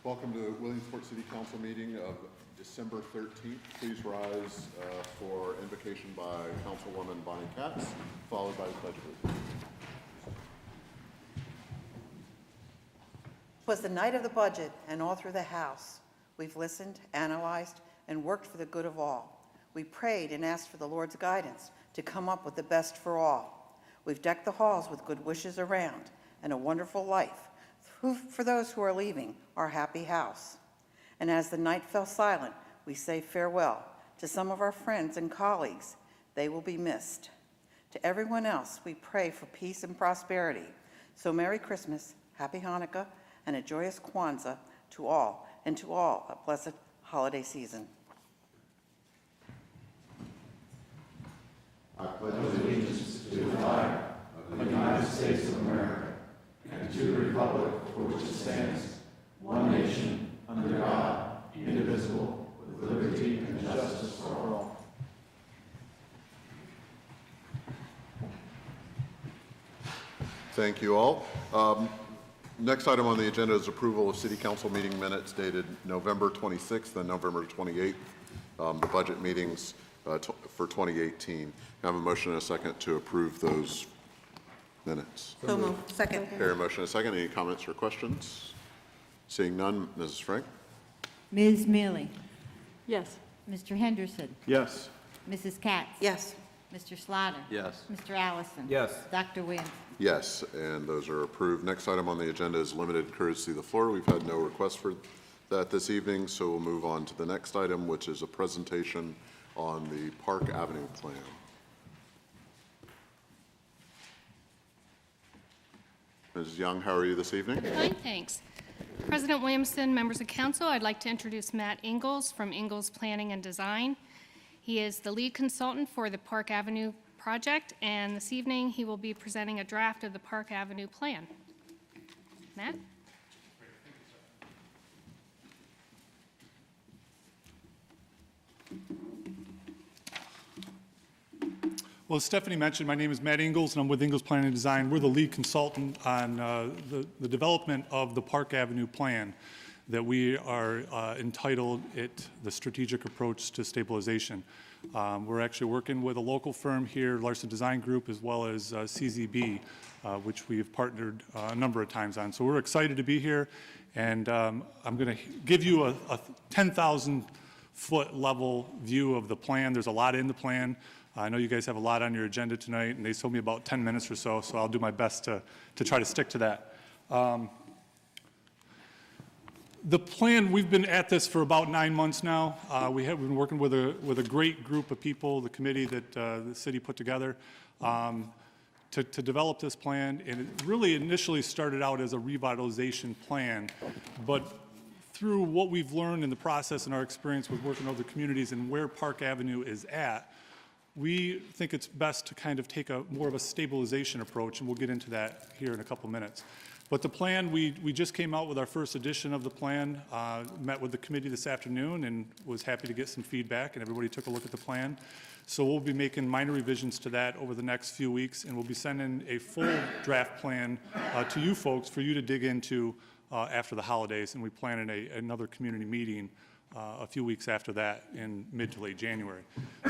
Welcome to Williamsport City Council meeting of December 13th. Please rise for invocation by Councilwoman Bonnie Katz, followed by the Pledge of Allegiance. 'Twas the night of the budget, and all through the House, we've listened, analyzed, and worked for the good of all. We prayed and asked for the Lord's guidance to come up with the best for all. We've decked the halls with good wishes around and a wonderful life for those who are leaving our happy house. And as the night fell silent, we say farewell to some of our friends and colleagues. They will be missed. To everyone else, we pray for peace and prosperity. So Merry Christmas, Happy Hanukkah, and a joyous Kwanzaa to all, and to all a blessed holiday season. I pledge allegiance to the flag of the United States of America and to the republic for which it stands, one nation, under God, indivisible, with liberty and justice for all. Thank you all. Next item on the agenda is approval of City Council meeting minutes dated November 26th and November 28th, the budget meetings for 2018. I have a motion and a second to approve those minutes. So moved. Second. Here, a motion and a second. Any comments or questions? Seeing none, Mrs. Frank? Ms. Mealy, Yes. Mr. Henderson, Yes. Mrs. Katz. Yes. Mr. Slaughter. Yes. Mr. Allison. Yes. Dr. Williams. Yes, and those are approved. Next item on the agenda is limited courtesy of the floor. We've had no requests for that this evening, so we'll move on to the next item, which is a presentation on the Park Avenue plan. Ms. Young, how are you this evening? Fine, thanks. President Williamson, members of council, I'd like to introduce Matt Ingalls from Ingalls Planning and Design. He is the lead consultant for the Park Avenue project, and this evening he will be presenting a draft of the Park Avenue plan. Matt? Well, as Stephanie mentioned, my name is Matt Ingalls, and I'm with Ingalls Planning and Design. We're the lead consultant on the development of the Park Avenue plan that we are entitled the Strategic Approach to Stabilization. We're actually working with a local firm here, Larson Design Group, as well as CZB, which we've partnered a number of times on. So we're excited to be here, and I'm going to give you a 10,000-foot level view of the plan. There's a lot in the plan. I know you guys have a lot on your agenda tonight, and they told me about 10 minutes or so, so I'll do my best to try to stick to that. The plan, we've been at this for about 9 months now. We have been working with a great group of people, the committee that the city put together to develop this plan, and it really initially started out as a revitalization plan, but through what we've learned in the process and our experience with working with other communities and where Park Avenue is at, we think it's best to kind of take more of a stabilization approach, and we'll get into that here in a couple minutes. But the plan, we just came out with our first edition of the plan, met with the committee this afternoon, and was happy to get some feedback, and everybody took a look at the plan. So we'll be making minor revisions to that over the next few weeks, and we'll be sending a full draft plan to you folks for you to dig into after the holidays, and we plan another community meeting a few weeks after that in mid to late January.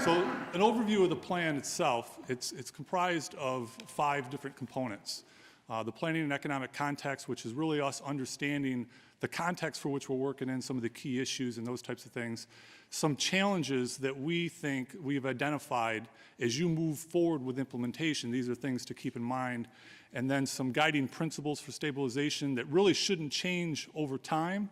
So an overview of the plan itself, it's comprised of 5 different components. The planning and economic context, which is really us understanding the context for which we're working in, some of the key issues and those types of things. Some challenges that we think we've identified as you move forward with implementation. These are things to keep in mind. And then some guiding principles for stabilization that really shouldn't change over time.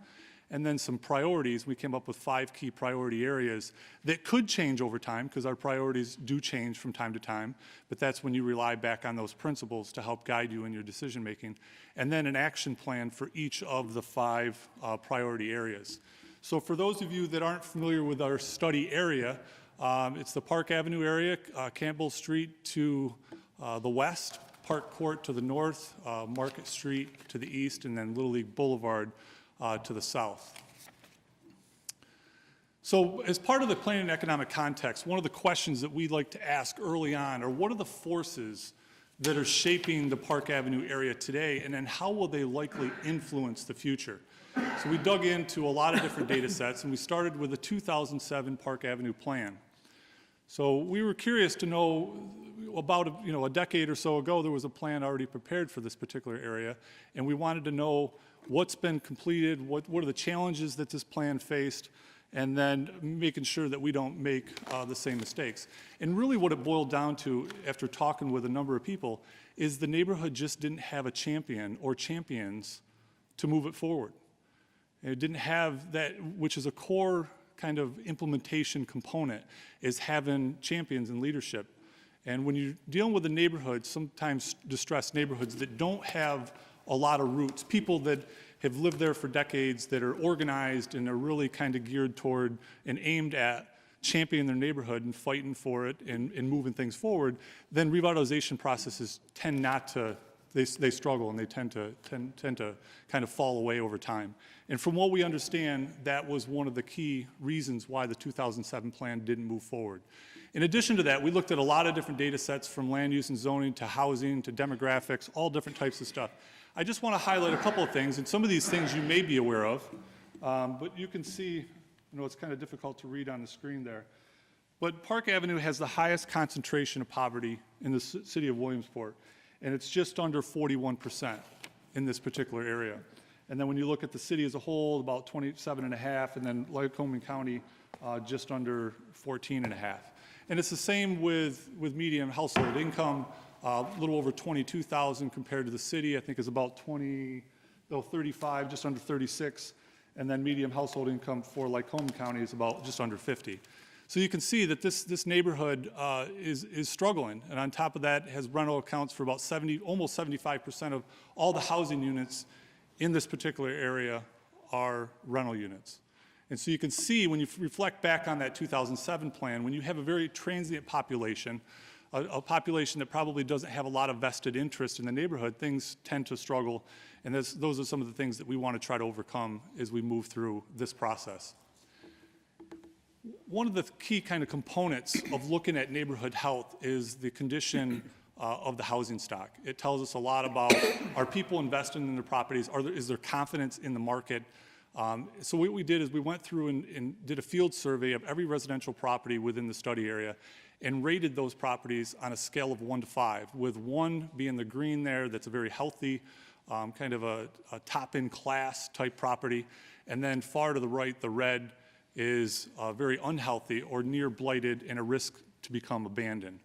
And then some priorities. We came up with 5 key priority areas that could change over time, because our priorities do change from time to time, but that's when you rely back on those principles to help guide you in your decision making. And then an action plan for each of the 5 priority areas. So for those of you that aren't familiar with our study area, it's the Park Avenue area, Campbell Street to the west, Park Court to the north, Market Street to the east, and then Little League Boulevard to the south. So as part of the planning and economic context, one of the questions that we'd like to ask early on are, what are the forces that are shaping the Park Avenue area today, and then how will they likely influence the future? So we dug into a lot of different data sets, and we started with the 2007 Park Avenue plan. So we were curious to know about a decade or so ago, there was a plan already prepared for this particular area, and we wanted to know what's been completed, what are the challenges that this plan faced, and then making sure that we don't make the same mistakes. And really what it boiled down to, after talking with a number of people, is the neighborhood just didn't have a champion or champions to move it forward. It didn't have that, which is a core kind of implementation component, is having champions and leadership. And when you're dealing with a neighborhood, sometimes distressed neighborhoods that don't have a lot of roots, people that have lived there for decades, that are organized and are really kind of geared toward and aimed at championing their neighborhood and fighting for it and moving things forward, then revitalization processes tend not to, they struggle and they tend to kind of fall away over time. And from what we understand, that was one of the key reasons why the 2007 plan didn't move forward. In addition to that, we looked at a lot of different data sets, from land use and zoning to housing to demographics, all different types of stuff. I just want to highlight a couple of things, and some of these things you may be aware of, but you can see, it's kind of difficult to read on the screen there. But Park Avenue has the highest concentration of poverty in the city of Williamsport, and it's just under 41% in this particular area. And then when you look at the city as a whole, about 27.5, and then Lycoming County, just under 14.5. And it's the same with median household income, a little over 22,000 compared to the city. I think is about 35, just under 36. And then median household income for Lycoming County is about just under 50. So you can see that this neighborhood is struggling. And on top of that, has rental accounts for about almost 75% of all the housing units in this particular area are rental units. And so you can see, when you reflect back on that 2007 plan, when you have a very transient population, a population that probably doesn't have a lot of vested interest in the neighborhood, things tend to struggle. And those are some of the things that we want to try to overcome as we move through this process. One of the key kind of components of looking at neighborhood health is the condition of the housing stock. It tells us a lot about, are people investing in their properties? Is there confidence in the market? So what we did is we went through and did a field survey of every residential property within the study area and rated those properties on a scale of 1 to 5, with 1 being the green there, that's a very healthy, kind of a top-in-class type property, and then far to the right, the red is very unhealthy or near blighted and a risk to become abandoned.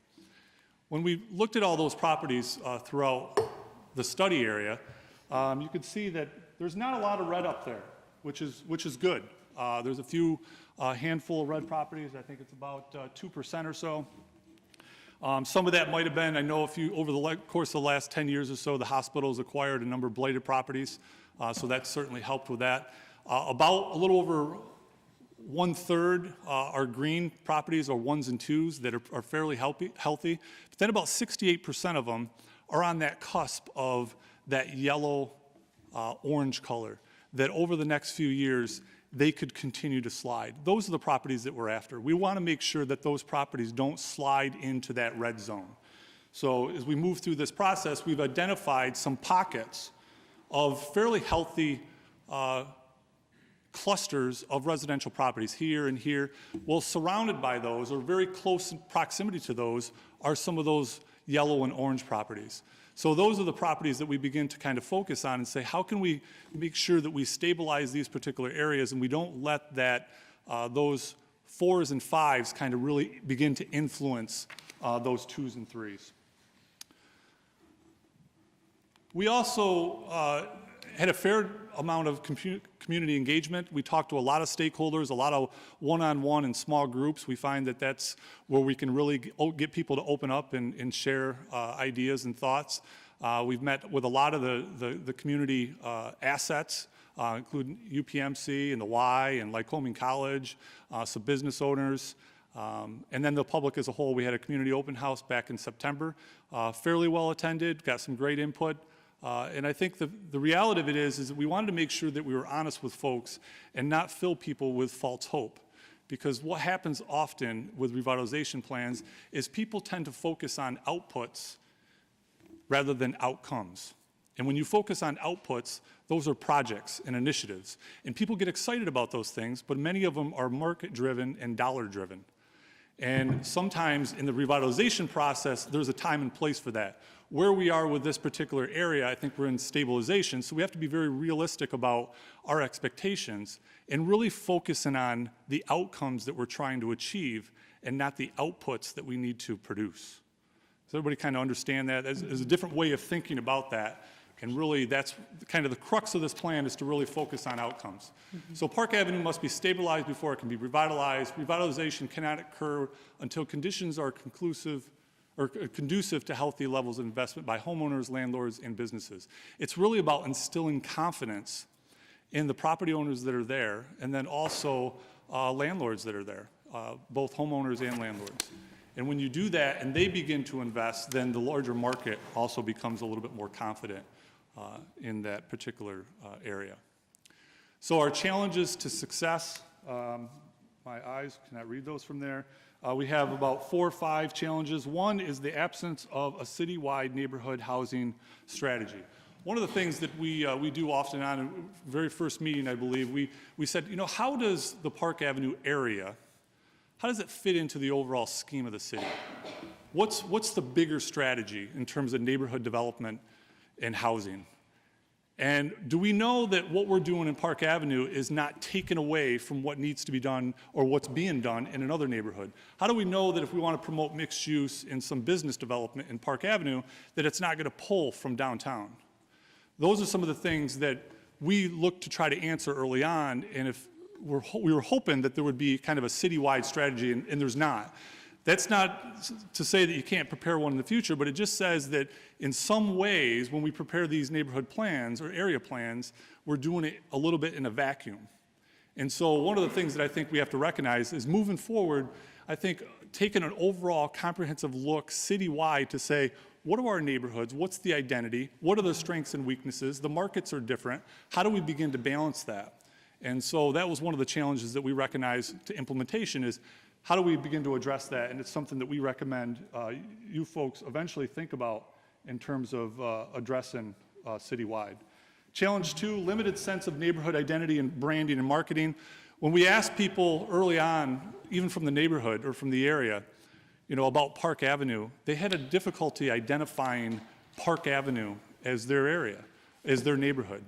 When we looked at all those properties throughout the study area, you could see that there's not a lot of red up there, which is good. There's a few handful of red properties. I think it's about 2% or so. Some of that might have been, I know over the course of the last 10 years or so, the hospital's acquired a number of blighted properties, so that certainly helped with that. About a little over 1/3 are green properties, or 1s and 2s that are fairly healthy. But then about 68% of them are on that cusp of that yellow orange color, that over the next few years, they could continue to slide. Those are the properties that we're after. We want to make sure that those properties don't slide into that red zone. So as we move through this process, we've identified some pockets of fairly healthy clusters of residential properties here and here. Well, surrounded by those, or very close in proximity to those, are some of those yellow and orange properties. So those are the properties that we begin to kind of focus on and say, how can we make sure that we stabilize these particular areas and we don't let that those 4s and 5s kind of really begin to influence those 2s and 3s. We also had a fair amount of community engagement. We talked to a lot of stakeholders, a lot of one-on-one and small groups. We find that that's where we can really get people to open up and share ideas and thoughts. We've met with a lot of the community assets, including UPMC and the Y and Lycoming College, some business owners, and then the public as a whole. We had a community open house back in September, fairly well attended, got some great input. And I think the reality of it is that we wanted to make sure that we were honest with folks and not fill people with false hope. Because what happens often with revitalization plans is people tend to focus on outputs rather than outcomes. And when you focus on outputs, those are projects and initiatives. And people get excited about those things, but many of them are market-driven and dollar-driven. And sometimes in the revitalization process, there's a time and place for that. Where we are with this particular area, I think we're in stabilization, so we have to be very realistic about our expectations and really focusing on the outcomes that we're trying to achieve and not the outputs that we need to produce. Does everybody kind of understand that? There's a different way of thinking about that. And really, that's kind of the crux of this plan, is to really focus on outcomes. So Park Avenue must be stabilized before it can be revitalized. Revitalization cannot occur until conditions are conducive to healthy levels of investment by homeowners, landlords, and businesses. It's really about instilling confidence in the property owners that are there, and then also landlords that are there, both homeowners and landlords. And when you do that and they begin to invest, then the larger market also becomes a little bit more confident in that particular area. So our challenges to success, my eyes cannot read those from there. We have about 4 or 5 challenges. One is the absence of a citywide neighborhood housing strategy. One of the things that we do often on the very first meeting, I believe, we said, you know, how does the Park Avenue area, how does it fit into the overall scheme of the city? What's the bigger strategy in terms of neighborhood development and housing? And do we know that what we're doing in Park Avenue is not taken away from what needs to be done or what's being done in another neighborhood? How do we know that if we want to promote mixed use in some business development in Park Avenue, that it's not going to pull from downtown? Those are some of the things that we look to try to answer early on, and if we were hoping that there would be kind of a citywide strategy, and there's not. That's not to say that you can't prepare one in the future, but it just says that in some ways, when we prepare these neighborhood plans or area plans, we're doing it a little bit in a vacuum. And so one of the things that I think we have to recognize is moving forward, I think taking an overall comprehensive look citywide to say, what are our neighborhoods? What's the identity? What are the strengths and weaknesses? The markets are different. How do we begin to balance that? And so that was one of the challenges that we recognize to implementation is, how do we begin to address that? And it's something that we recommend you folks eventually think about in terms of addressing citywide. Challenge 2, limited sense of neighborhood identity and branding and marketing. When we ask people early on, even from the neighborhood or from the area, you know, about Park Avenue, they had a difficulty identifying Park Avenue as their area, as their neighborhood.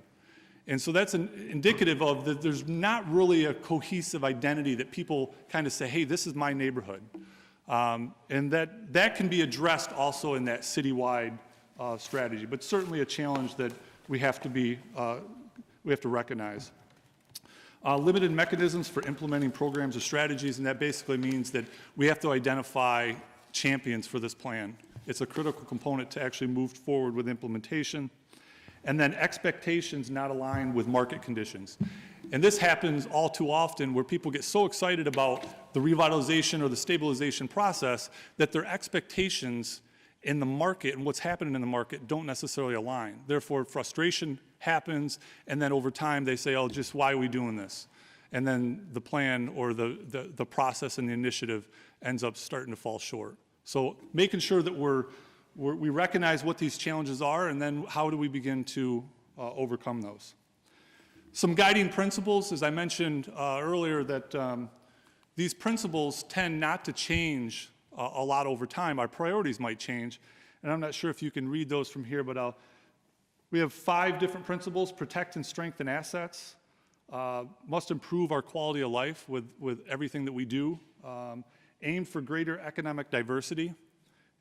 And so that's indicative of that there's not really a cohesive identity that people kind of say, hey, this is my neighborhood. And that can be addressed also in that citywide strategy, but certainly a challenge that we have to recognize. Limited mechanisms for implementing programs or strategies, and that basically means that we have to identify champions for this plan. It's a critical component to actually move forward with implementation. And then expectations not aligned with market conditions. And this happens all too often where people get so excited about the revitalization or the stabilization process that their expectations in the market and what's happening in the market don't necessarily align. Therefore, frustration happens, and then over time they say, oh, just why are we doing this? And then the plan or the process and the initiative ends up starting to fall short. So making sure that we recognize what these challenges are, and then how do we begin to overcome those. Some guiding principles, as I mentioned earlier, that these principles tend not to change a lot over time. Our priorities might change, and I'm not sure if you can read those from here, but we have 5 different principles: protect and strengthen assets, must improve our quality of life with everything that we do, aim for greater economic diversity.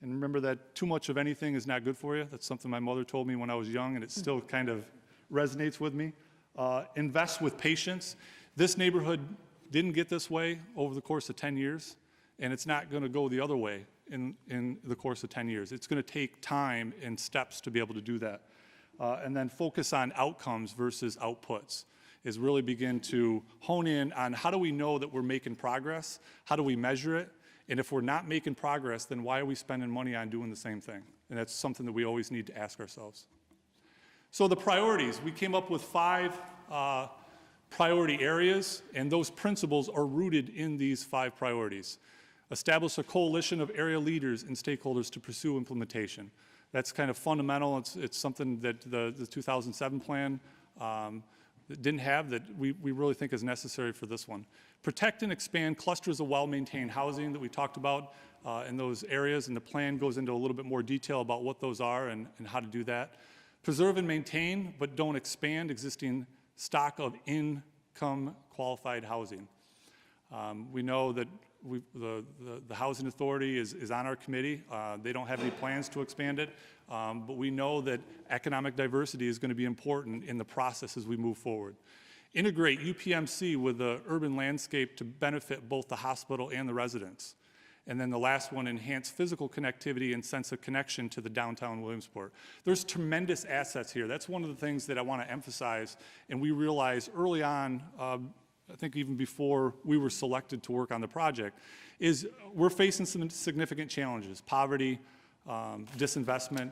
And remember that too much of anything is not good for you. That's something my mother told me when I was young, and it still kind of resonates with me. Invest with patience. This neighborhood didn't get this way over the course of 10 years, and it's not going to go the other way in the course of 10 years. It's going to take time and steps to be able to do that. And then focus on outcomes versus outputs, is really begin to hone in on how do we know that we're making progress, how do we measure it, and if we're not making progress, then why are we spending money on doing the same thing? And that's something that we always need to ask ourselves. So the priorities, we came up with 5 priority areas, and those principles are rooted in these 5 priorities. Establish a coalition of area leaders and stakeholders to pursue implementation. That's kind of fundamental. It's something that the 2007 plan that didn't have that we really think is necessary for this one. Protect and expand clusters of well-maintained housing that we talked about in those areas, and the plan goes into a little bit more detail about what those are and how to do that. Preserve and maintain, but don't expand existing stock of income qualified housing. We know that the Housing Authority is on our committee. They don't have any plans to expand it, but we know that economic diversity is going to be important in the process as we move forward. Integrate UPMC with the urban landscape to benefit both the hospital and the residents. And then the last one, enhance physical connectivity and sense of connection to the downtown Williamsport. There's tremendous assets here. That's one of the things that I want to emphasize, and we realized early on, I think even before we were selected to work on the project, is we're facing some significant challenges, poverty, disinvestment,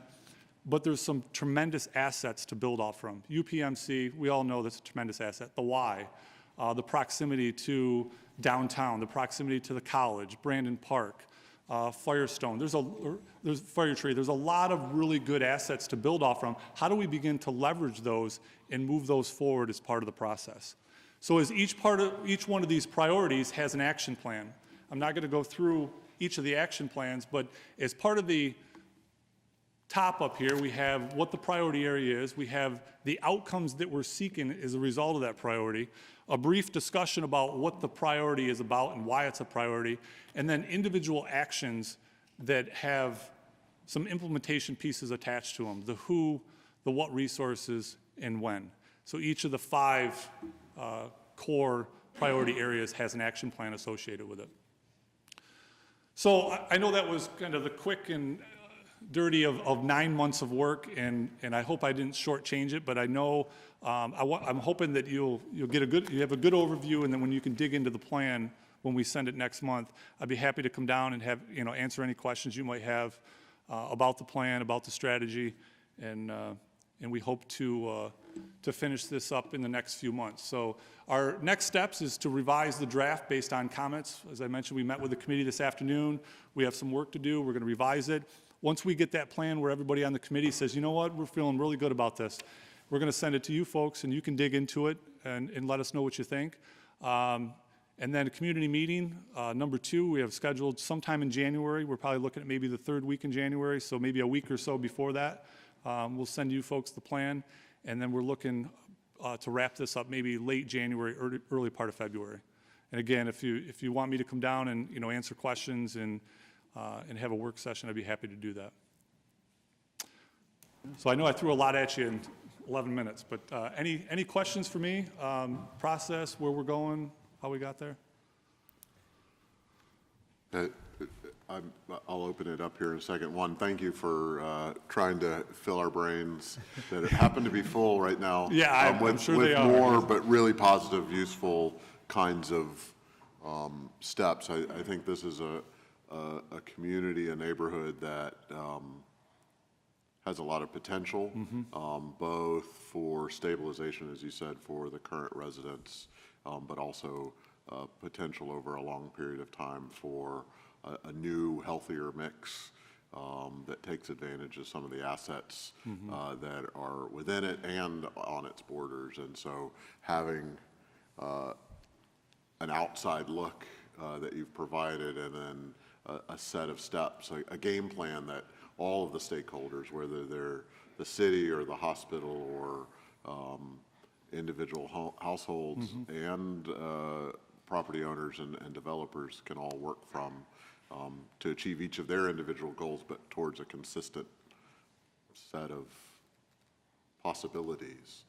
but there's some tremendous assets to build off from. UPMC, we all know that's a tremendous asset. The Y, the proximity to downtown, the proximity to the college, Brandon Park, Firestone, there's Fire Tree. There's a lot of really good assets to build off from. How do we begin to leverage those and move those forward as part of the process? So as each one of these priorities has an action plan. I'm not going to go through each of the action plans, but as part of the top up here, we have what the priority area is. We have the outcomes that we're seeking as a result of that priority, a brief discussion about what the priority is about and why it's a priority, and then individual actions that have some implementation pieces attached to them, the who, the what resources, and when. So each of the 5 core priority areas has an action plan associated with it. So I know that was kind of the quick and dirty of 9 months of work, and I hope I didn't shortchange it, but I know I'm hoping that you have a good overview, and then when you can dig into the plan when we send it next month, I'd be happy to come down and have answer any questions you might have about the plan, about the strategy, and we hope to finish this up in the next few months. So our next steps is to revise the draft based on comments. As I mentioned, we met with the committee this afternoon. We have some work to do. We're going to revise it. Once we get that plan where everybody on the committee says, you know what, we're feeling really good about this, we're going to send it to you folks, and you can dig into it and let us know what you think. And then a community meeting, number 2, we have scheduled sometime in January. We're probably looking at maybe the 3rd week in January, so maybe a week or so before that. We'll send you folks the plan, and then we're looking to wrap this up maybe late January, early part of February. And again, if you want me to come down and answer questions and have a work session, I'd be happy to do that. So I know I threw a lot at you in 11 minutes, but any questions for me? Process, where we're going, how we got there? I'll open it up here in a second. One, thank you for trying to fill our brains that happen to be full right now. Yeah, I'm sure they are. With more, but really positive, useful kinds of steps. I think this is a community, a neighborhood that has a lot of potential, both for stabilization, as you said, for the current residents, but also potential over a long period of time for a new, healthier mix that takes advantage of some of the assets that are within it and on its borders. And so having an outside look that you've provided, and then a set of steps, a game plan that all of the stakeholders, whether they're the city or the hospital or individual households and property owners and developers can all work from to achieve each of their individual goals, but towards a consistent set of possibilities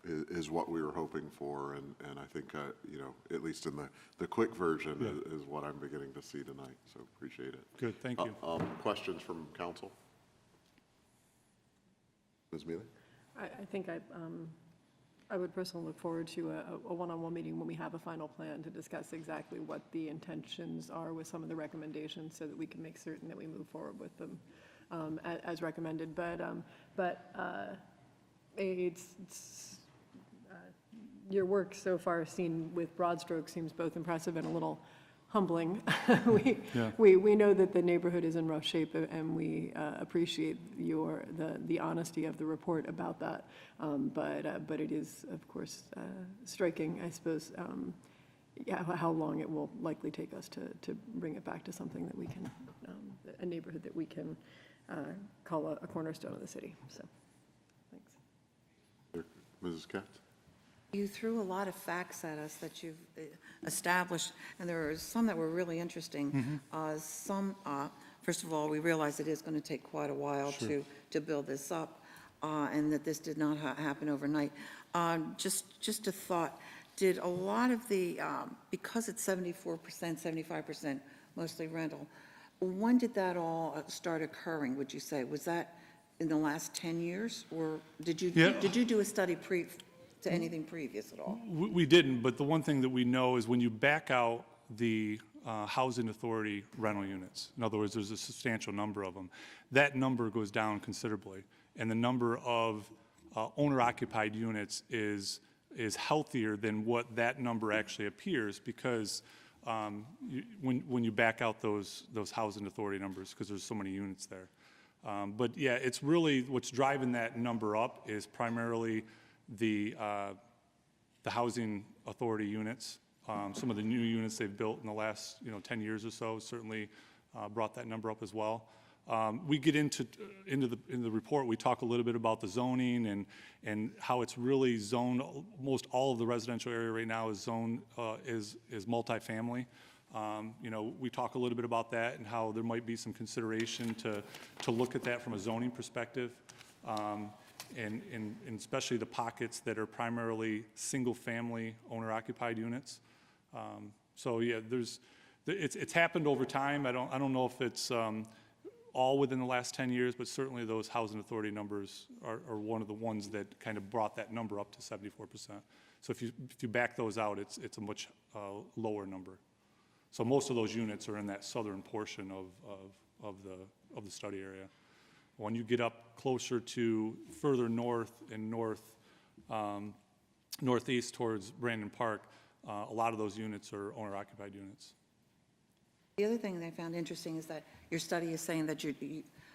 is what we were hoping for. And I think, at least in the quick version is what I'm beginning to see tonight. So appreciate it. Good, thank you. Questions from council? Ms. Mealy? I think I would personally look forward to a one-on-one meeting when we have a final plan to discuss exactly what the intentions are with some of the recommendations, so that we can make certain that we move forward with them as recommended. But your work so far, seen with broad strokes, seems both impressive and a little humbling. Yeah. We know that the neighborhood is in rough shape, and we appreciate the honesty of the report about that. But it is, of course, striking, I suppose, how long it will likely take us to bring it back to something that we can, a neighborhood that we can call a cornerstone of the city. So, thanks. Mrs. Katz? You threw a lot of facts at us that you've established, and there are some that were really interesting. First of all, we realize it is going to take quite a while to build this up, and that this did not happen overnight. Just a thought, did a lot of the, because it's 74%, 75%, mostly rental, when did that all start occurring, would you say? Was that in the last 10 years, or did you do a study to anything previous at all? We didn't, but the one thing that we know is when you back out the housing authority rental units, in other words, there's a substantial number of them, that number goes down considerably. And the number of owner-occupied units is healthier than what that number actually appears, because when you back out those housing authority numbers, because there's so many units there. But yeah, it's really, what's driving that number up is primarily the housing authority units. Some of the new units they've built in the last 10 years or so certainly brought that number up as well. We get in the report, we talk a little bit about the zoning and how it's really zoned. Most all of the residential area right now is zoned is multifamily. We talk a little bit about that and how there might be some consideration to look at that from a zoning perspective. And especially the pockets that are primarily single-family owner-occupied units. So yeah, it's happened over time. I don't know if it's all within the last 10 years, but certainly those housing authority numbers are one of the ones that kind of brought that number up to 74%. So if you back those out, it's a much lower number. So most of those units are in that southern portion of the study area. When you get up closer to further north and northeast towards Brandon Park, a lot of those units are owner-occupied units. The other thing that I found interesting is that your study is saying that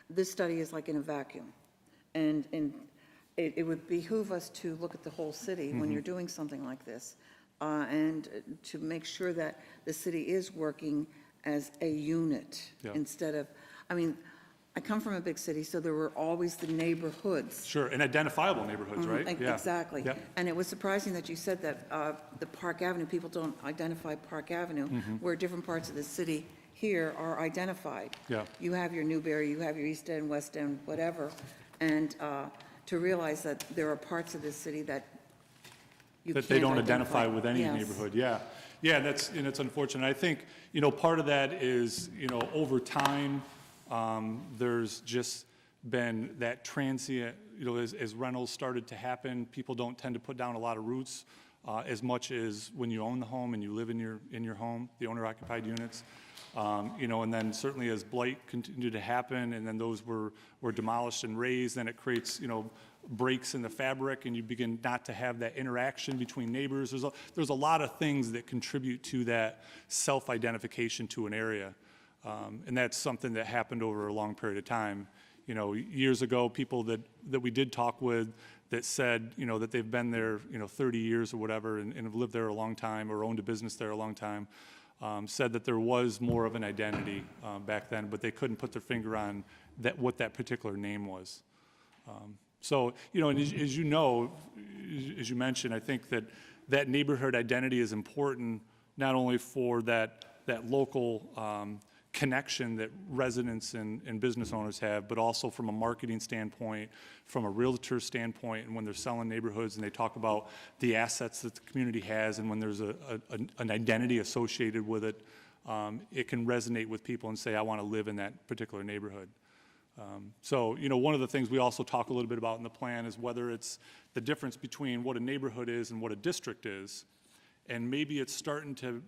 this study is like in a vacuum. And it would behoove us to look at the whole city when you're doing something like this, and to make sure that the city is working as a unit instead of, I come from a big city, so there were always the neighborhoods. Sure, and identifiable neighborhoods, right? Exactly. Yep. And it was surprising that you said that the Park Avenue, people don't identify Park Avenue, where different parts of the city here are identified. Yeah. You have your Newberry, you have your East End, West End, whatever, and to realize that there are parts of the city that you can't they don't identify with any Yes. neighborhood, yeah. And it's unfortunate. I think, part of that is, over time, there's just been that transient, as rentals started to happen, people don't tend to put down a lot of roots as much as when you own the home and you live in your home, the owner-occupied units. And then certainly as blight continued to happen, and then those were demolished and raised, then it creates, breaks in the fabric, and you begin not to have that interaction between neighbors. There's a lot of things that contribute to that self-identification to an area. And that's something that happened over a long period of time. Years ago, people that we did talk with that said, that they've been there, 30 years or whatever, and have lived there a long time or owned a business there a long time, said that there was more of an identity back then, but they couldn't put their finger on what that particular name was. So, and as you mentioned, I think that neighborhood identity is important not only for that local connection that residents and business owners have, but also from a marketing standpoint, from a realtor standpoint, and when they're selling neighborhoods and they talk about the assets that the community has, and when there's an identity associated with it, it can resonate with people and say, I want to live in that particular neighborhood. So, one of the things we also talk a little bit about in the plan is whether it's the difference between what a neighborhood is and what a district is, and maybe it's starting to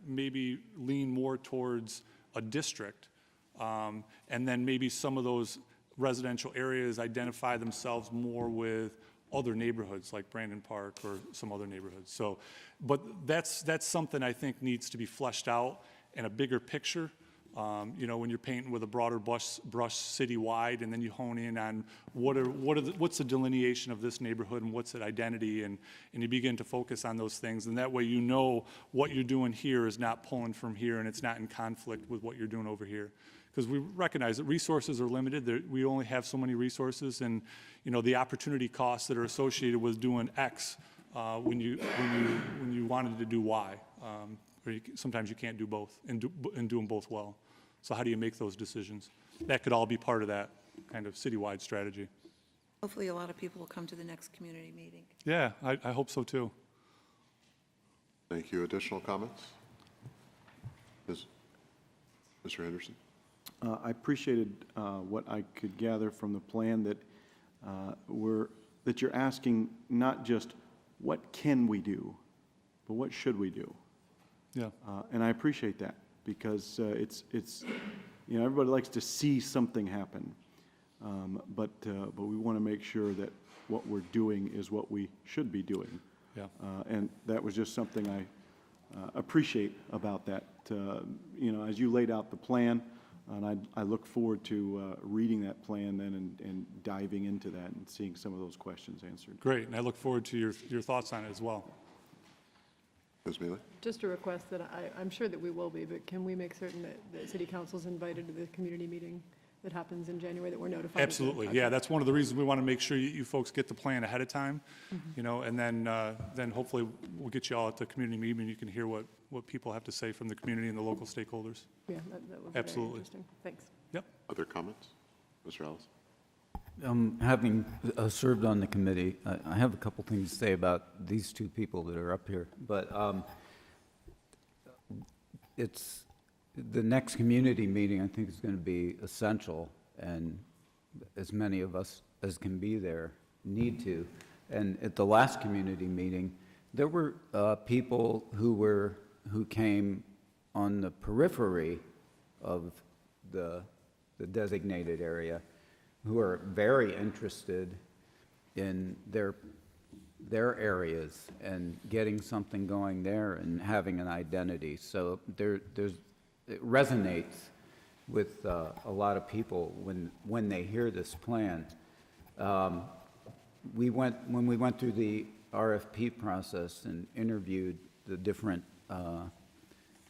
lean more towards a district, and then maybe some of those residential areas identify themselves more with other neighborhoods like Brandon Park or some other neighborhoods. So, but that's something I think needs to be fleshed out, and a bigger picture. You know, when you're painting with a broader brush citywide, and then you hone in on what's the delineation of this neighborhood and what's its identity, and you begin to focus on those things, and that way you know what you're doing here is not pulling from here, and it's not in conflict with what you're doing over here. Because we recognize that resources are limited. We only have so many resources, and you know the opportunity costs that are associated with doing X when you wanted to do Y. Or sometimes you can't do both and do them both well. So how do you make those decisions? That could all be part of that kind of citywide strategy. Hopefully, a lot of people will come to the next community meeting. Yeah, I hope so too. Thank you. Additional comments? Mr. Henderson? I appreciated what I could gather from the plan that that you're asking not just what can we do, but what should we do? Yeah. And I appreciate that because it's you know, everybody likes to see something happen, but we want to make sure that what we're doing is what we should be doing. Yeah. And that was just something I appreciate about that. You know, as you laid out the plan, and I look forward to reading that plan then and diving into that and seeing some of those questions answered. Great, and I look forward to your thoughts on it as well. Ms. Mealy? Just a request that I'm sure that we will be, but can we make certain that the city council's invited to the community meeting that happens in January, that we're notified? Absolutely, yeah, that's one of the reasons we want to make sure you folks get the plan ahead of time, you know, and then hopefully we'll get you all at the community meeting, and you can hear what people have to say from the community and the local stakeholders. Yeah, that would be Absolutely. very interesting. Thanks. Yep. Other comments? Mr. Ellis? Having served on the committee, I have a couple things to say about these two people that are up here. But it's the next community meeting, I think, is going to be essential, and as many of us as can be there need to. And at the last community meeting, there were people who came on the periphery of the designated area, who are very interested in their areas and getting something going there and having an identity. So it resonates with a lot of people when they hear this plan. When we went through the RFP process and interviewed the different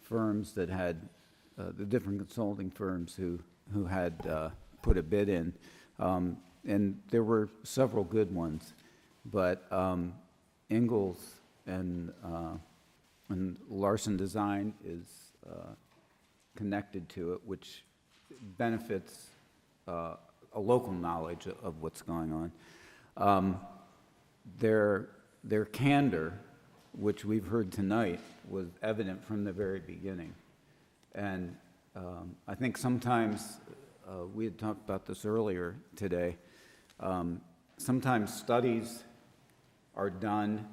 firms that had the different consulting firms who had put a bid in. And there were several good ones, but Ingalls and Larson Design is connected to it, which benefits a local knowledge of what's going on. Their candor, which we've heard tonight, was evident from the very beginning. And I think sometimes, we had talked about this earlier today, sometimes studies are done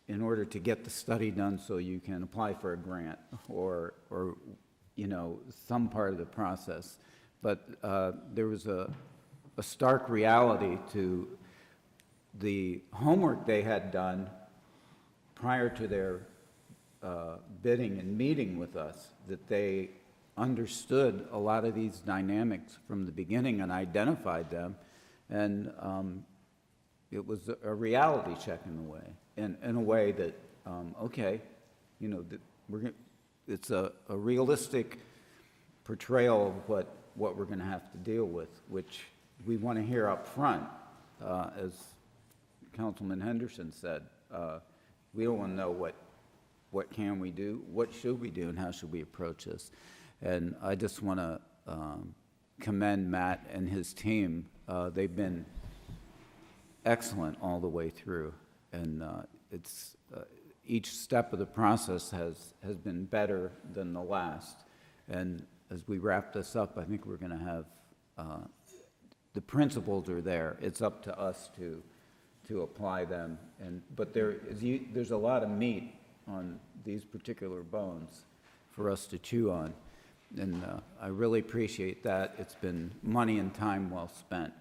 in order to get the study done so you can apply for a grant or you know, some part of the process. But there was a stark reality to the homework they had done prior to their bidding and meeting with us, that they understood a lot of these dynamics from the beginning and identified them, and it was a reality check in a way that okay, you know, that it's a realistic portrayal of what we're going to have to deal with, which we want to hear up front. As Councilman Henderson said, we don't want to know what can we do, what should we do, and how should we approach this. And I just want to commend Matt and his team. They've been excellent all the way through, and it's each step of the process has been better than the last. And as we wrap this up, I think we're going to have the principles are there. It's up to us to apply them. But there's a lot of meat on these particular bones for us to chew on. And I really appreciate that. It's been money and time well spent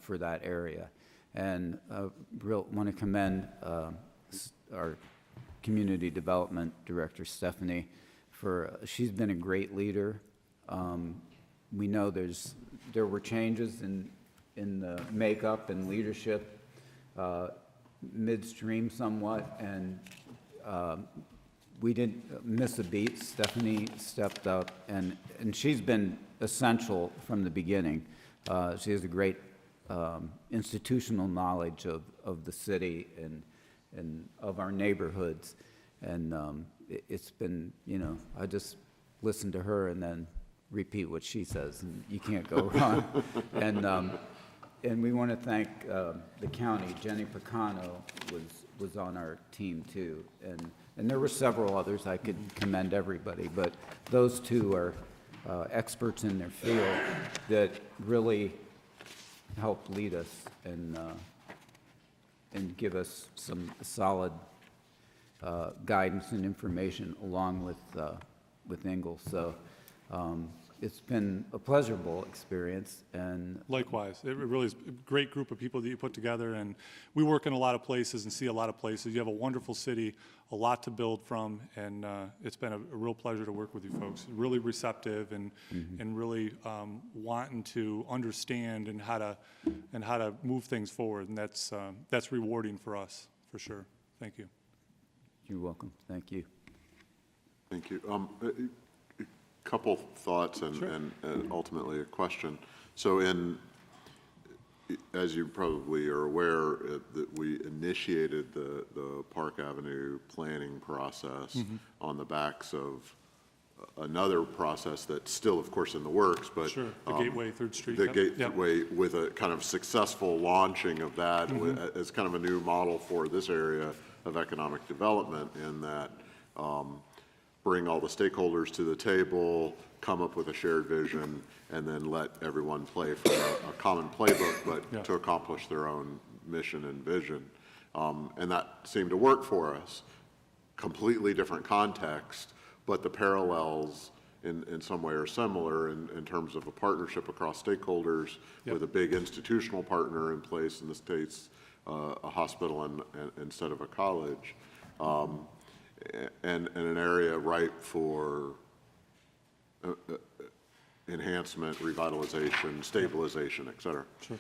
for that area. And I want to commend our Community Development Director, Stephanie, she's been a great leader. We know there were changes in the makeup and leadership midstream somewhat, and we didn't miss a beat. Stephanie stepped up, and she's been essential from the beginning. She has a great institutional knowledge of the city and of our neighborhoods, and it's been, I just listen to her and then repeat what she says, and you can't go wrong. And we want to thank the county. Jenny Picano was on our team too, and there were several others. I could commend everybody, but those two are experts in their field that really helped lead us and give us some solid guidance and information along with Ingalls. So it's been a pleasurable experience, and Likewise, it really is a great group of people that you put together, and we work in a lot of places and see a lot of places. You have a wonderful city, a lot to build from, and it's been a real pleasure to work with you folks. Really receptive and really wanting to understand and how to move things forward, and that's rewarding for us for sure. Thank you. you're welcome. Thank you. Thank you. Couple thoughts and ultimately a question. So as you probably are aware, that we initiated the Park Avenue planning process on the backs of another process that's still, of course, in the works, but Sure, the Gateway, 3rd Street. the Yep. Gateway with a kind of successful launching of that as kind of a new model for this area of economic development, in that bring all the stakeholders to the table, come up with a shared vision, and then let everyone play from a common playbook, but to accomplish their own mission and vision. And that seemed to work for us. Completely different context, but the parallels in some way are similar in terms of a partnership across stakeholders with a big institutional partner in place, in this case, a hospital and instead of a college. And an area ripe for enhancement, revitalization, stabilization, et cetera. Sure.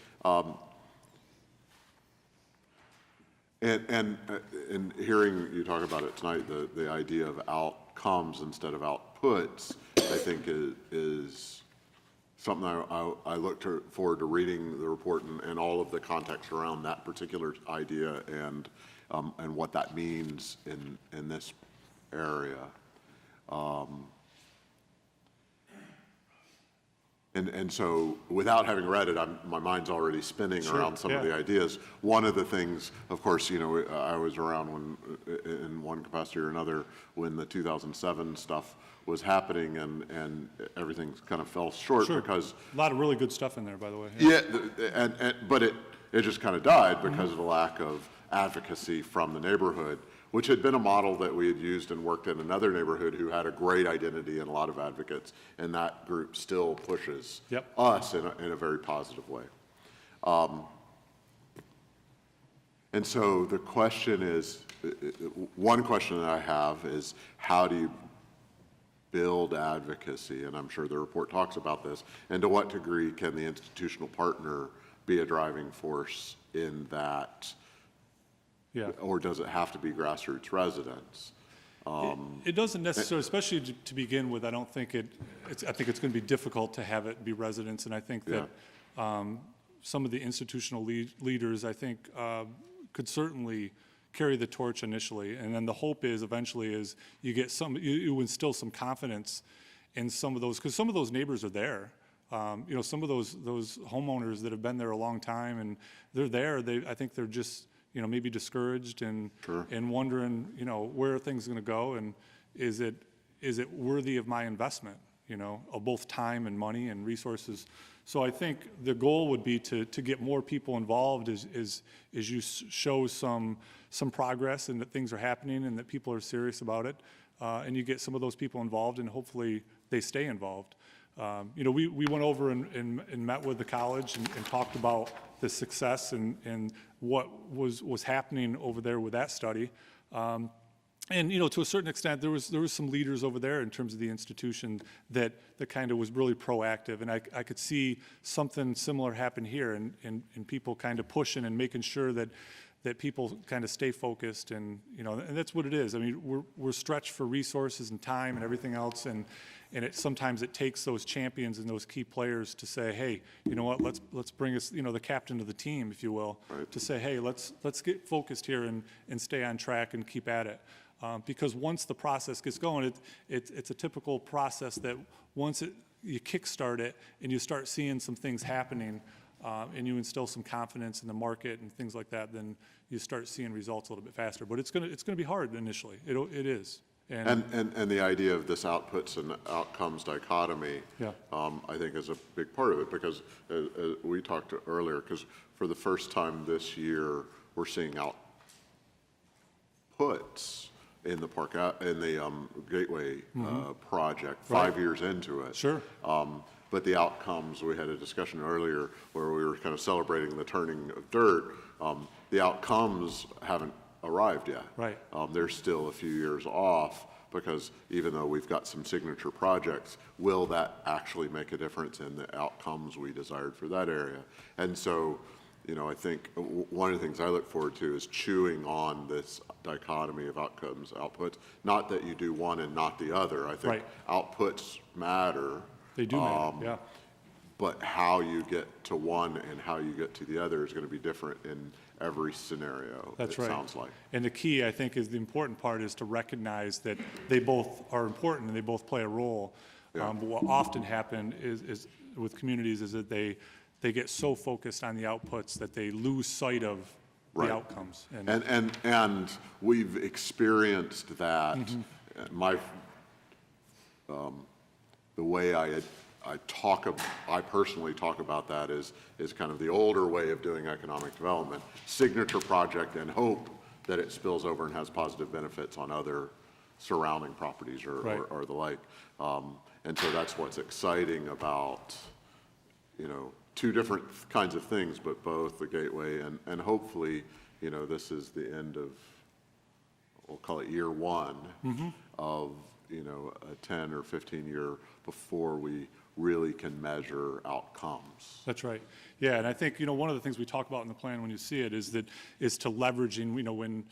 And hearing you talk about it tonight, the idea of outcomes instead of outputs, I think is something I look forward to reading the report and all of the context around that particular idea and what that means in this area. And so, without having read it, my mind's already spinning around some of the ideas. One of the things, of course, I was around when, in one capacity or another, when the 2007 stuff was happening, and everything kind of fell short because a lot of really good stuff in there, by the way. But it just kind of died because of the lack of advocacy from the neighborhood, which had been a model that we had used and worked in another neighborhood who had a great identity and a lot of advocates, and that group still pushes us in a very positive way. And so the question is, one question that I have is, how do you build advocacy? And I'm sure the report talks about this, and to what degree can the institutional partner be a driving force in that? Or does it have to be grassroots residents? It doesn't necessarily, especially to begin with. I don't think I think it's going to be difficult to have it be residents, and I think that some of the institutional leaders, I think, could certainly carry the torch initially, and then the hope is eventually is you get you instill some confidence in some of those, because some of those neighbors are there. Some of those homeowners that have been there a long time, and they're there. I think they're just maybe discouraged and wondering, where are things going to go, and is it worthy of my investment, of both time and money and resources. So I think the goal would be to get more people involved as you show some progress and that things are happening and that people are serious about it, and you get some of those people involved, and hopefully they stay involved. We went over and met with the college and talked about the success and what was happening over there with that study. And, to a certain extent, there was some leaders over there in terms of the institution that kind of was really proactive. And I could see something similar happen here, and people kind of pushing and making sure that people kind of stay focused, and, and that's what it is. I mean, we're stretched for resources and time and everything else, and sometimes it takes those champions and those key players to say, hey, you know what, let's bring us, the captain of the team, if you will, to say, hey, let's get focused here and stay on track and keep at it. Because once the process gets going, it's a typical process that once you kickstart it and you start seeing some things happening, and you instill some confidence in the market and things like that, then you start seeing results a little bit faster. But it's gonna be hard initially. It is. And the idea of this outputs and outcomes dichotomy, Yeah. I think is a big part of it, because as we talked earlier, because for the first time this year, we're seeing outputs in the park, in the Gateway project, 5 years into it. Sure. But the outcomes, we had a discussion earlier where we were kind of celebrating the turning of dirt. The outcomes haven't arrived yet. Right. They're still a few years off, because even though we've got some signature projects, will that actually make a difference in the outcomes we desired for that area? And so, I think one of the things I look forward to is chewing on this dichotomy of outcomes, outputs. Not that you do one and not the other. I think outputs matter. They do matter, yeah. But how you get to one and how you get to the other is going to be different in every scenario. That's right. It sounds like. And the key, I think, is the important part is to recognize that they both are important and they both play a role. Yeah. But what often happens is with communities is that they get so focused on the outputs that they lose sight of the outcomes. And we've experienced that. The way I personally talk about that is kind of the older way of doing economic development, signature project, and hope that it spills over and has positive benefits on other surrounding properties or the like. And so that's what's exciting about, two different kinds of things, but both the Gateway and hopefully, this is the end of, we'll call it year one of, a 10 or 15 year before we really can measure outcomes. That's right. Yeah, and I think, one of the things we talk about in the plan when you see it is to leveraging,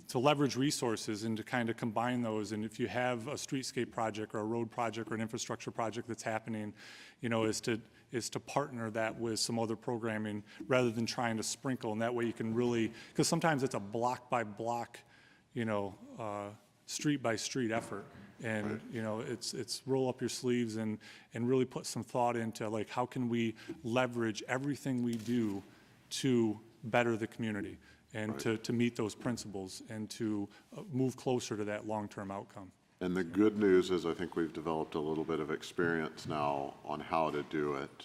to leverage resources and to kind of combine those. And if you have a streetscape project or a road project or an infrastructure project that's happening, is to partner that with some other programming rather than trying to sprinkle. And that way you can really, because sometimes it's a block by block, street by street effort. And, it's roll up your sleeves and really put some thought into, like, how can we leverage everything we do to better the community and to meet those principles and to move closer to that long-term outcome. And the good news is I think we've developed a little bit of experience now on how to do it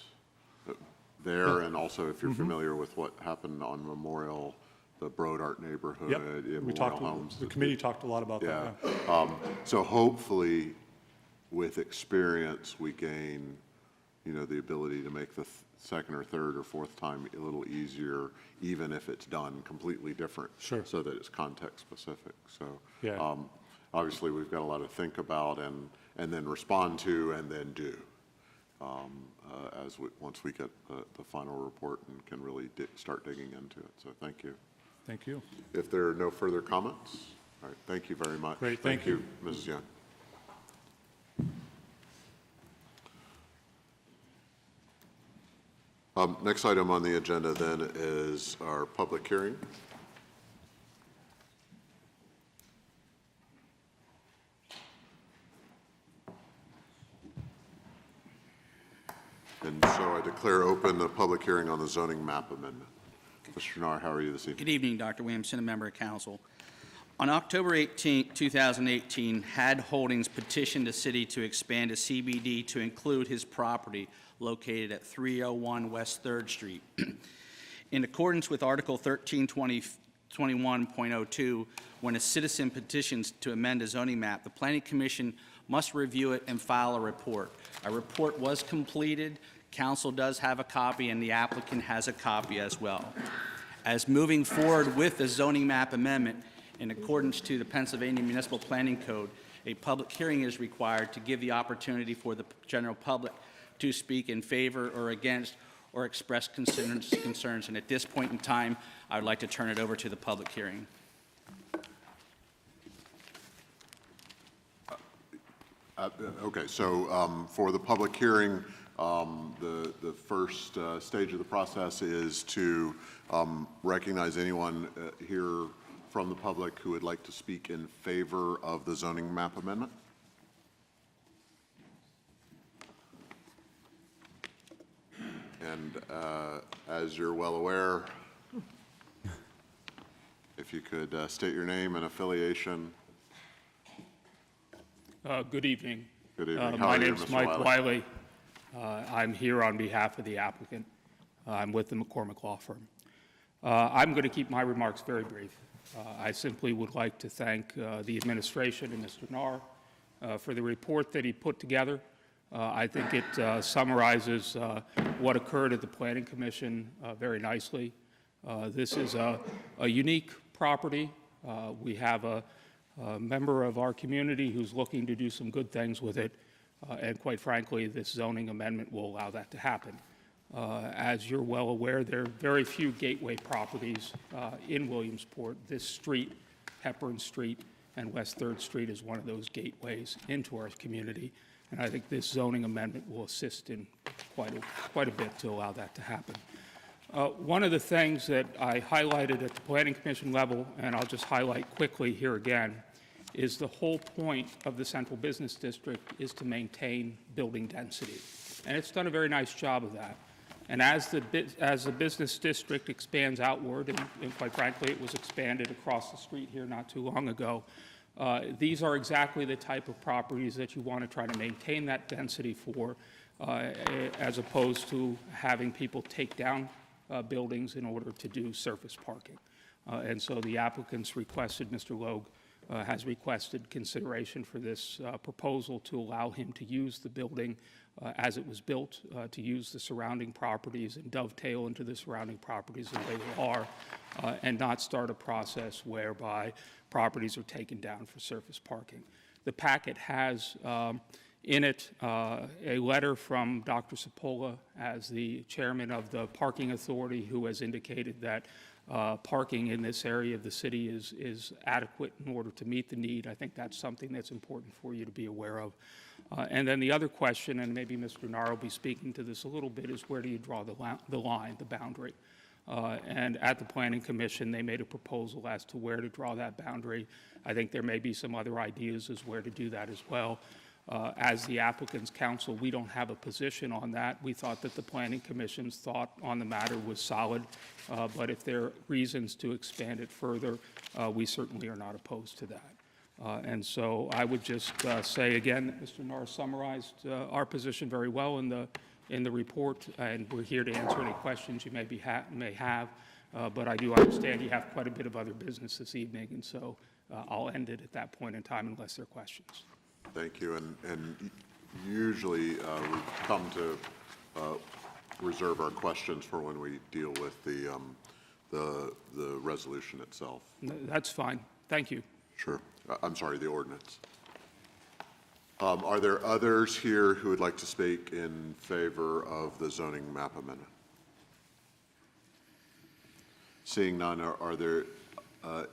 there. And also, if you're familiar with what happened on Memorial, the Brodart neighborhood, The committee talked a lot about that. So hopefully, with experience, we gain, the ability to make the second or third or fourth time a little easier, even if it's done completely different. Sure. So that it's context specific. So, Yeah. obviously, we've got a lot to think about and then respond to and then do. Once we get the final report and can really start digging into it. So thank you. Thank you. If there are no further comments, all right, thank you very much. Great, thank you. Mrs. Young. Next item on the agenda then is our public hearing. And so I declare open the public hearing on the zoning map amendment. Mr. Schnarr, how are you this evening? Good evening, Dr. Williamson, a member of council. On October 18, 2018, HAD Holdings petitioned the city to expand a CBD to include his property located at 301 West 3rd Street. In accordance with Article 1321.02, when a citizen petitions to amend a zoning map, the Planning Commission must review it and file a report. A report was completed. Council does have a copy, and the applicant has a copy as well. As moving forward with the zoning map amendment, In accordance to the Pennsylvania Municipal Planning Code, a public hearing is required to give the opportunity for the general public to speak in favor or against or express concerns. And at this point in time, I would like to turn it over to the public hearing. Okay, so for the public hearing, the first stage of the process is to recognize anyone here from the public who would like to speak in favor of the zoning map amendment. And as you're well aware, if you could state your name and affiliation. Good evening. Good evening. How My are you, name's Mr. Mike Wiley? Wiley. I'm here on behalf of the applicant. I'm with the McCormick Law Firm. I'm going to keep my remarks very brief. I simply would like to thank the administration and Mr. Narr for the report that he put together. I think it summarizes what occurred at the Planning Commission very nicely. This is a unique property. We have a member of our community who's looking to do some good things with it, and quite frankly, this zoning amendment will allow that to happen. As you're well aware, there are very few gateway properties in Williamsport. This street, Hepburn Street and West 3rd Street, is one of those gateways into our community, and I think this zoning amendment will assist in quite a bit to allow that to happen. One of the things that I highlighted at the Planning Commission level, and I'll just highlight quickly here again, is the whole point of the Central Business District is to maintain building density. And it's done a very nice job of that. And as the business district expands outward, and quite frankly, it was expanded across the street here not too long ago, these are exactly the type of properties that you want to try to maintain that density for, as opposed to having people take down buildings in order to do surface parking. And so the applicants requested, Mr. Logue has requested consideration for this proposal to allow him to use the building as it was built, to use the surrounding properties and dovetail into the surrounding properties the way they are, and not start a process whereby properties are taken down for surface parking. The packet has in it a letter from Dr. Cipolla as the chairman of the Parking Authority, who has indicated that parking in this area of the city is adequate in order to meet the need. I think that's something that's important for you to be aware of. And then the other question, and maybe Mr. Narr will be speaking to this a little bit, is where do you draw the line, the boundary? And at the Planning Commission, they made a proposal as to where to draw that boundary. I think there may be some other ideas as where to do that as well. As the applicant's counsel, we don't have a position on that. We thought that the Planning Commission's thought on the matter was solid, but if there are reasons to expand it further, we certainly are not opposed to that. And so I would just say again that Mr. Narr summarized our position very well in the report, and we're here to answer any questions you may have. But I do understand you have quite a bit of other business this evening, and so I'll end it at that point in time unless there are questions. Thank you. And usually we come to reserve our questions for when we deal with the resolution itself. That's fine. Thank you. Sure. I'm sorry, the ordinance. Are there others here who would like to speak in favor of the zoning map amendment? Seeing none,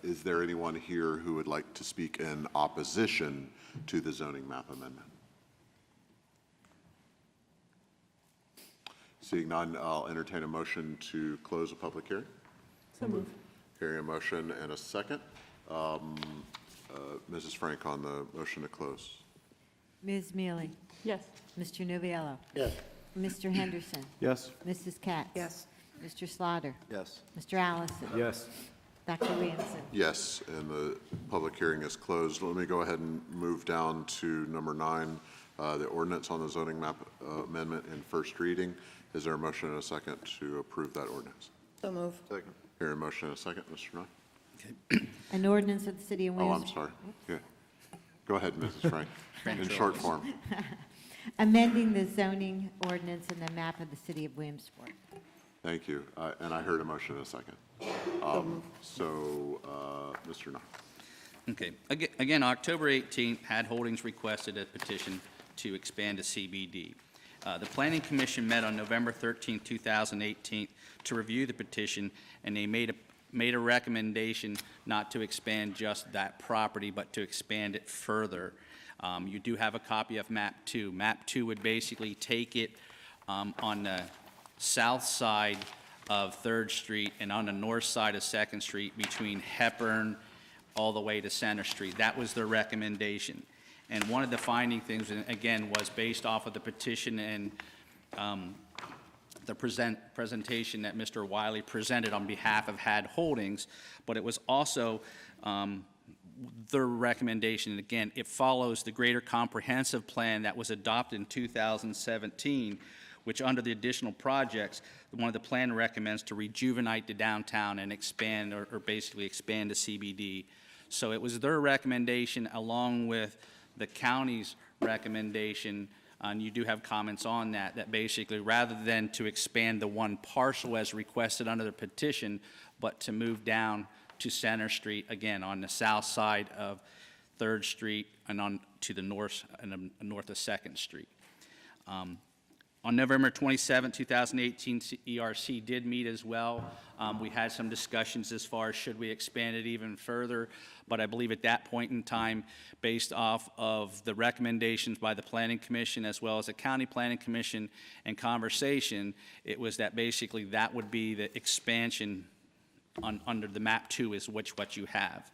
is there anyone here who would like to speak in opposition to the zoning map amendment? Seeing none, I'll entertain a motion to close a public hearing. So moved. Hearing a motion and a second. Mrs. Frank on the motion to close. Ms. Mealy? Yes. Mr. Nubiello? Yes. Mr. Henderson? Yes. Mrs. Katz? Yes. Mr. Slaughter? Yes. Mr. Allison? Yes. Dr. Williamson? Yes, and the public hearing is closed. Let me go ahead and move down to number 9, the ordinance on the zoning map amendment in first reading. Is there a motion and a second to approve that ordinance? So move. Second. Hearing a motion and a second, Mr. Nye. An ordinance of the City of Oh, I'm Williamsport. sorry. Yeah. Go ahead, Mrs. Frank, in short form. Amending the zoning ordinance and the map of the City of Williamsport. Thank you. And I heard a motion and a second. So, Mr. Nye. Okay, again, October 18th, Had Holdings requested a petition to expand a CBD. The Planning Commission met on November 13, 2018, to review the petition, and they made a recommendation not to expand just that property, but to expand it further. You do have a copy of Map 2. Map 2 would basically take it on the south side of 3rd Street and on the north side of 2nd Street between Hepburn all the way to Center Street. That was their recommendation. And one of the finding things, again, was based off of the petition and the presentation that Mr. Wiley presented on behalf of Had Holdings, but it was also their recommendation. And again, it follows the greater comprehensive plan that was adopted in 2017, which under the additional projects, one of the plan recommends to rejuvenate the downtown and expand, or basically expand the CBD. So it was their recommendation along with the county's recommendation, and you do have comments on that, that basically rather than to expand the one parcel as requested under the petition, but to move down to Center Street, again, on the south side of 3rd Street and on to the north, and north of 2nd Street. On November 27, 2018, ERC did meet as well. We had some discussions as far as should we expand it even further, but I believe at that point in time, based off of the recommendations by the Planning Commission as well as the County Planning Commission and conversation, it was that basically that would be the expansion under the Map 2 is what you have.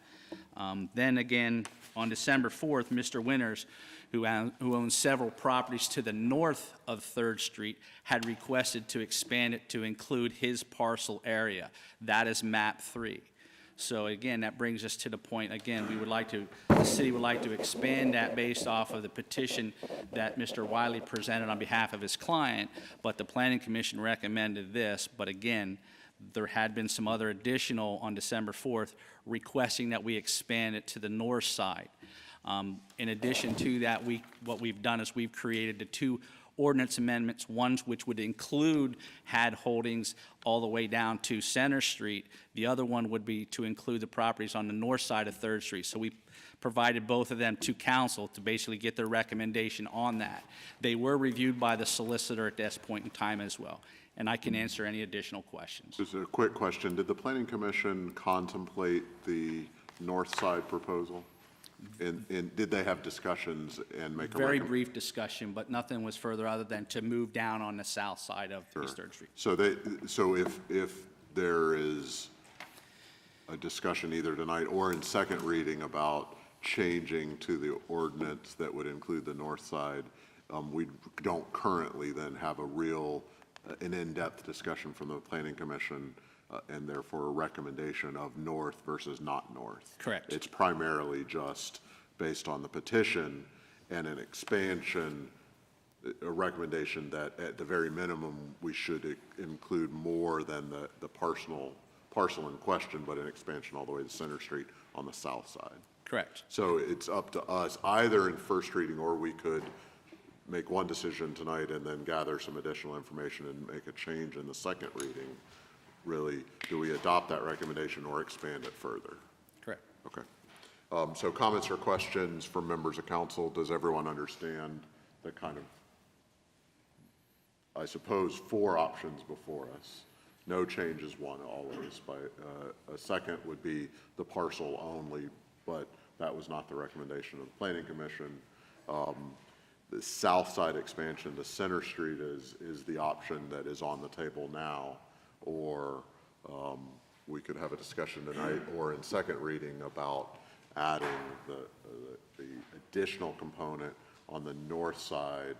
Then again, on December 4th, Mr. Winters, who owns several properties to the north of 3rd Street, had requested to expand it to include his parcel area. That is Map 3. So again, that brings us to the point, again, the city would like to expand that based off of the petition that Mr. Wiley presented on behalf of his client, but the Planning Commission recommended this. But again, there had been some other additional on December 4th requesting that we expand it to the north side. In addition to that, what we've done is we've created the 2 ordinance amendments, one which would include Had Holdings all the way down to Center Street. The other one would be to include the properties on the north side of 3rd Street. So we provided both of them to council to basically get their recommendation on that. They were reviewed by the solicitor at this point in time as well. And I can answer any additional questions. Just a quick question. Did the Planning Commission contemplate the north side proposal? And did they have discussions and make a Very brief discussion, but nothing was further other than to move down on the south side of East 3rd Street. So if there is a discussion either tonight or in second reading about changing to the ordinance that would include the north side, we don't currently then have a real an in-depth discussion from the Planning Commission and therefore a recommendation of north versus not north. Correct. It's primarily just based on the petition and an expansion, a recommendation that at the very minimum we should include more than the parcel in question, but an expansion all the way to Center Street on the south side. Correct. So it's up to us either in first reading, or we could make one decision tonight and then gather some additional information and make a change in the second reading. Really, do we adopt that recommendation or expand it further? Correct. Okay. So comments or questions from members of council? Does everyone understand the kind of, I suppose, 4 options before us? No change is one always. A second would be the parcel only, but that was not the recommendation of the Planning Commission. The south side expansion to Center Street is the option that is on the table now, or we could have a discussion tonight or in second reading about adding the additional component on the north side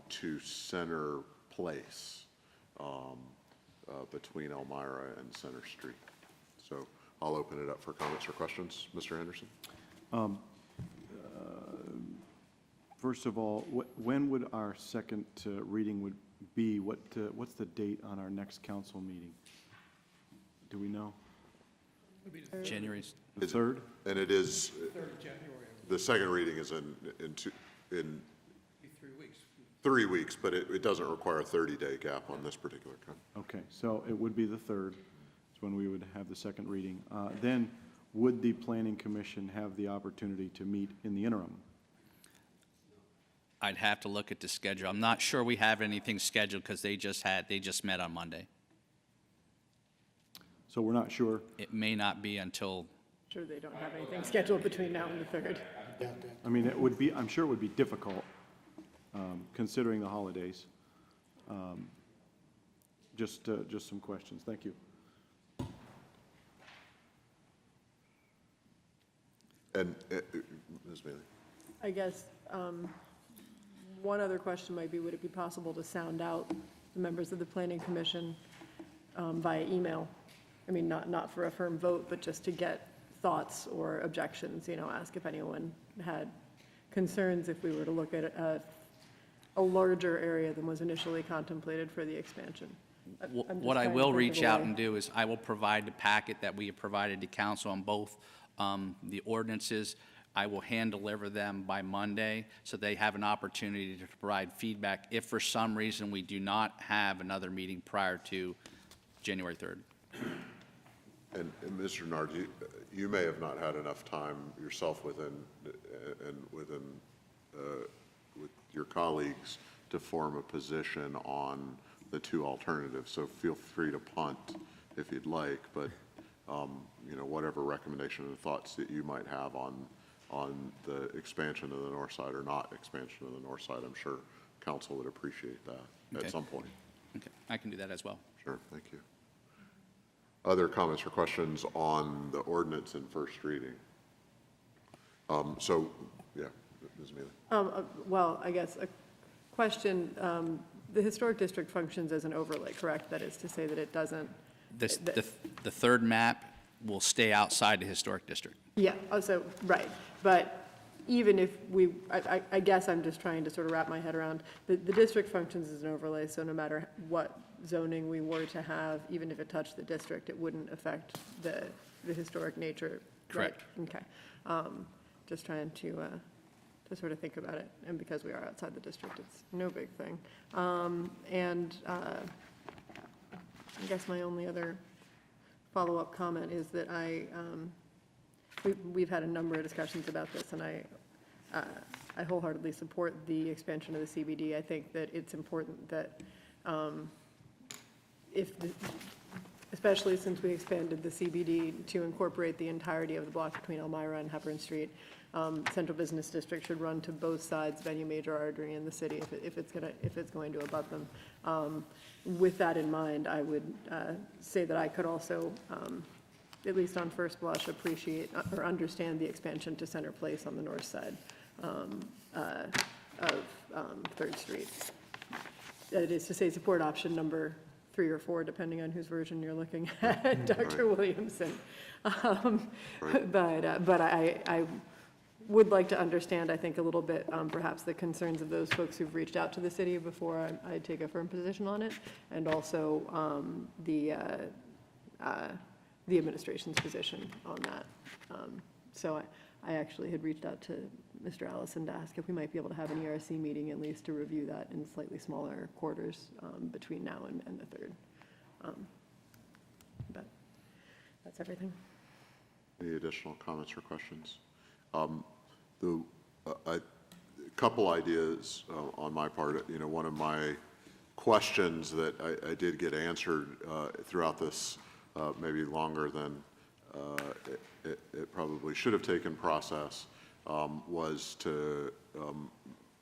to Center Place between Elmira and Center Street. So I'll open it up for comments or questions. Mr. Anderson? First of all, when would our second reading would be? What's the date on our next council meeting? Do we know? January. The 3rd? And it is, the second reading is in 3 weeks. 3 weeks, but it doesn't require a 30-day gap on this particular kind. Okay, so it would be the 3rd is when we would have the second reading. Then would the Planning Commission have the opportunity to meet in the interim? I'd have to look at the schedule. I'm not sure we have anything scheduled because they just met on Monday. So we're not sure. It may not be until, Sure, they don't have anything scheduled between now and the 3rd. I mean, it would be, I'm sure it would be difficult, considering the holidays. Just some questions. Thank you. And, Ms. Bailey? I guess one other question might be, would it be possible to sound out the members of the Planning Commission via email? I mean, not for a firm vote, but just to get thoughts or objections, ask if anyone had concerns if we were to look at a larger area than was initially contemplated for the expansion. I'm just what I trying to will think of reach a out way. and do is I will provide the packet that we have provided to council on both the ordinances. I will hand deliver them by Monday, so they have an opportunity to provide feedback if for some reason we do not have another meeting prior to January 3rd. And Mr. Nard, you may have not had enough time yourself with your colleagues to form a position on the two alternatives. So feel free to punt if you'd like, but whatever recommendation and thoughts that you might have on the expansion of the north side or not expansion of the north side, I'm sure council would appreciate that at some point. Okay, I can do that as well. Sure, thank you. Other comments or questions on the ordinance in first reading? Yeah, Ms. Mealy. Well, I guess a question, the historic district functions as an overlay, correct? That is to say that it doesn't. The third map will stay outside the historic district. Yeah, also, right. But even if I guess I'm just trying to sort of wrap my head around, the district functions as an overlay, so no matter what zoning we were to have, even if it touched the district, it wouldn't affect the historic nature. Right? Correct. Okay. Just trying to sort of think about it. And because we are outside the district, it's no big thing. I guess my only other follow-up comment is that we've had a number of discussions about this, and I wholeheartedly support the expansion of the CBD. I think that it's important that especially since we expanded the CBD to incorporate the entirety of the block between Elmira and Hepburn Street, Central Business District should run to both sides of any major artery in the city if it's going to abut them. With that in mind, I would say that I could also, at least on first blush, appreciate or understand the expansion to Center Place on the north side of 3rd Street. That is to say, support option number 3 or 4, depending on whose version you're looking at, Dr. Williamson. But I would like to understand, I think, a little bit, perhaps the concerns of those folks who've reached out to the city before I take a firm position on it, and also the administration's position on that. So I actually had reached out to Mr. Allison to ask if we might be able to have an ERC meeting at least to review that in slightly smaller quarters between now and the 3rd. But that's everything. Any additional comments or questions? A couple ideas on my part. One of my questions that I did get answered throughout this, maybe longer than it probably should have taken process, was to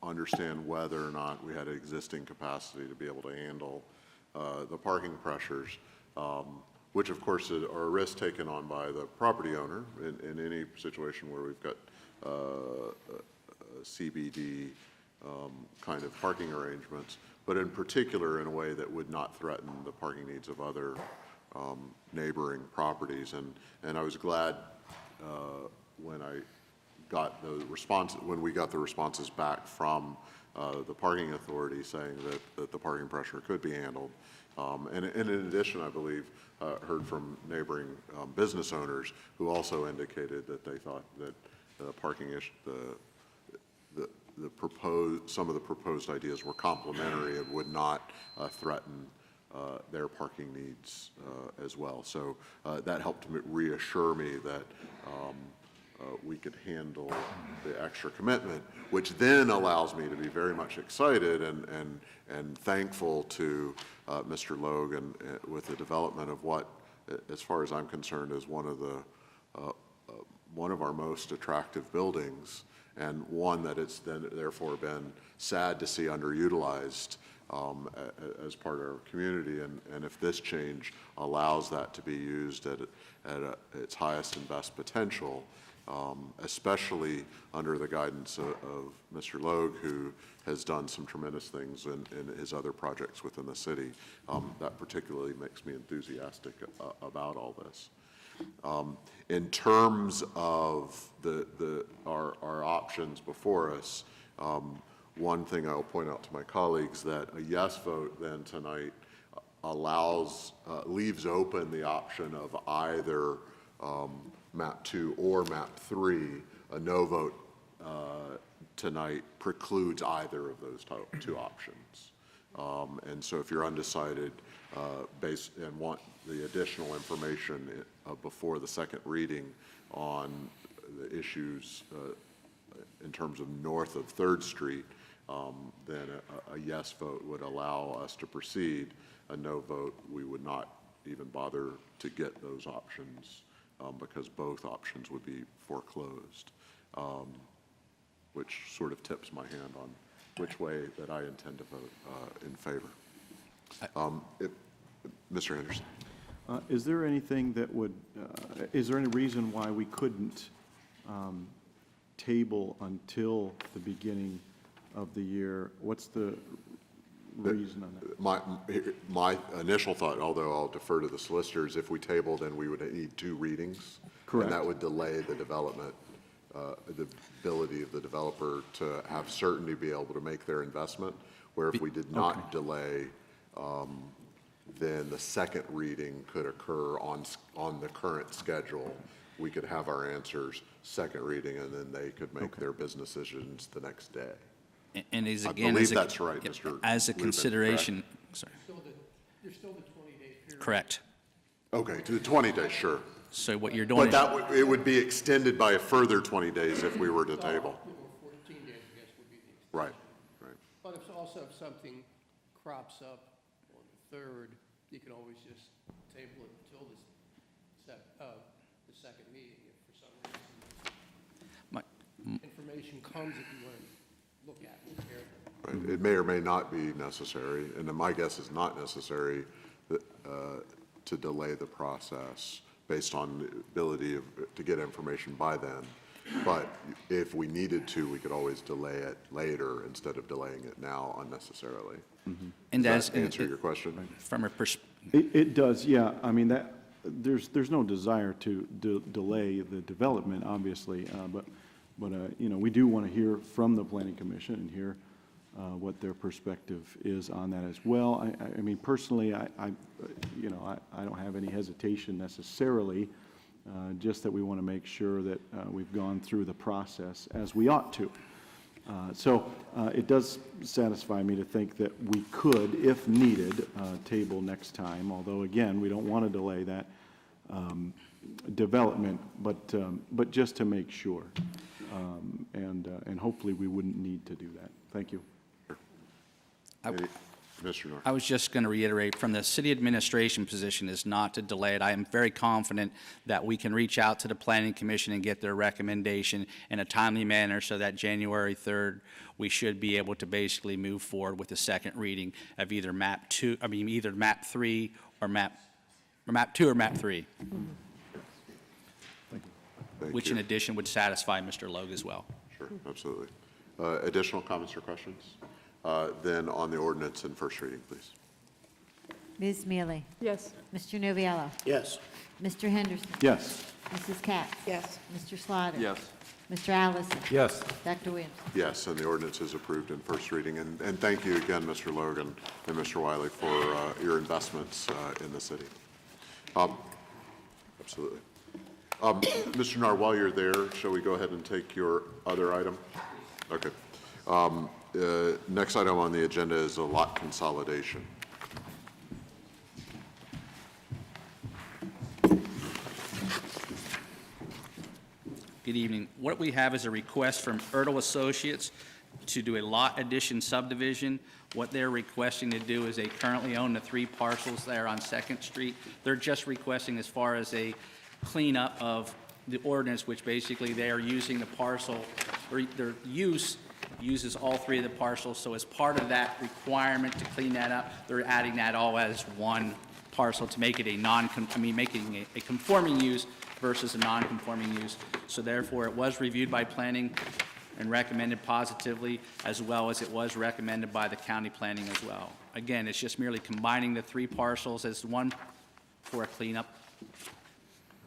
understand whether or not we had existing capacity to be able to handle the parking pressures, which of course are a risk taken on by the property owner in any situation where we've got CBD kind of parking arrangements, but in particular in a way that would not threaten the parking needs of other neighboring properties. And I was glad when we got the responses back from the parking authority saying that the parking pressure could be handled. And in addition, I believe, heard from neighboring business owners who also indicated that they thought that parking issue, some of the proposed ideas were complementary and would not threaten their parking needs as well. So that helped reassure me that we could handle the extra commitment, which then allows me to be very much excited and thankful to Mr. Logan with the development of what, as far as I'm concerned, is one of our most attractive buildings, and one that it's then therefore been sad to see underutilized as part of our community. And if this change allows that to be used at its highest and best potential, especially under the guidance of Mr. Logue, who has done some tremendous things in his other projects within the city, that particularly makes me enthusiastic about all this. In terms of our options before us, one thing I'll point out to my colleagues, that a yes vote then tonight leaves open the option of either map 2 or map 3. A no vote tonight precludes either of those two options. And so if you're undecided and want the additional information before the second reading on the issues in terms of north of 3rd Street, then a yes vote would allow us to proceed. A no vote, we would not even bother to get those options because both options would be foreclosed, which sort of tips my hand on which way that I intend to vote in favor. Mr. Henderson. Is there anything that would, is there any reason why we couldn't table until the beginning of the year? What's the reason on that? My initial thought, although I'll defer to the solicitors, if we table, then we would need 2 readings. Correct. And that would delay the development, the ability of the developer to have certainty, be able to make their investment, where if we did not delay, then the second reading could occur on the current schedule. We could have our answers, second reading, and then they could make their business decisions the next day. And is I again, believe that's right, Mr. as a Lubin, consideration, sorry, There's still the 20-day period. correct. Okay, to the 20 days, sure. So what you're doing, But it would be extended by a further 20 days if we were to table. 14 days, I guess, would be the extension. Right, right. But if also if something crops up on the 3rd, you can always just table it until the second meeting if for some reason information comes that you want to look at and compare them. Right. It may or may not be necessary, and my guess is not necessary to delay the process based on the ability to get information by then. But if we needed to, we could always delay it later instead of delaying it now unnecessarily. and Does as, that answer your question? from a It does, yeah. I mean, there's no desire to delay the development, obviously, but you know, we do want to hear from the Planning Commission and hear what their perspective is on that as well. I mean, personally, I don't have any hesitation necessarily, just that we want to make sure that we've gone through the process as we ought to. So it does satisfy me to think that we could, if needed, table next time, although again, we don't want to delay that development, but just to make sure. And hopefully we wouldn't need to do that. Thank you. Mr. North. I was just going to reiterate, from the city administration position is not to delay it. I am very confident that we can reach out to the Planning Commission and get their recommendation in a timely manner so that January 3rd, we should be able to basically move forward with the second reading of either map 3 or map 2 or map 3. Thank Which you. in addition would satisfy Mr. Logue as well. Sure, absolutely. Additional comments or questions? Then on the ordinance in first reading, please. Ms. Mealy? Yes. Mr. Noviello? Yes. Mr. Henderson? Yes. Mrs. Katz? Yes. Mr. Slaughter? Yes. Mr. Allison? Yes. Dr. Williams? Yes, and the ordinance is approved in first reading. And thank you again, Mr. Logan and Mr. Wiley, for your investments in the city. Absolutely. Mr. Nar, while you're there, shall we go ahead and take your other item? Okay. Next item on the agenda is a lot consolidation. Good evening. What we have is a request from Ertl Associates to do a lot addition subdivision. What they're requesting to do is they currently own the 3 parcels there on Second Street. They're just requesting as far as a cleanup of the ordinance, which basically they are using the parcel, or their use uses all 3 of the parcels. So as part of that requirement to clean that up, they're adding that all as one parcel to make it making a conforming use versus a non-conforming use. So therefore, it was reviewed by planning and recommended positively, as well as it was recommended by the county planning as well. Again, it's just merely combining the 3 parcels as one for a cleanup.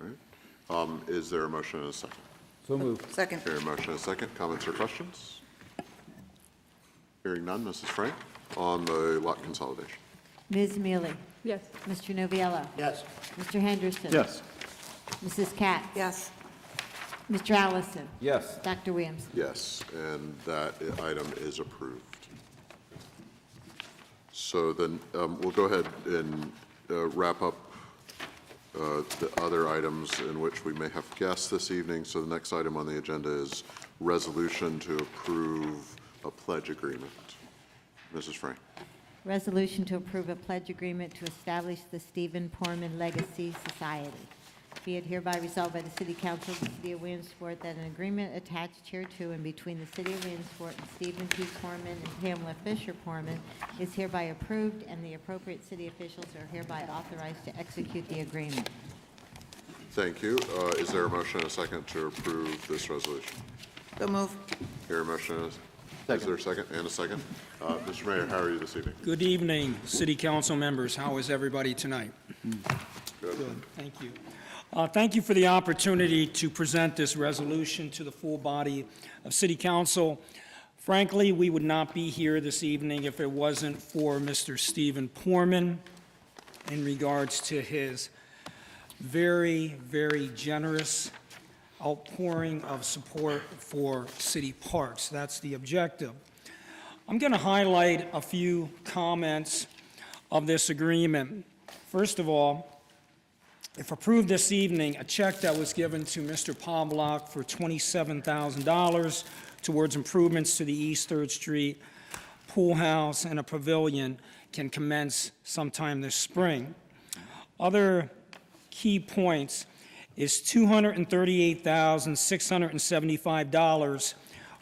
All right. Is there a motion and a second? So moved. Second. Hearing a motion and a second. Comments or questions? Hearing none. Mrs. Frank, on the lot consolidation. Ms. Mealy? Yes. Mr. Noviello? Yes. Mr. Henderson? Yes. Mrs. Katz? Yes. Mr. Allison? Yes. Dr. Williams? Yes, and that item is approved. So then we'll go ahead and wrap up the other items in which we may have guests this evening. So the next item on the agenda is resolution to approve a pledge agreement. Mrs. Frank. Resolution to approve a pledge agreement to establish the Stephen Poorman Legacy Society. Be it hereby resolved by the City Council of the City of Williamsport that an agreement attached hereto and between the City of Williamsport and Stephen P. Poorman and Pamela Fisher Poorman is hereby approved, and the appropriate city officials are hereby authorized to execute the agreement. Thank you. Is there a motion and a second to approve this resolution? So move. Hear a motion and a Is there a second and a second? Mr. Mayor, how are you this evening? Good evening, City Council members. How is everybody tonight? Good. Thank you. Thank you for the opportunity to present this resolution to the full body of City Council. Frankly, we would not be here this evening if it wasn't for Mr. Stephen Poorman in regards to his very, very generous outpouring of support for city parks. That's the objective. I'm going to highlight a few comments of this agreement. First of all, if approved this evening, a check that was given to Mr. Pavlak for $27,000 towards improvements to the East 3rd Street pool house and a pavilion can commence sometime this spring. Other key points is $238,675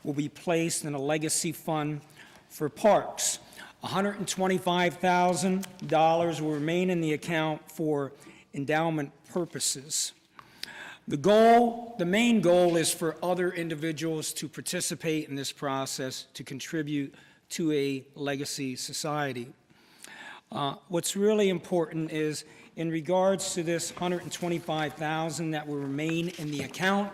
will be placed in a legacy fund for parks. $125,000 will remain in the account for endowment purposes. The main goal is for other individuals to participate in this process to contribute to a legacy society. What's really important is in regards to this $125,000 that will remain in the account,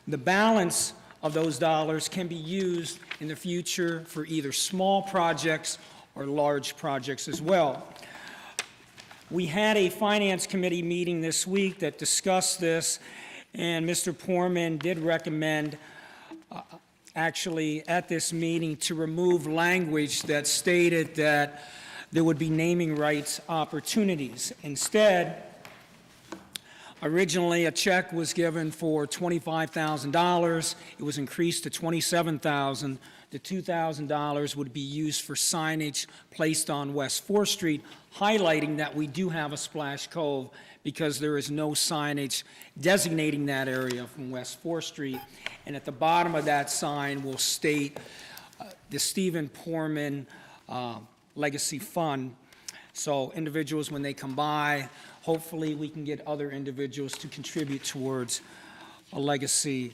the balance of those dollars can be used in the future for either small projects or large projects as well. We had a Finance Committee meeting this week that discussed this, and Mr. Poorman did recommend, actually at this meeting, to remove language that stated that there would be naming rights opportunities. Instead, originally a check was given for $25,000. It was increased to $27,000. The $2,000 would be used for signage placed on West 4th Street, highlighting that we do have a splash cove because there is no signage designating that area from West 4th Street. And at the bottom of that sign will state the Stephen Poorman Legacy Fund. So individuals, when they come by, hopefully we can get other individuals to contribute towards a legacy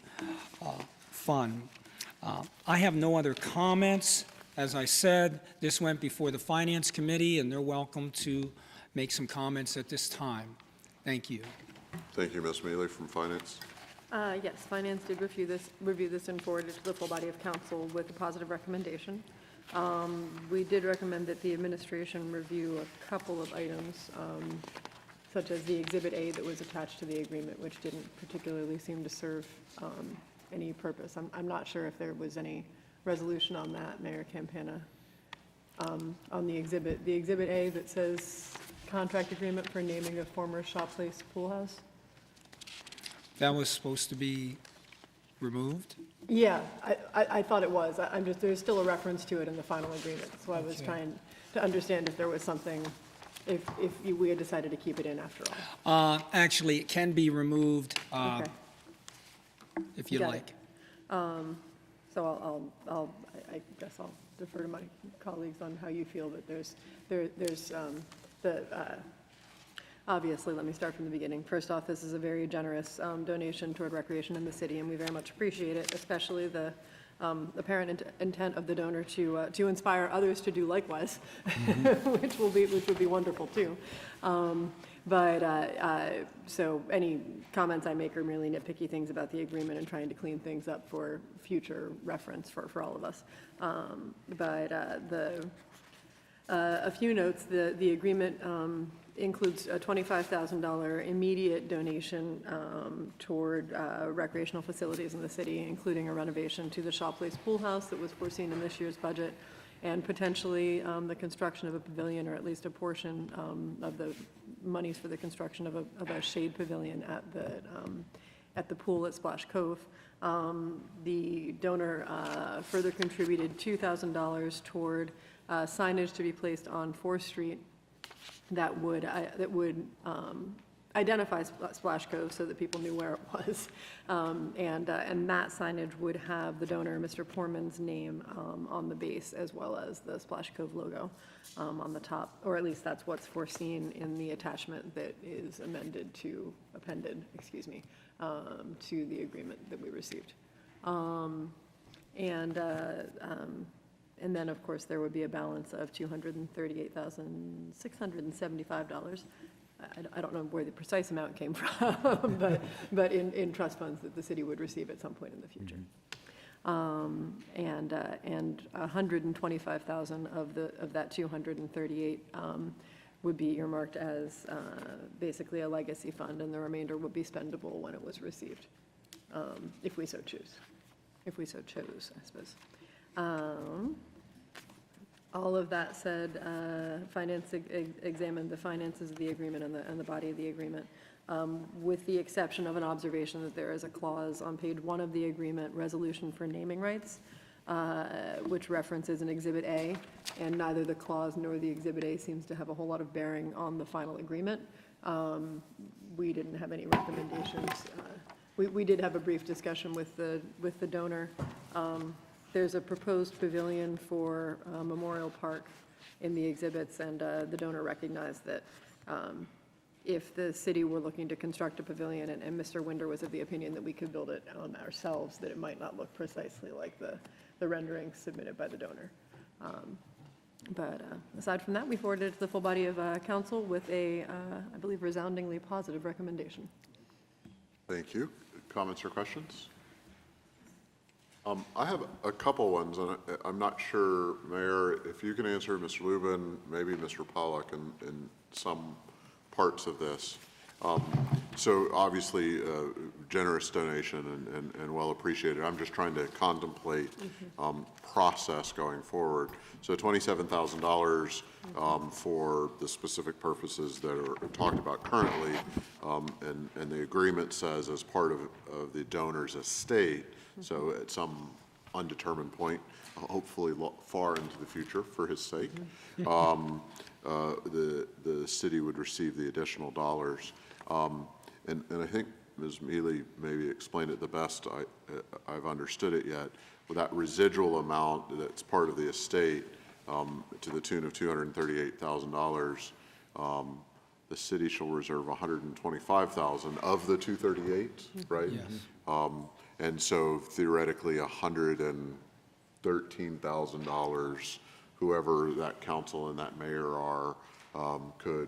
fund. I have no other comments. As I said, this went before the Finance Committee, and they're welcome to make some comments at this time. Thank you. Thank you, Ms. Mealy from Finance. Yes, Finance did review this and forwarded it to the full body of council with a positive recommendation. We did recommend that the administration review a couple of items, such as the Exhibit A that was attached to the agreement, which didn't particularly seem to serve any purpose. I'm not sure if there was any resolution on that, Mayor Campana, on the Exhibit A that says contract agreement for naming a former Shaw Place pool house. That was supposed to be removed? Yeah, I thought it was. I'm just, there's still a reference to it in the final agreement, so I was trying to understand if there was something, if we had decided to keep it in after all. Actually, it can be removed Okay. if you'd Got it. like. So I guess I'll defer to my colleagues on how you feel that there's obviously, let me start from the beginning. First off, this is a very generous donation toward recreation in the city, and we very much appreciate it, especially the apparent intent of the donor to inspire others to do likewise, which would be wonderful too. So any comments I make are merely nitpicky things about the agreement and trying to clean things up for future reference for all of us. A few notes, the agreement includes a $25,000 immediate donation toward recreational facilities in the city, including a renovation to the Shaw Place Pool House that was foreseen in this year's budget, and potentially the construction of a pavilion, or at least a portion of the monies for the construction of a shade pavilion at the pool at Splash Cove. The donor further contributed $2,000 toward signage to be placed on 4th Street that would identify Splash Cove so that people knew where it was. And that signage would have the donor, Mr. Poorman's name on the base, as well as the Splash Cove logo on the top, or at least that's what's foreseen in the attachment that is appended to the agreement that we received. And then, of course, there would be a balance of $238,675. I don't know where the precise amount came from, but in trust funds that the city would receive at some point in the future. And $125,000 of that 238 would be earmarked as basically a legacy fund, and the remainder would be spendable when it was received, if we so chose, I suppose. All of that said, Finance examined the finances of the agreement and the body of the agreement, with the exception of an observation that there is a clause on page 1 of the agreement, resolution for naming rights, which references an Exhibit A, and neither the clause nor the Exhibit A seems to have a whole lot of bearing on the final agreement. We didn't have any recommendations. We did have a brief discussion with the donor. There's a proposed pavilion for Memorial Park in the exhibits, and the donor recognized that if the city were looking to construct a pavilion, and Mr. Winder was of the opinion that we could build it ourselves, that it might not look precisely like the renderings submitted by the donor. But aside from that, we forwarded it to the full body of council with a, I believe, resoundingly positive recommendation. Thank you. Comments or questions? I have a couple ones, and I'm not sure, Mayor, if you can answer, Mr. Lubin, maybe Mr. Pollack, in some parts of this. So obviously, generous donation and well appreciated. I'm just trying to contemplate process going forward. So $27,000 for the specific purposes that are talked about currently, and the agreement says as part of the donor's estate. So at some undetermined point, hopefully far into the future for his sake, the city would receive the additional dollars. And I think Ms. Mealy maybe explained it the best I've understood it yet. With that residual amount that's part of the estate, to the tune of $238,000, the city shall reserve $125,000 of the 238, right? Yes. And so theoretically, $113,000, whoever that council and that mayor are, could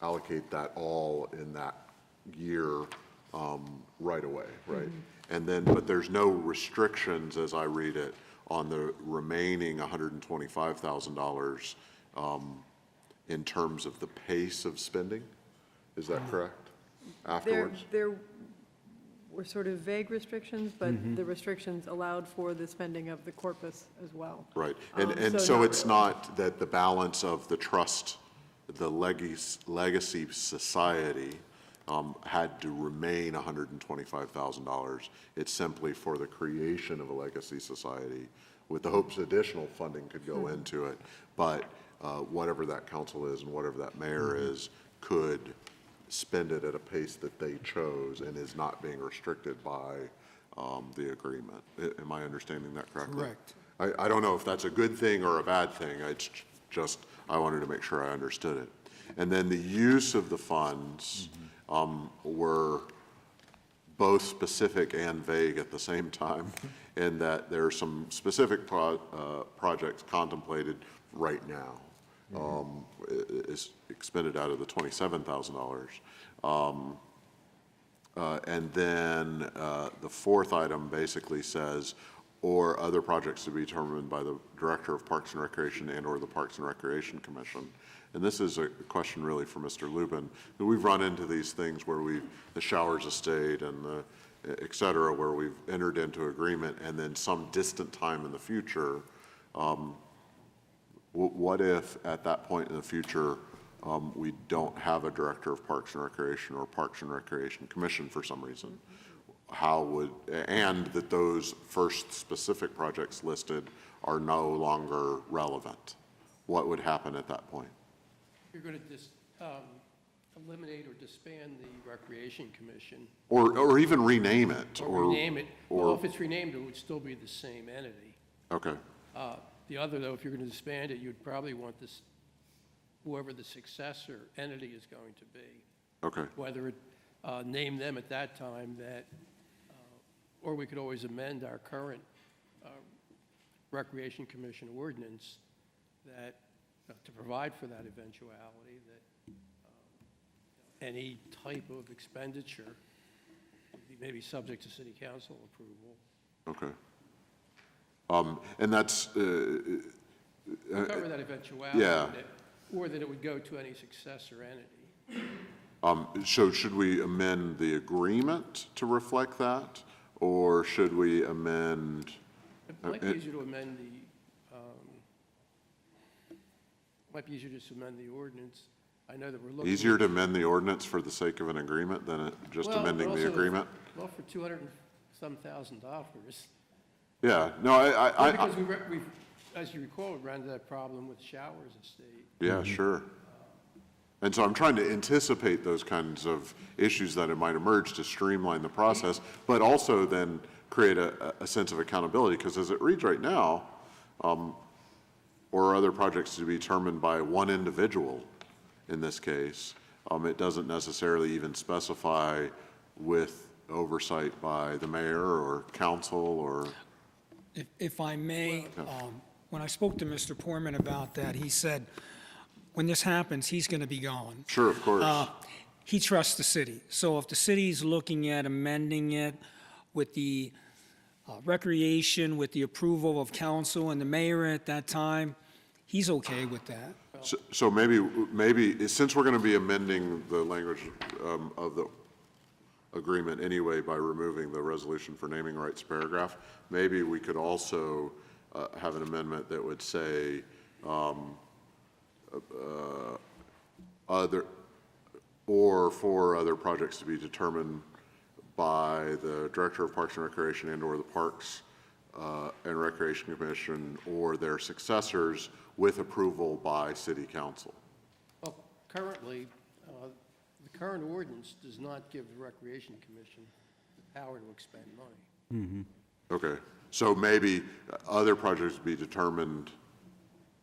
allocate that all in that year right away, right? And then, but there's no restrictions, as I read it, on the remaining $125,000 in terms of the pace of spending. Is that correct? Afterwards? There were sort of vague restrictions, but the restrictions allowed for the spending of the corpus as well. Right. And so it's not that the balance of the trust, the legacy society, had to remain $125,000. It's simply for the creation of a legacy society with the hopes additional funding could go into it. But whatever that council is and whatever that mayor is could spend it at a pace that they chose and is not being restricted by the agreement. Am I understanding that correctly? Correct. I don't know if that's a good thing or a bad thing. It's just, I wanted to make sure I understood it. And then the use of the funds were both specific and vague at the same time, in that there are some specific projects contemplated right now. Is expended out of the $27,000. And then the fourth item basically says, or other projects to be determined by the Director of Parks and Recreation and or the Parks and Recreation Commission. And this is a question really for Mr. Lubin. We've run into these things where the Showers Estate and the et cetera, where we've entered into agreement and then some distant time in the future, what if at that point in the future we don't have a Director of Parks and Recreation or Parks and Recreation Commission for some reason? And that those first specific projects listed are no longer relevant? What would happen at that point? You're going to just eliminate or disband the Recreation Commission. Or even rename it. Or rename it. Well, if it's renamed, it would still be the same entity. Okay. The other, though, if you're going to disband it, you'd probably want this, whoever the successor entity is going to be. Okay. Whether it, name them at that time that, or we could always amend our current Recreation Commission ordinance that, to provide for that eventuality, that any type of expenditure would be maybe subject to city council approval. Okay. And that's, Cover that eventuality. yeah. Or that it would go to any successor entity. So should we amend the agreement to reflect that? Or should we amend? It might be easier to amend the, might be easier just to amend the ordinance. I know that we're looking. Easier to amend the ordinance for the sake of an agreement than just Well, amending but the also, agreement? Well, for $200,000. Yeah, no, Because we've, as you recall, we ran into that problem with Showers Estate. yeah, sure. And so I'm trying to anticipate those kinds of issues that it might emerge to streamline the process, but also then create a sense of accountability, because as it reads right now, or other projects to be determined by one individual in this case, it doesn't necessarily even specify with oversight by the mayor or council or. If I may, when I spoke to Mr. Portman about that, he said, when this happens, he's going to be gone. Sure, of course. He trusts the city. So if the city's looking at amending it with the recreation, with the approval of council and the mayor at that time, he's okay with that. So maybe, since we're going to be amending the language of the agreement anyway by removing the resolution for naming rights paragraph, maybe we could also have an amendment that would say for other projects to be determined by the Director of Parks and Recreation and or the Parks and Recreation Commission or their successors with approval by City Council. Well, currently, the current ordinance does not give the Recreation Commission the power to expend money. Okay, so maybe other projects be determined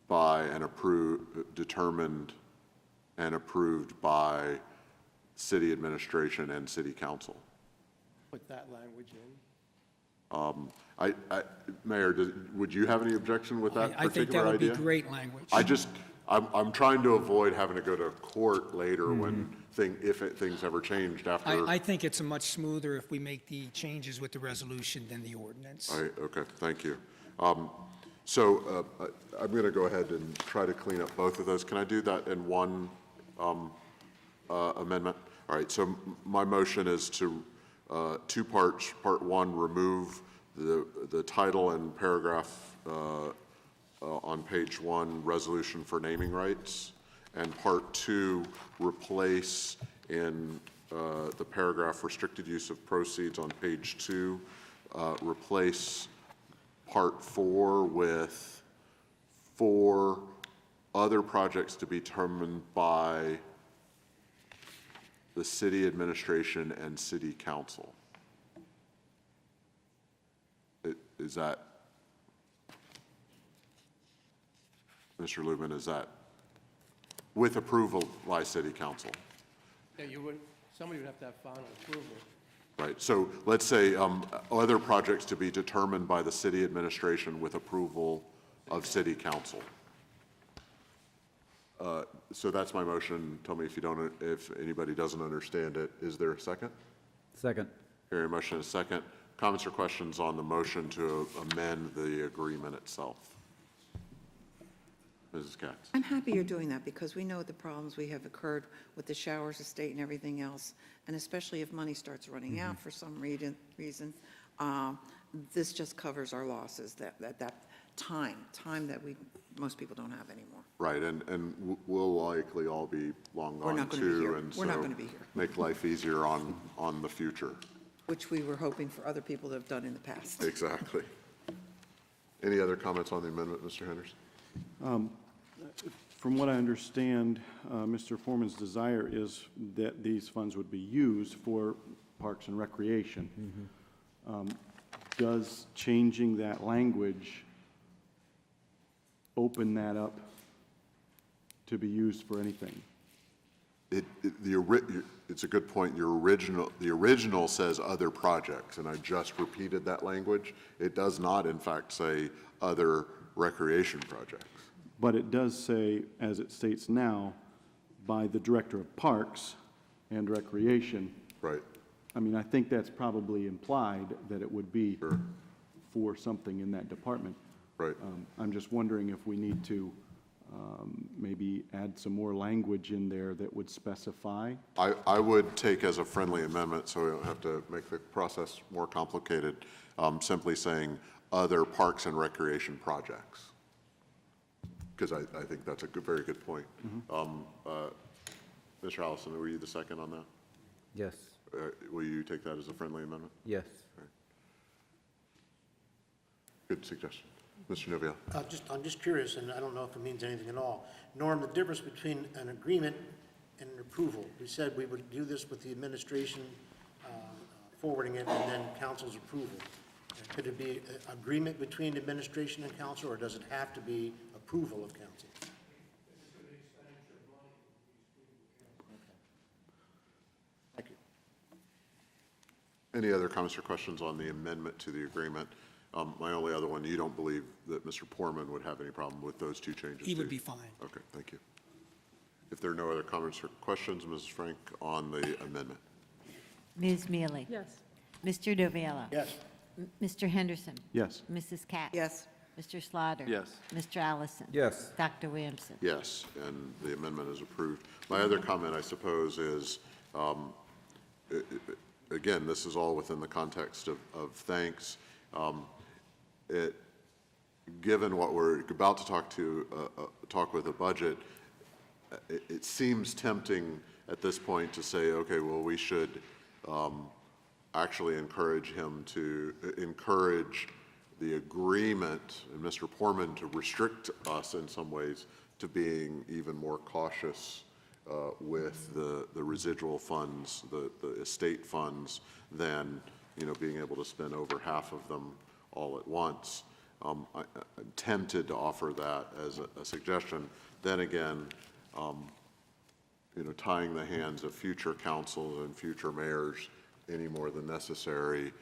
by and approved by city administration and city council. Put that language in. Mayor, would you have any objection with that I think that particular would be idea? great language. I'm trying to avoid having to go to court later when things ever changed after. I think it's a much smoother if we make the changes with the resolution than the ordinance. All right, okay, thank you. So I'm going to go ahead and try to clean up both of those. Can I do that in one amendment? All right, so my motion is to two parts. Part one, remove the title and paragraph on page one, resolution for naming rights. And part two, replace in the paragraph restricted use of proceeds on page 2, replace part 4 with for other projects to be determined by the city administration and city council. Is that, Mr. Lubin, is that with approval by city council? Yeah, somebody would have to have final approval. Right, so let's say other projects to be determined by the city administration with approval of city council. So that's my motion. Tell me if anybody doesn't understand it. Is there a second? Second. Hearing a motion and a second. Comments or questions on the motion to amend the agreement itself? Mrs. Katz. I'm happy you're doing that because we know the problems we have occurred with the Showers Estate and everything else, and especially if money starts running out for some reason, this just covers our losses, that time that most people don't have anymore. Right, and we'll likely all be long We're gone not going to be too, here. and We're not so going to be here, make life easier on the future. which we were hoping for other people to have done in the past. Exactly. Any other comments on the amendment, Mr. Henderson? From what I understand, Mr. Foreman's desire is that these funds would be used for parks and recreation. Does changing that language open that up to be used for anything? It's a good point. The original says other projects, and I just repeated that language. It does not, in fact, say other recreation projects. But it does say, as it states now, by the Director of Parks and Recreation. Right. I mean, I think that's probably implied that it would be for something in that department. Right. I'm just wondering if we need to maybe add some more language in there that would specify. I would take as a friendly amendment, so we don't have to make the process more complicated, simply saying other parks and recreation projects. Because I think that's a very good point. Mr. Allison, were you the second on that? Yes. Will you take that as a friendly amendment? Yes. Right. Good suggestion. Mr. Novia. I'm just curious, and I don't know if it means anything at all. Norm, the difference between an agreement and an approval. We said we would do this with the administration forwarding it and then council's approval. Could it be an agreement between administration and council, or does it have to be approval of council? Thank you. Any other comments or questions on the amendment to the agreement? My only other one, you don't believe that Mr. Poorman would have any problem with those two changes? He would do be you? fine. Okay, thank you. If there are no other comments or questions, Mrs. Frank, on the amendment. Ms. Mealy? Yes. Mr. Novello? Yes. Mr. Henderson? Yes. Mrs. Katz? Yes. Mr. Slaughter? Yes. Mr. Allison? Yes. Dr. Williamson? Yes, and the amendment is approved. My other comment, I suppose, is, again, this is all within the context of thanks. Given what we're about to talk with a budget, it seems tempting at this point to say, okay, well, we should actually encourage him to encourage the agreement and Mr. Poorman to restrict us in some ways to being even more cautious with the residual funds, the estate funds, than being able to spend over half of them all at once. I'm tempted to offer that as a suggestion. Then again, tying the hands of future councils and future mayors any more than necessary,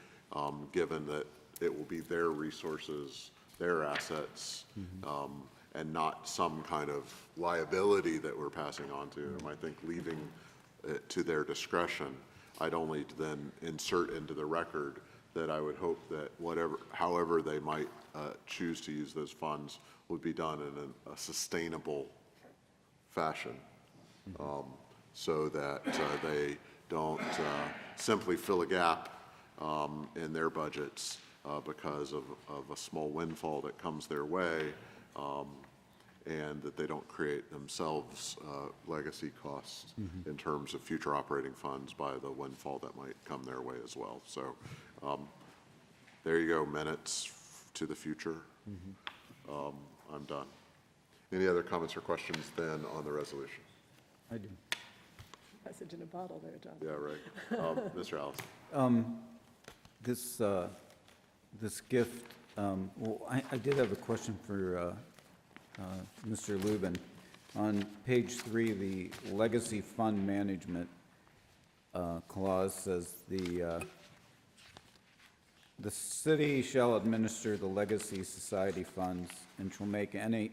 given that it will be their resources, their assets, and not some kind of liability that we're passing on to them. I think leaving it to their discretion, I'd only then insert into the record that I would hope that however they might choose to use those funds would be done in a sustainable fashion, so that they don't simply fill a gap in their budgets because of a small windfall that comes their way, and that they don't create themselves legacy costs in terms of future operating funds by the windfall that might come their way as well. So there you go, minutes to the future. I'm done. Any other comments or questions then on the resolution? I do. Message in a bottle there, John. Yeah, right. Mr. Allison. This gift, well, I did have a question for Mr. Lubin. On page 3, the legacy fund management clause says the city shall administer the legacy society funds and shall make any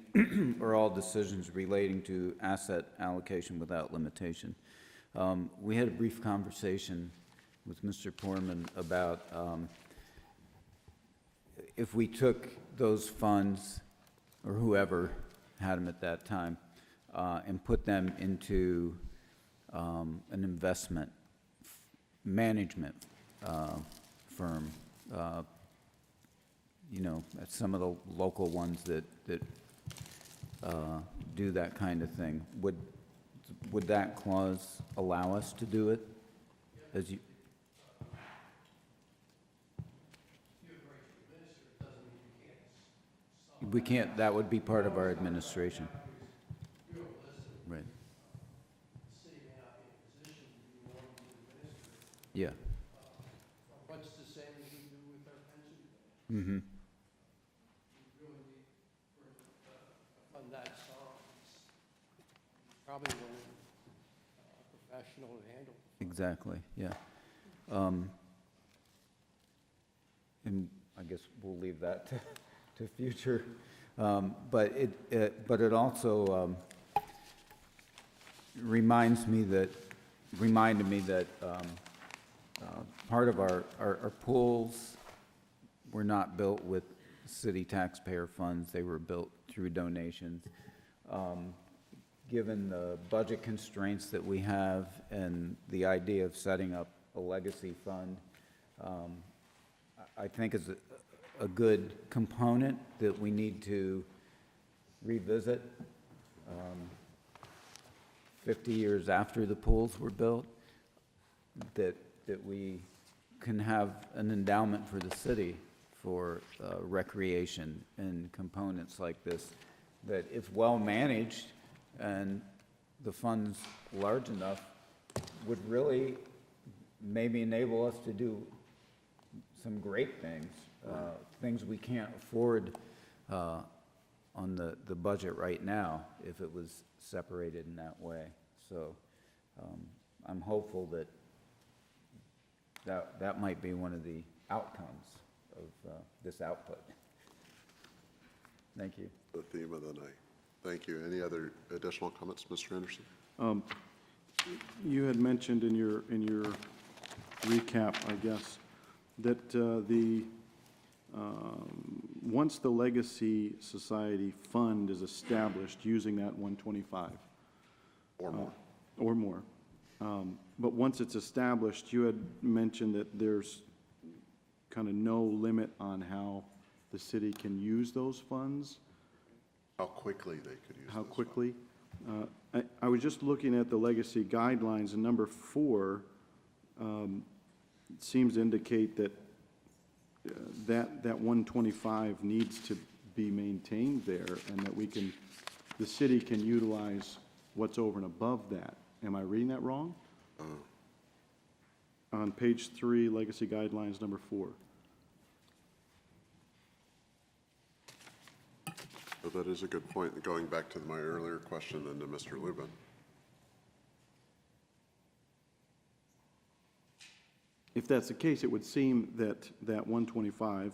or all decisions relating to asset allocation without limitation. We had a brief conversation with Mr. Poorman about if we took those funds, or whoever had them at that time, and put them into an investment management firm, you know, at some of the local ones that do that kind of thing, would that clause allow us to do it? As you, we can't, that would be part of our administration. Right. Yeah. Much the same as we do with our pension funds. Mm-hmm. We really need for a fund that size. Probably one a professional to handle. Exactly, yeah. And I guess we'll leave that to future. But it also reminded me that part of our pools were not built with city taxpayer funds. They were built through donations. Given the budget constraints that we have and the idea of setting up a legacy fund, I think is a good component that we need to revisit 50 years after the pools were built, that we can have an endowment for the city for recreation and components like this, that if well managed and the funds large enough, would really maybe enable us to do some great things, things we can't afford on the budget right now if it was separated in that way. So I'm hopeful that might be one of the outcomes of this output. Thank you. The theme of the night. Thank you. Any other additional comments, Mr. Anderson? You had mentioned in your recap, I guess, that once the Legacy Society Fund is established using that 125. Or more. But once it's established, you had mentioned that there's kind of no limit on how the city can use those funds. How quickly they could use How those quickly? I was just looking at the legacy guidelines, and number 4 seems to indicate that that 125 needs to be maintained there, and that the city can utilize what's over and above that. Am I reading that wrong? On page 3, legacy guidelines, number 4. But that is a good point, going back to my earlier question and to Mr. Lubin. If that's the case, it would seem that that 125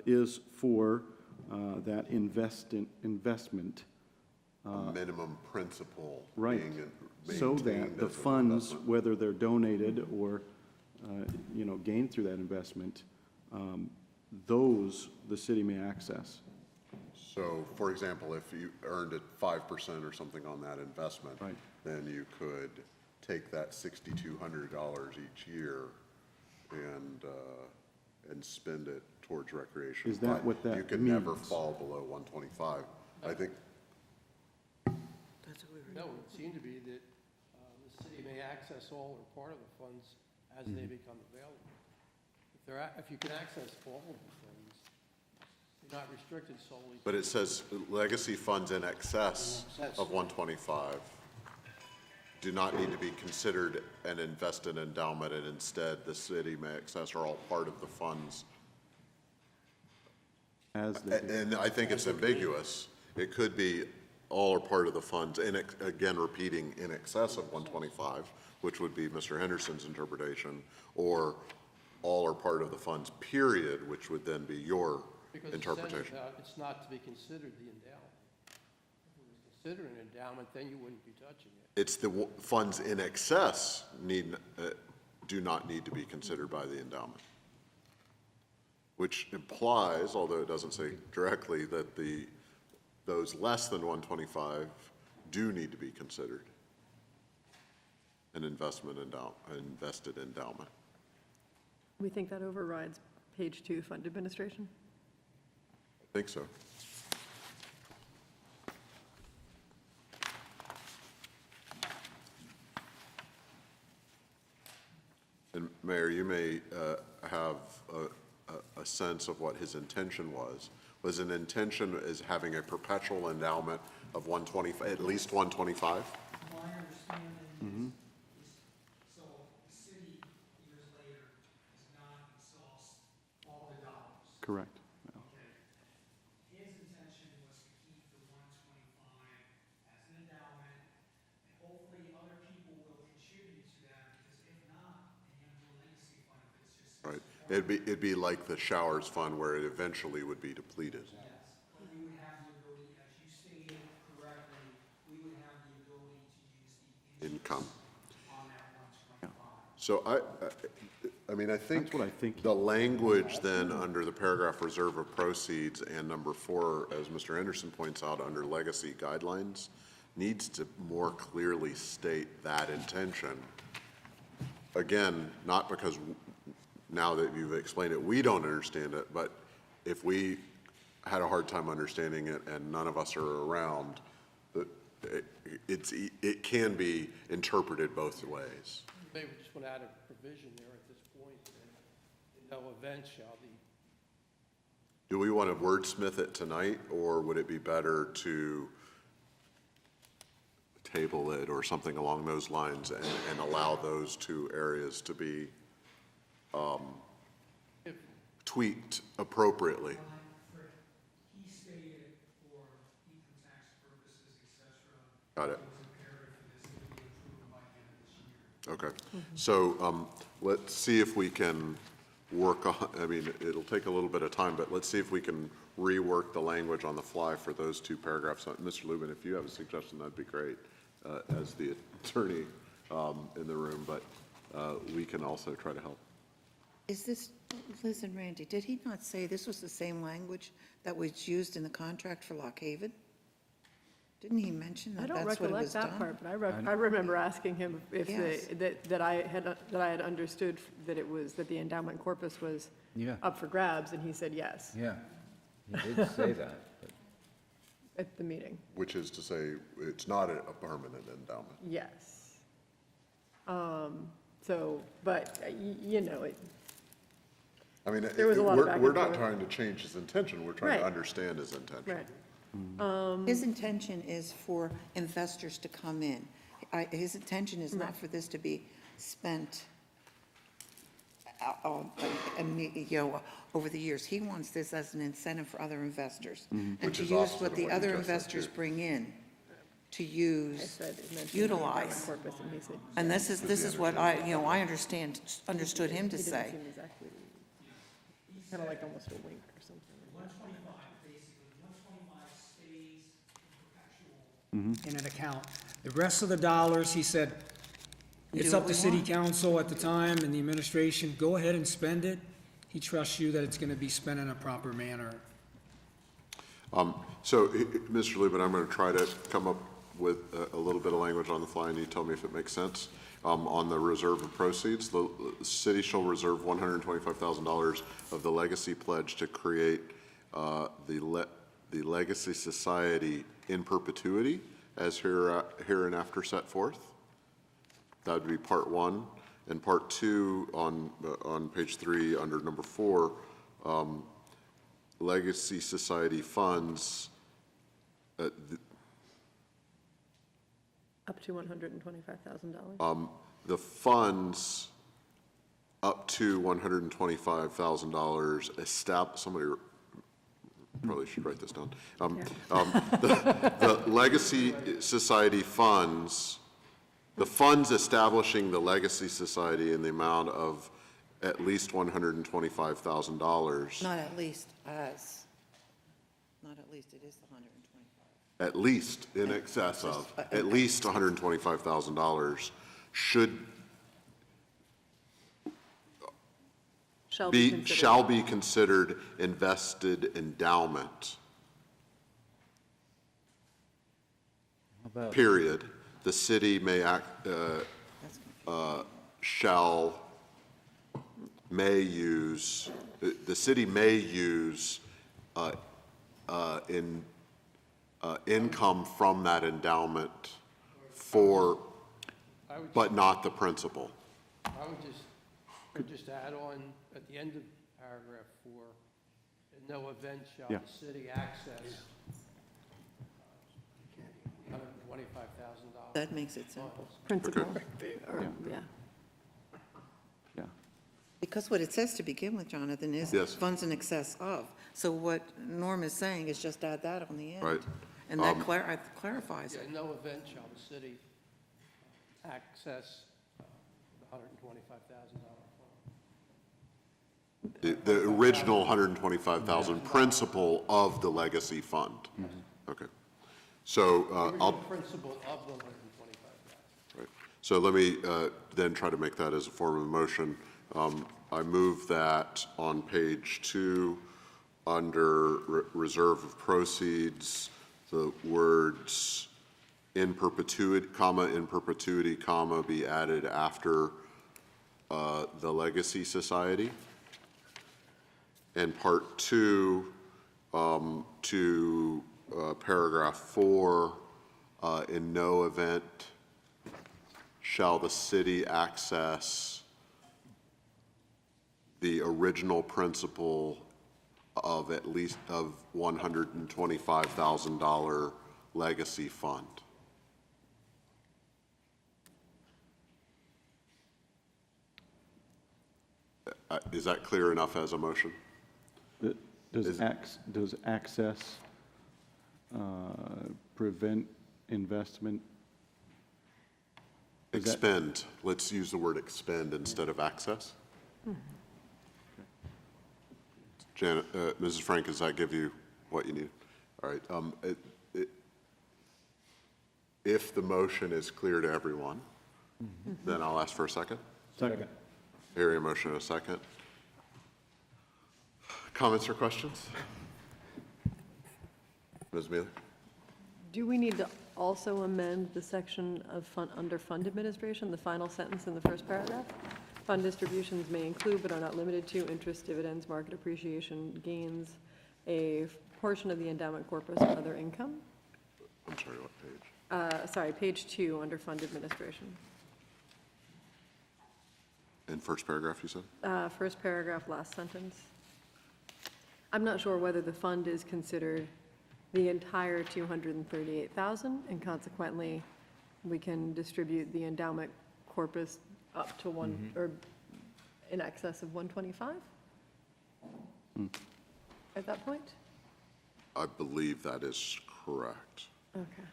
is for that investment. A minimum principal. Right. Being So maintained that the as an funds, investment. whether they're donated or, gained through that investment, those the city may access. So, for example, if you earned 5% or something on that investment, Right. then you could take that $6,200 each year and spend it towards recreation. Is that But what that you can never means? fall below 125. I think access all or part of the funds as they become available. If you can access all of the funds, you're not restricted solely. But it says legacy funds in excess of 125 do not need to be considered an invested endowment, and instead the city may access or all part of the funds. And I think it's ambiguous. It could be all or part of the funds, and again, repeating in excess of 125, which would be Mr. Henderson's interpretation, or all or part of the funds, period, which would then be your interpretation. Because it says it's not to be considered the endowment. If it was considered an endowment, then you wouldn't be touching it. It's the funds in excess do not need to be considered by the endowment, which implies, although it doesn't say directly, that those less than 125 do need to be considered an invested endowment. We think that overrides page 2, fund administration? I think so. And Mayor, you may have a sense of what his intention was. Was an intention is having a perpetual endowment of 125, at least 125? My understanding is, so the city, years later, does not exhaust all the dollars. Correct. Okay. His intention was to keep the 125 as an endowment, and hopefully other people will contribute to that, because if not, then you have a legacy fund if it's just. Right. It'd be like the showers fund where it eventually would be depleted. Yes, but we would have the ability, as you stated correctly, we would have the ability to use the Income. on that 125. So I mean, I think That's what I think. the language then under the paragraph reserve of proceeds and number 4, as Mr. Anderson points out, under legacy guidelines, needs to more clearly state that intention. Again, not because now that you've explained it, we don't understand it, but if we had a hard time understanding it and none of us are around, it can be interpreted both ways. Maybe we just want to add a provision there at this point, that in no event shall the. Do we want to wordsmith it tonight, or would it be better to table it or something along those lines and allow those two areas to be tweaked appropriately? He stated for income tax purposes, et cetera. Got it. It was imperative for this to be approved by the end of this year. Okay. So let's see if we can work on, I mean, it'll take a little bit of time, but let's see if we can rework the language on the fly for those two paragraphs. Mr. Lubin, if you have a suggestion, that'd be great, as the attorney in the room, but we can also try to help. Is this, Liz and Randy, did he not say this was the same language that was used in the contract for Lock Haven? Didn't he mention I that don't that's what it recollect was that done? part, but I remember asking him if Yes. that I had understood that it was, that the endowment corpus was Yeah. up for grabs, and he said yes Yeah, he did say that. But at the meeting. Which is to say, it's not a permanent endowment. Yes. So, but, you know, I mean, There was a lot of back we're and not forth. trying to change his intention, we're trying to Right. understand his intention. right. His intention is for investors to come in. His intention is not for this to be spent, over the years. He wants this as an incentive for other investors. And Which to is use opposite what of the what you other just said, investors too. bring in, to I use, said, it mentioned the endowment utilize. corpus, and he said. And this is what I understood him to He didn't say. seem exactly, kind of like almost a wink or something. 125, basically, 125 stays perpetual in an account. The rest of the dollars, he said, it's Do up what to we city want. council at the time and the administration, go ahead and spend it. He trusts you that it's going to be spent in a proper manner. So, Mr. Lubin, I'm going to try to come up with a little bit of language on the fly, and you tell me if it makes sense. On the reserve of proceeds, the city shall reserve $125,000 of the legacy pledge to create the Legacy Society in perpetuity as hereinafter set forth. That would be part one. And part two on page 3, under number 4, Legacy Society funds, Up to $125,000. the funds up to $125,000 somebody probably should write this down. The Legacy Society funds, the funds establishing the Legacy Society in the amount of at least $125,000. Not at least, not at least, it is the 125. At least in excess of, at least $125,000 should shall be considered invested endowment. Period. The city may may use, the city may use income from that endowment for, but not the principal. I would just add on, at the end of paragraph 4, in no event shall the city access $125,000. That makes it simple. Principal. Yeah. Yeah. Because what it says to begin with, Jonathan, is Yes. funds in excess of. So what Norm is saying is just add that on the end. Right. And that clarifies Yeah, it. in no event shall the city access the $125,000 fund. The original $125,000 principal of the legacy fund. Okay. So Original principle of the $125,000. right. So let me then try to make that as a form of motion. I move that on page 2, under reserve of proceeds, the words in perpetuity, comma, be added after the Legacy Society. And part 2, to paragraph 4, in no event shall the city access the original principal of at least of $125,000 legacy fund. Is that clear enough as a motion? Does access prevent investment? Expend. Let's use the word expend instead of access. Janet, Mrs. Frank, does that give you what you need? All right. If the motion is clear to everyone, then I'll ask for a second. Second. Hearing a motion in a second. Comments or questions? Ms. Mealy? Do we need to also amend the section of under fund administration, the final sentence in the first paragraph? Fund distributions may include but are not limited to interest, dividends, market appreciation, gains, a portion of the endowment corpus, or other income? I'm sorry, what page? Sorry, page 2, under fund administration. In first paragraph, you said? First paragraph, last sentence. I'm not sure whether the fund is considered the entire $238,000, and consequently, we can distribute the endowment corpus up to or in excess of 125 at that point? I believe that is correct. Okay.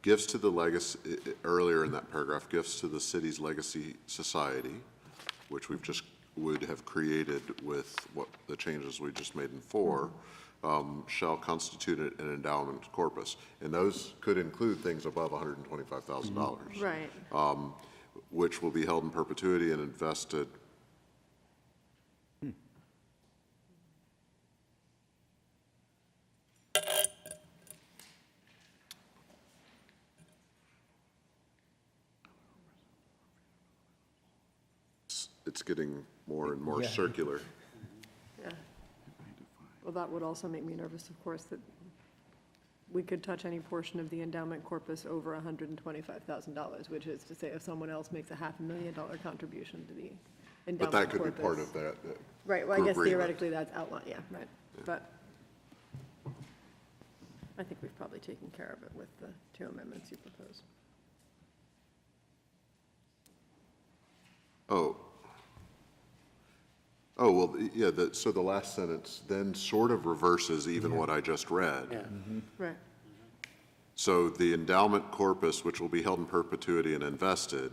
Gifts to the legacy, earlier in that paragraph, gifts to the city's legacy society, which we've just would have created with what the changes we just made in 4, shall constitute an endowment corpus. And those could include things above $125,000. Right. Which will be held in perpetuity and invested. It's getting more and more circular. Yeah. Well, that would also make me nervous, of course, that we could touch any portion of the endowment corpus over $125,000, which is to say if someone else makes a $500,000 contribution to the endowment corpus. But that could be part of that. Right, well, I guess agreement. theoretically that's outlined, yeah, right. But I think we've probably taken care of it with the two amendments you proposed. Oh, well, yeah, so the last sentence then sort of reverses even what I just read. Yeah. Right, So the endowment corpus, which will be held in perpetuity and invested,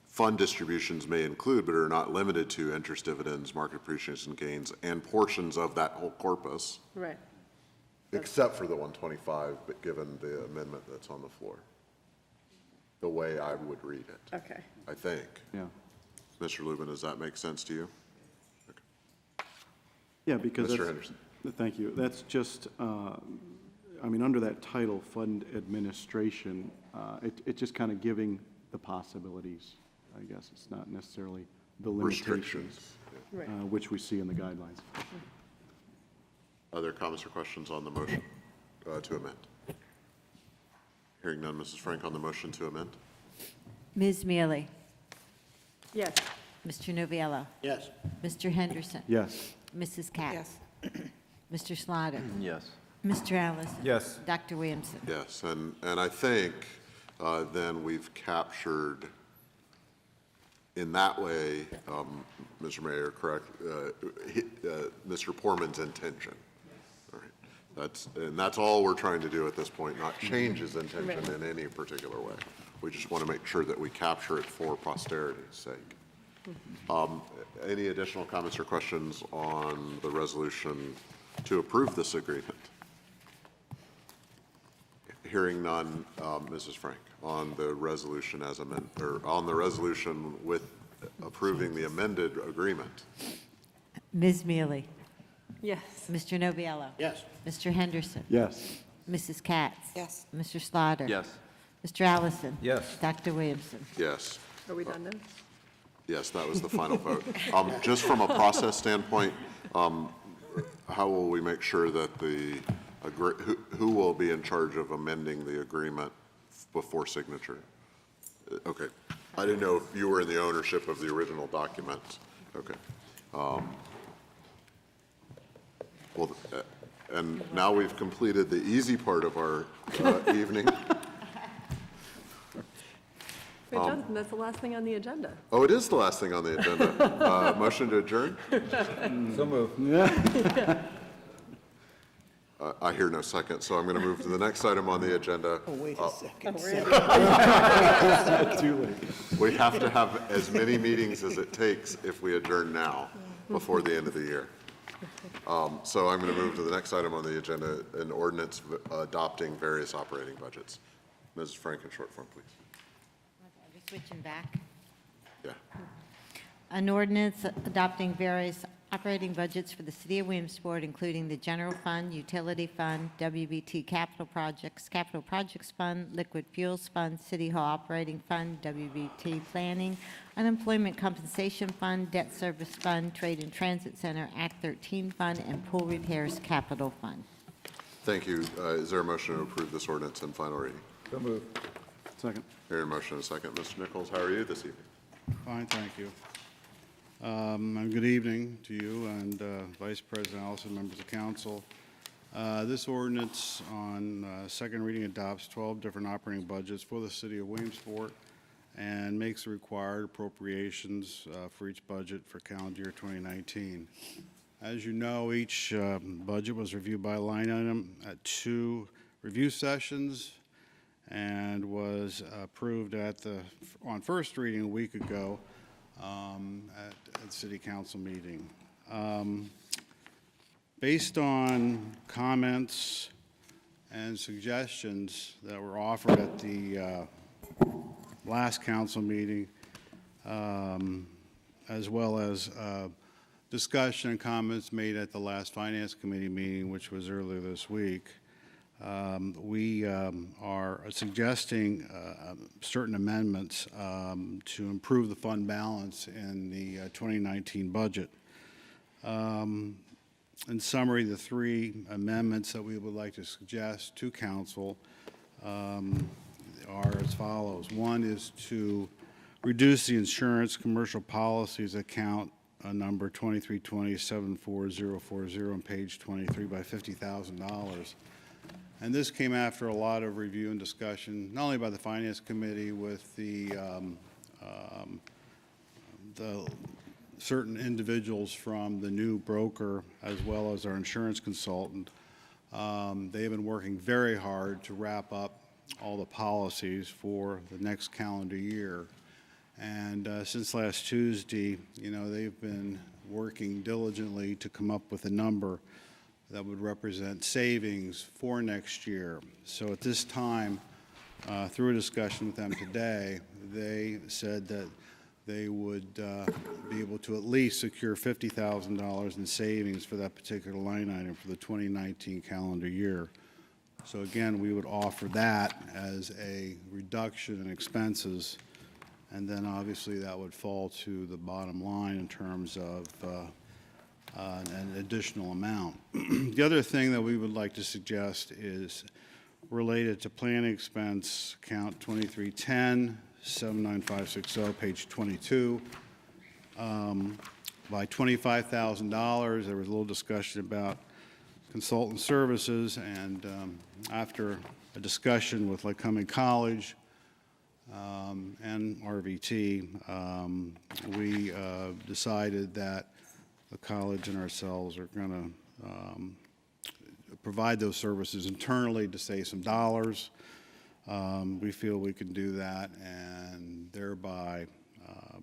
fund distributions may include, but are not limited to, interest, dividends, market appreciation gains, and portions of that whole corpus, right. except for the 125, but given the amendment that's on the floor. The way I would read it, Okay. I think. Yeah. Mr. Lubin, does that make sense to you? Yeah, because Mr. that's, Henderson. thank you. That's just, I mean, under that title, Fund Administration, it's just kind of giving the possibilities. I guess it's not necessarily the limitations, Restrictions. Right. which we see in the guidelines. Other comments or questions on the motion to amend? Hearing none, Mrs. Frank, on the motion to amend? Ms. Mealy? Yes, Mr. Noviello? Yes. Mr. Henderson? Yes. Mrs. Katz? Yes. Mr. Slaughter? Yes. Mr. Allison? Yes. Dr. Williamson? Yes, and I think then we've captured, in that way, Mr. Mayor, correct, Mr. Portman's intention. All right. That's all we're trying to do at this point, not change his intention in any particular way. We just want to make sure that we capture it for posterity's sake. Any additional comments or questions on the resolution to approve this agreement? Hearing none, Mrs. Frank, on the resolution as amended, or on the resolution with approving the amended agreement. Ms. Mealy? yes. Mr. Noviello? Yes. Mr. Henderson? Yes. Mrs. Katz? Yes. Mr. Slaughter? Yes. Mr. Allison? Yes. Dr. Williamson? Yes. Are we done now? Yes, that was the final vote. Just from a process standpoint, how will we make sure that who will be in charge of amending the agreement before signature? Okay. I didn't know if you were in the ownership of the original document. Okay. Well, and now we've completed the easy part of our evening. Wait, Jonathan, that's the last thing on the agenda. Oh, it is the last thing on the agenda. Motion to adjourn? So moved. I hear no second, so I'm going to move to the next item on the agenda. Oh, wait a second. Too late. We have to have as many meetings as it takes if we adjourn now, before the end of the year. So I'm going to move to the next item on the agenda, an ordinance adopting various operating budgets. Mrs. Frank, in short form, please. Are we switching back? Yeah. An ordinance adopting various operating budgets for the city of Williamsport, including the general fund, utility fund, WBT capital projects fund, liquid fuels fund, city hall operating fund, WBT planning, unemployment compensation fund, debt service fund, trade and transit center, Act 13 fund, and pool repairs capital fund. Thank you. Is there a motion to approve this ordinance in final reading? So moved. Second. Hearing a motion and a second. Mr. Nichols, how are you this evening? Fine, thank you. And good evening to you and Vice President Allison, members of council. This ordinance on second reading adopts 12 different operating budgets for the city of Williamsport and makes the required appropriations for each budget for calendar year 2019. As you know, each budget was reviewed by line item at 2 review sessions and was approved on first reading a week ago at the city council meeting. Based on comments and suggestions that were offered at the last council meeting, as well as discussion and comments made at the last finance committee meeting, which was earlier this week, we are suggesting certain amendments to improve the fund balance in the 2019 budget. In summary, the three amendments that we would like to suggest to council are as follows. One is to reduce the insurance commercial policies account number 2320-74040 on page 23 by $50,000. And this came after a lot of review and discussion, not only by the Finance Committee with the certain individuals from the new broker as well as our insurance consultant. They've been working very hard to wrap up all the policies for the next calendar year. And since last Tuesday, they've been working diligently to come up with a number that would represent savings for next year. So at this time, through a discussion with them today, they said that they would be able to at least secure $50,000 in savings for that particular line item for the 2019 calendar year. So again, we would offer that as a reduction in expenses, and then obviously that would fall to the bottom line in terms of an additional amount. The other thing that we would like to suggest is related to planning expense, account 2310-79560, page 22. By $25,000, there was a little discussion about consultant services, and after a discussion with Lycoming College and RVT, we decided that the college and ourselves are going to provide those services internally to save some dollars. We feel we can do that and thereby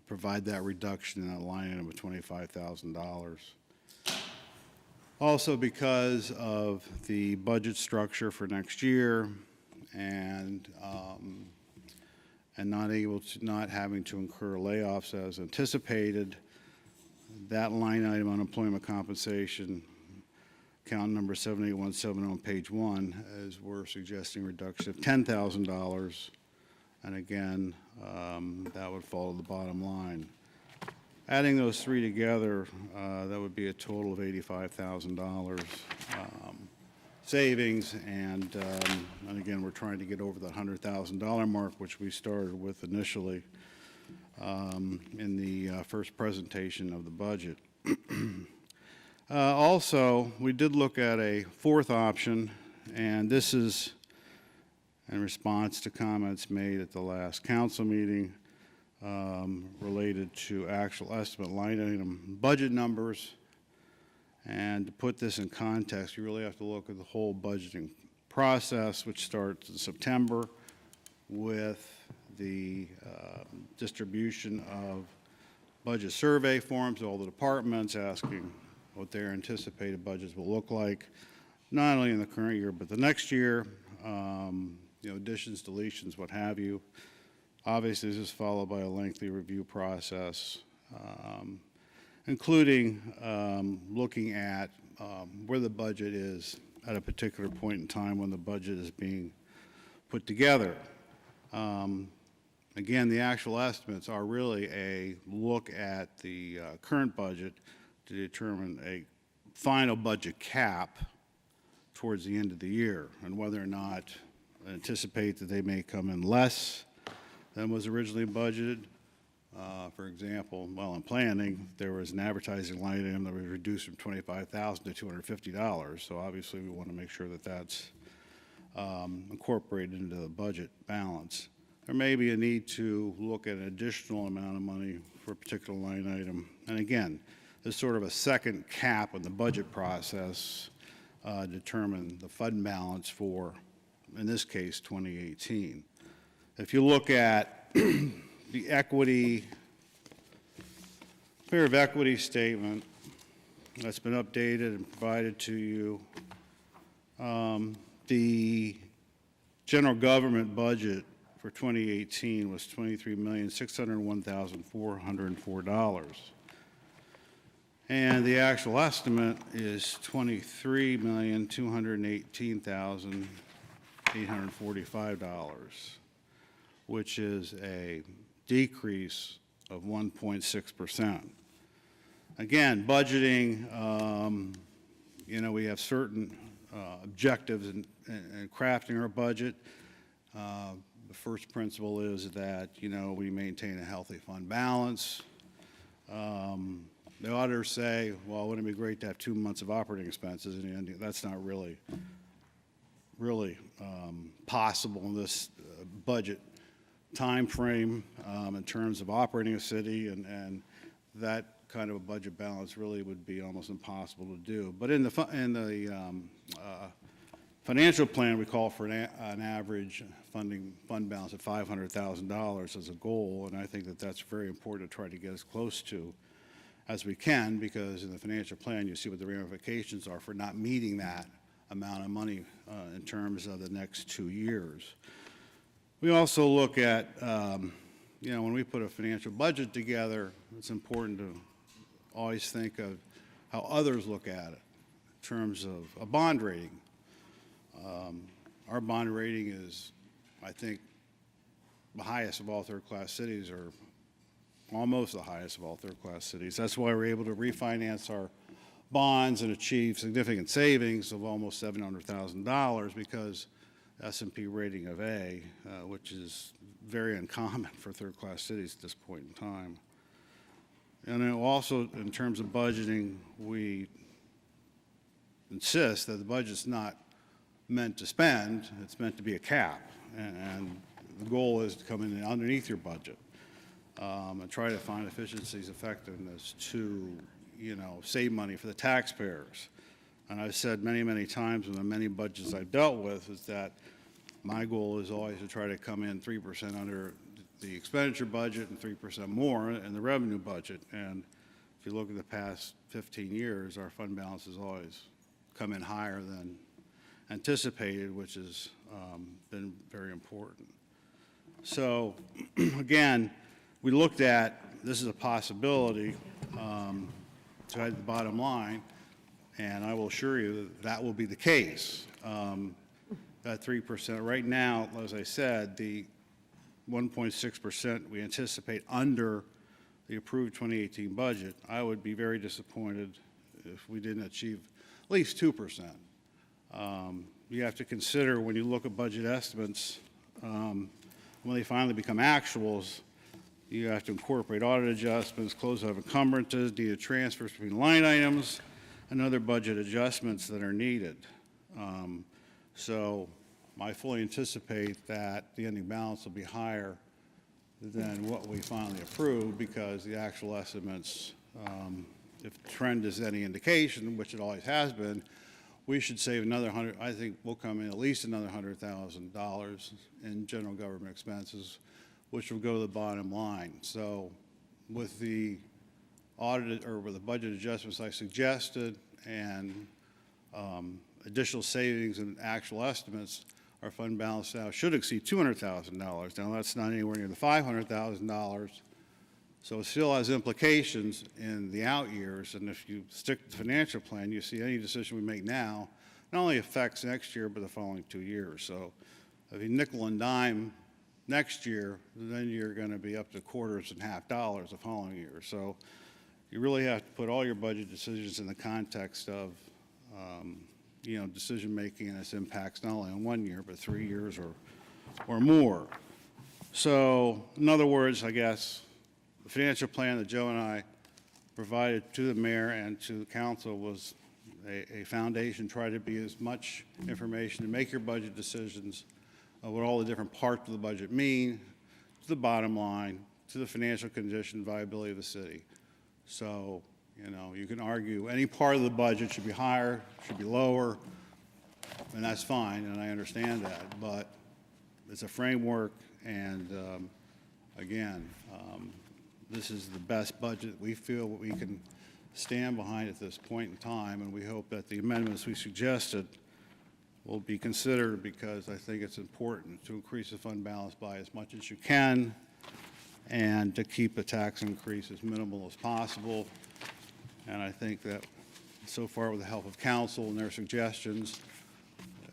provide that reduction in that line item of $25,000. Also, because of the budget structure for next year and not having to incur layoffs as anticipated, that line item unemployment compensation, account number 78170 on page 1, as we're suggesting a reduction of $10,000, and again, that would fall to the bottom line. Adding those three together, that would be a total of $85,000 savings, and again, we're trying to get over the $100,000 mark, which we started with initially in the first presentation of the budget. Also, we did look at a fourth option, and this is in response to comments made at the last council meeting related to actual estimate line item budget numbers. And to put this in context, you really have to look at the whole budgeting process, which starts in September with the distribution of budget survey forms to all the departments asking what their anticipated budgets will look like, not only in the current year, but the next year, additions, deletions, what have you. Obviously, this is followed by a lengthy review process, including looking at where the budget is at a particular point in time when the budget is being put together. Again, the actual estimates are really a look at the current budget to determine a final budget cap towards the end of the year, and whether or not anticipate that they may come in less than was originally budgeted. For example, while in planning, there was an advertising line item that was reduced from $25,000 to $250. So obviously, we want to make sure that that's incorporated into the budget balance. There may be a need to look at an additional amount of money for a particular line item. And again, there's sort of a second cap in the budget process determine the fund balance for, in this case, 2018. If you look at the equity, fair of equity statement that's been updated and provided to you, the general government budget for 2018 was $23,601,404. And the actual estimate is $23,218,845, which is a decrease of 1.6%. Again, budgeting You know, we have certain objectives in crafting our budget. The first principle is that, you know, we maintain a healthy fund balance. The auditors say, well, wouldn't it be great to have 2 months of operating expenses? And that's not really possible in this budget time frame in terms of operating a city, and that kind of a budget balance really would be almost impossible to do. But in the financial plan, we call for an average fund balance of $500,000 as a goal, and I think that that's very important to try to get as close to as we can, because in the financial plan, you see what the ramifications are for not meeting that amount of money in terms of the next 2 years. We also look at, you know, when we put a financial budget together, it's important to always think of how others look at it in terms of a bond rating. Our bond rating is, I think, the highest of all third-class cities, or almost the highest of all third-class cities. That's why we're able to refinance our bonds and achieve significant savings of almost $700,000, because S&P rating of A, which is very uncommon for third-class cities at this point in time. And then also, in terms of budgeting, we insist that the budget's not meant to spend, it's meant to be a cap. And the goal is to come in underneath your budget and try to find efficiencies, effectiveness to, you know, save money for the taxpayers. And I've said many, many times in the many budgets I've dealt with is that my goal is always to try to come in 3% under the expenditure budget and 3% more in the revenue budget. And if you look at the past 15 years, our fund balance has always come in higher than anticipated, which has been very important. So again, we looked at, this is a possibility to add the bottom line, and I will assure you that that will be the case. That 3%, right now, as I said, the 1.6% we anticipate under the approved 2018 budget, I would be very disappointed if we didn't achieve at least 2%. You have to consider, when you look at budget estimates, when they finally become actuals, you have to incorporate audit adjustments, close out encumbrances, needed transfers between line items, and other budget adjustments that are needed. So I fully anticipate that the ending balance will be higher than what we finally approved, because the actual estimates, if the trend is any indication, which it always has been, we should save another I think we'll come in at least another $100,000 in general government expenses, which will go to the bottom line. So with the audit, or with the budget adjustments I suggested, and additional savings and actual estimates, our fund balance now should exceed $200,000. Now, that's not anywhere near the $500,000, so it still has implications in the out years. And if you stick to the financial plan, you see any decision we make now not only affects next year, but the following 2 years. So if you nickel and dime next year, then you're going to be up to quarters and half dollars the following year. So you really have to put all your budget decisions in the context of you know, decision-making and its impacts not only on 1 year, but 3 years or more. So in other words, I guess, the financial plan that Joe and I provided to the mayor and to the council was a foundation, try to be as much information to make your budget decisions of what all the different parts of the budget mean, to the bottom line, to the financial condition, viability of the city. So, you know, you can argue any part of the budget should be higher, should be lower, and that's fine, and I understand that, but it's a framework, and again, this is the best budget we feel we can stand behind at this point in time, and we hope that the amendments we suggested will be considered, because I think it's important to increase the fund balance by as much as you can, and to keep the tax increase as minimal as possible. And I think that so far, with the help of council and their suggestions,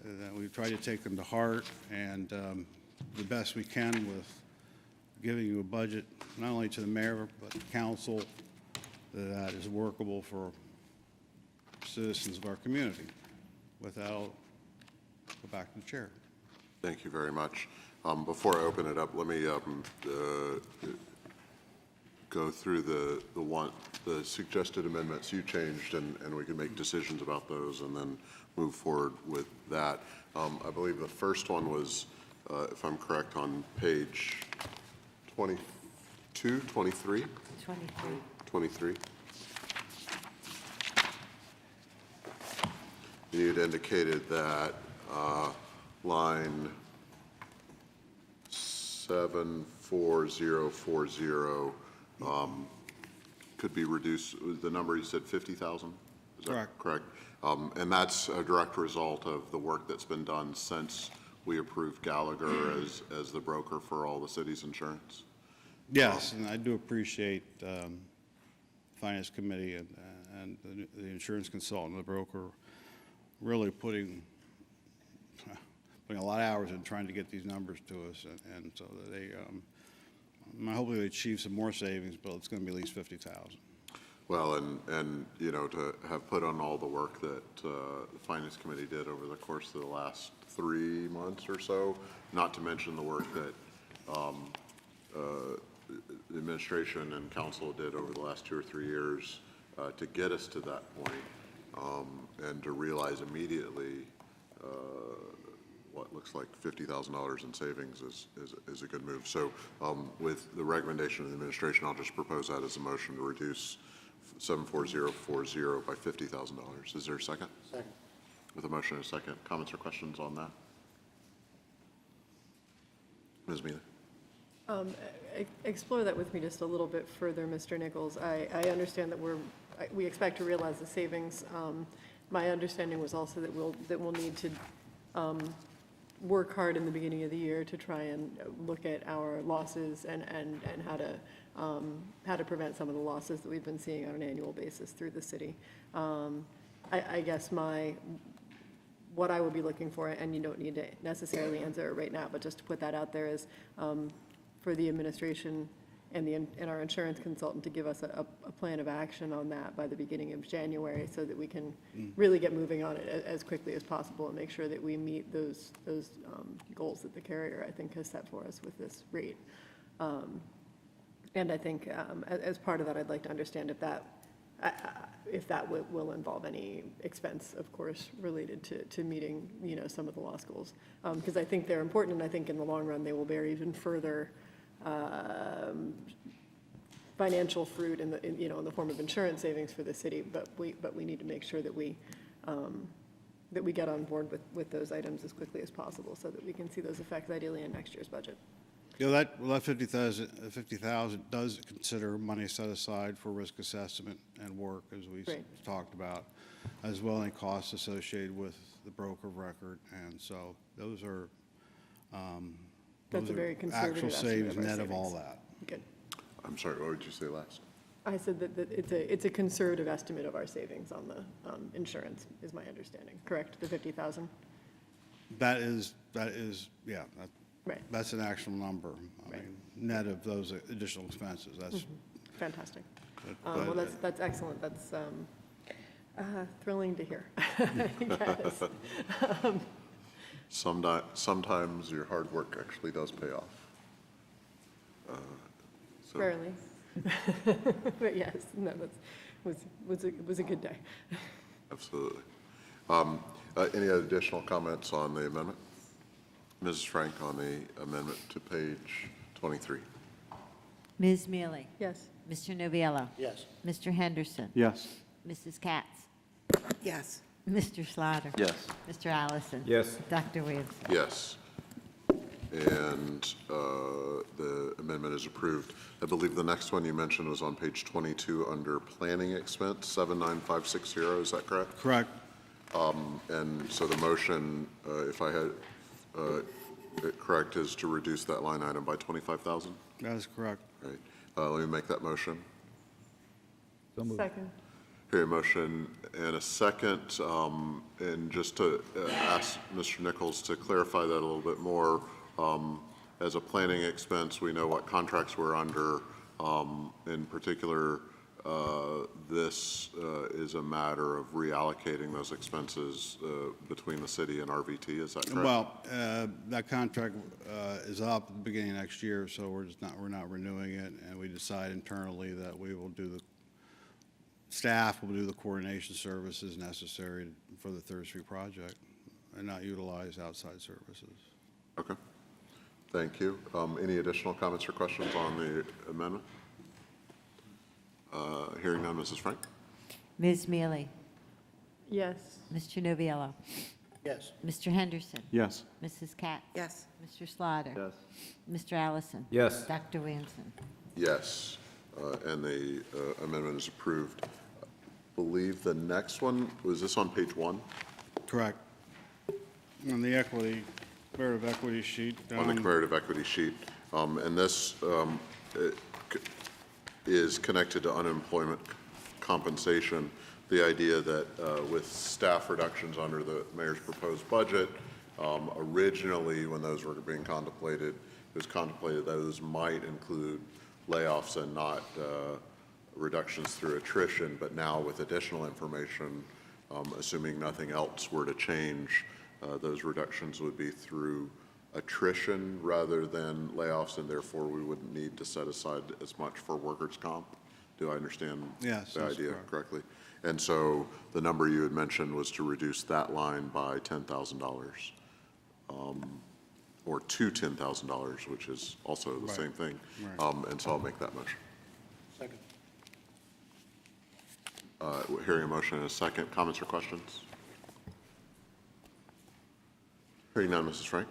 that we've tried to take them to heart, and the best we can with giving you a budget, not only to the mayor, but the council, that is workable for citizens of our community. With that, I'll go back to the chair. Thank you very much. Before I open it up, let me go through the suggested amendments you changed, and we can make decisions about those and then move forward with that. I believe the first one was, if I'm correct, on page 22, 23? 23. 23. You had indicated that line 74040 could be reduced, the number you said 50,000? Is that correct? And that's a direct result of the work that's been done since we approved Gallagher as the broker for all the city's insurance? Yes, and I do appreciate Finance Committee and the insurance consultant, the broker, really putting a lot of hours in trying to get these numbers to us, and so that they, hopefully they achieve some more savings, but it's going to be at least 50,000. Well, and you know, to have put on all the work that the Finance Committee did over the course of the last 3 months or so, not to mention the work that the administration and council did over the last 2 or 3 years to get us to that point, and to realize immediately what looks like $50,000 in savings is a good move. So with the recommendation of the administration, I'll just propose that as a motion to reduce 74040 by $50,000. Is there a second? Second. With a motion and a second, comments or questions on that? Ms. Mealy? Explore that with me just a little bit further, Mr. Nichols. I understand that we expect to realize the savings. My understanding was also that we'll need to work hard in the beginning of the year to try and look at our losses and how to prevent some of the losses that we've been seeing on an annual basis through the city. I guess what I would be looking for, and you don't need to necessarily answer it right now, but just to put that out there, is for the administration and our insurance consultant to give us a plan of action on that by the beginning of January, so that we can really get moving on it as quickly as possible and make sure that we meet those goals that the carrier, I think, has set for us with this rate. And I think as part of that, I'd like to understand if that will involve any expense, of course, related to meeting, some of the loss goals. Because I think they're important, and I think in the long run, they will bear even further financial fruit in the form of insurance savings for the city. But we need to make sure that we get on board with those items as quickly as possible, so that we can see those effects ideally in next year's budget. That 50,000 does consider money set aside for risk assessment and work, as we talked about, as well as costs associated with the broker of record. And so those are That's a very conservative actual estimate savings of our net of all savings. that. Good. I'm sorry, what did you say last? I said that it's a conservative estimate of our savings on the insurance, is my understanding. Correct? The 50,000? That is, yeah. Right. That's an actual number. I mean, net of those additional expenses. That's Fantastic. but- Well, that's excellent. That's thrilling to hear. Yes. Sometimes your hard work actually does pay off. So- Rarely. But yes, no, that was a good day. Absolutely. Any additional comments on the amendment? Mrs. Frank, on the amendment to page 23. Ms. Mealy? Yes. Mr. Noviello? Yes. Mr. Henderson? Yes. Mrs. Katz? Yes. Mr. Slaughter? Yes. Mr. Allison? Yes. Dr. Williams? Yes. And the amendment is approved. I believe the next one you mentioned was on page 22 under planning expense, 79560. Is that correct? correct. And so the motion, if I had it correct, is to reduce that line item by 25,000? That is correct. Right. Let me make that motion. Second. Hear a motion and a second, and just to ask Mr. Nichols to clarify that a little bit more. As a planning expense, we know what contracts we're under. In particular, this is a matter of reallocating those expenses between the city and RVT, is that correct? Well, that contract is up at the beginning of next year, so we're not renewing it, and we decide internally that we will do staff will do the coordination services necessary for the Third Street project and not utilize outside services. Okay. Thank you. Any additional comments or questions on the amendment? Hearing none, Mrs. Frank? Ms. Mealy? Yes. Mr. Noviello? Yes. Mr. Henderson? Yes. Mrs. Katz? Yes. Mr. Slaughter? Yes. Mr. Allison? Yes. Dr. Williamson? Yes, and the amendment is approved. I believe the next one, was this on page 1? Correct. On the comparative equity sheet. On the comparative equity sheet. And this is connected to unemployment compensation. The idea that with staff reductions under the mayor's proposed budget, originally when those were being contemplated, it was contemplated those might include layoffs and not reductions through attrition, but now with additional information, assuming nothing else were to change, those reductions would be through attrition rather than layoffs, and therefore we wouldn't need to set aside as much for workers' comp. Do I understand Yes, the that's idea correct. correctly? And so the number you had mentioned was to reduce that line by $10,000, or to $10,000, which is also the Right. same thing. Right. And so I'll make that motion. Second. Hearing a motion in a second. Comments or questions? Hearing none, Mrs. Frank?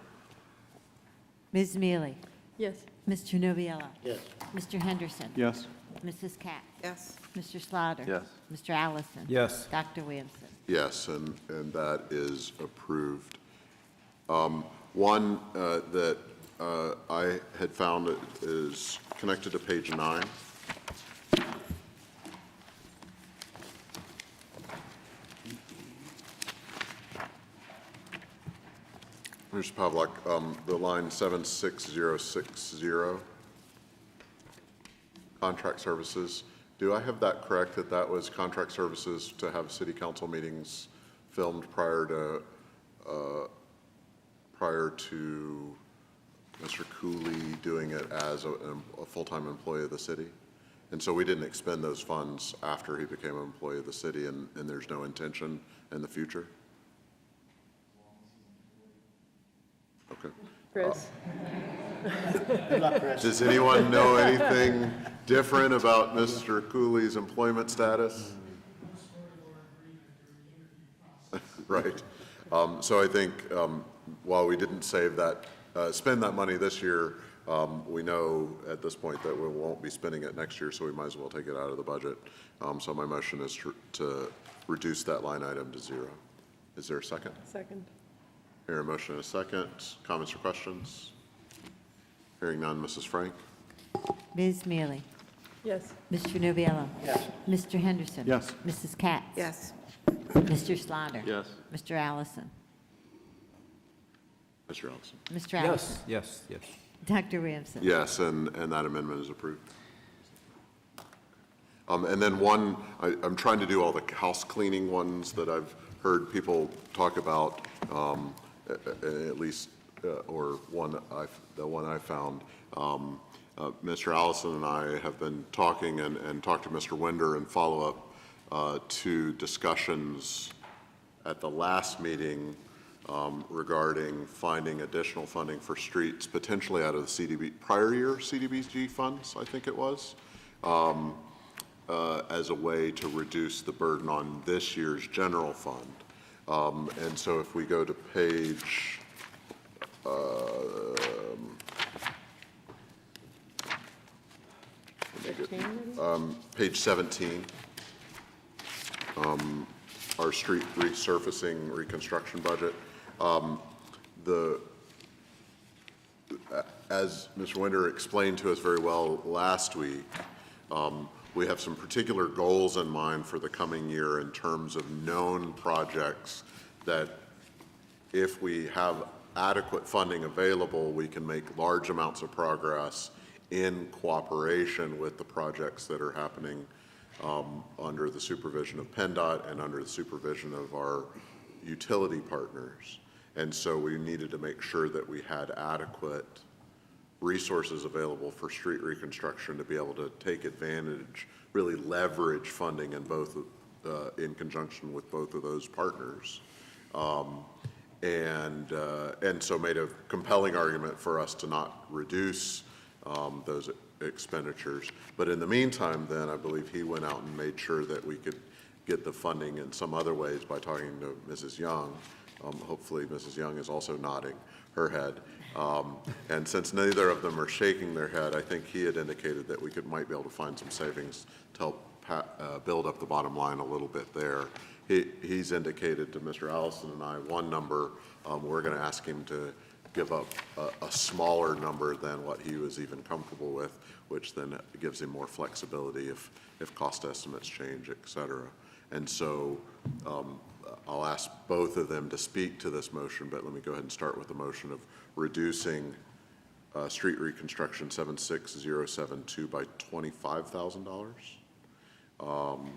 Ms. Mealy? Yes. Mr. Noviello? Yes. Mr. Henderson? Yes. Mrs. Katz? Yes. Mr. Slaughter? Yes. Mr. Allison? Yes. Dr. Williamson? Yes, and that is approved. One that I had found is connected to page 9. Mr. Pavlik, the line 76060, contract services. Do I have that correct, that that was contract services to have city council meetings filmed prior to Mr. Cooley doing it as a full-time employee of the city? And so we didn't expend those funds after he became an employee of the city, and there's no intention in the future? Okay. Chris? Good luck, Chris. Does anyone know anything different about Mr. Cooley's employment status? Right. So I think while we didn't save that, spend that money this year, we know at this point that we won't be spending it next year, so we might as well take it out of the budget. So my motion is to reduce that line item to 0. Is there a second? Second. Hear a motion in a second. Comments or questions? Hearing none, Mrs. Frank? Ms. Mealy? Yes. Mr. Noviello? Yes. Mr. Henderson? Yes. Mrs. Katz? Yes. Mr. Slaughter? Yes. Mr. Allison? Mr. Allison? Mr. Allison? Yes, yes, yes. Dr. Williamson? Yes, and that amendment is approved. And then one, I'm trying to do all the house cleaning ones that I've heard people talk about, at least, or the one I found. Mr. Allison and I have been talking and talked to Mr. Winder in follow-up to discussions at the last meeting regarding finding additional funding for streets, potentially out of the prior year CDBG funds, I think it was, as a way to reduce the burden on this year's general fund. And so if we go to page, page 17, our street resurfacing reconstruction budget. As Mr. Winder explained to us very well last week, we have some particular goals in mind for the coming year in terms of known projects that if we have adequate funding available, we can make large amounts of progress in cooperation with the projects that are happening under the supervision of PennDOT and under the supervision of our utility partners. And so we needed to make sure that we had adequate resources available for street reconstruction to be able to take advantage, really leverage funding in both, in conjunction with both of those partners. And so made a compelling argument for us to not reduce those expenditures. But in the meantime, then, I believe he went out and made sure that we could get the funding in some other ways by talking to Mrs. Young. Hopefully, Mrs. Young is also nodding her head. And since neither of them are shaking their head, I think he had indicated that we might be able to find some savings to help build up the bottom line a little bit there. He's indicated to Mr. Allison and I one number. We're going to ask him to give up a smaller number than what he was even comfortable with, which then gives him more flexibility if cost estimates change, et cetera. And so I'll ask both of them to speak to this motion, but let me go ahead and start with the motion of reducing street reconstruction 76072 by $25,000.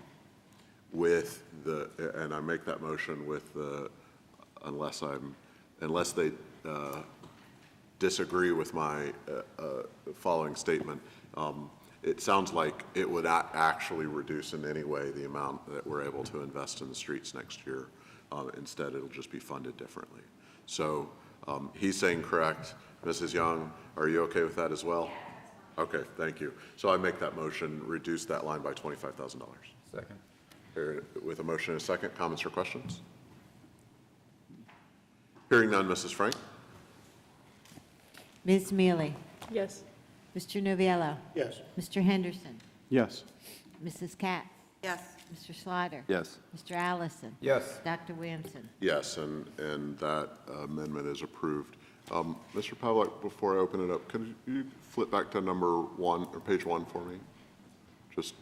With the, and I make that motion with the, unless they disagree with my following statement, it sounds like it would not actually reduce in any way the amount that we're able to invest in the streets next year. Instead, it'll just be funded differently. So he's saying correct. Mrs. Young, are you okay with that as well? Okay, thank you. So I make that motion, reduce that line by $25,000. Second. With a motion and a second, comments or questions? Hearing none, Mrs. Frank? Ms. Mealy? Yes. Mr. Noviello? Yes. Mr. Henderson? Yes. Mrs. Katz? Yes. Mr. Slaughter? Yes. Mr. Allison? Yes. Dr. Williamson? Yes, and that amendment is approved. Mr. Pavlik, before I open it up, could you flip back to number 1, or page 1 for me? Just,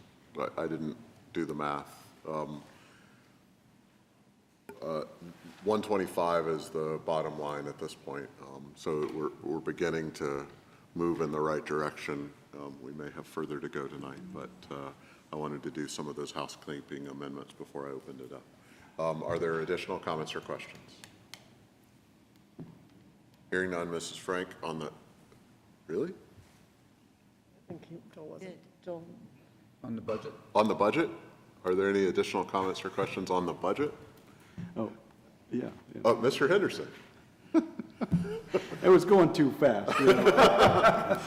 I didn't do the math. 125 is the bottom line at this point. So we're beginning to move in the right direction. We may have further to go tonight, but I wanted to do some of those housekeeping amendments before I opened it up. Are there additional comments or questions? Hearing none, Mrs. Frank, on the, really? I think Joel wasn't. Joel. On the budget? On the budget? Are there any additional comments or questions on the budget? Oh, yeah. Oh, Mr. Henderson. It was going too fast. You know?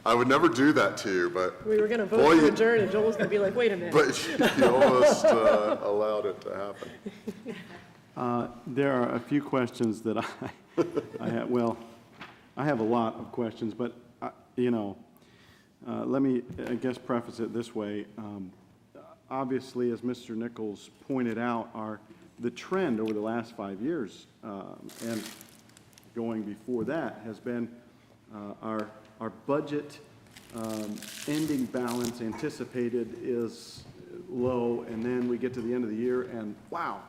I would never do that to you, but. We were going to vote boy, to adjourn, and Joel was going to be like, wait a minute. But you almost allowed it to happen. There are a few questions that I have. Well, I have a lot of questions, but, let me, I guess, preface it this way. Obviously, as Mr. Nichols pointed out, the trend over the last 5 years and going before that has been our budget ending balance anticipated is low, and then we get to the end of the year and wow,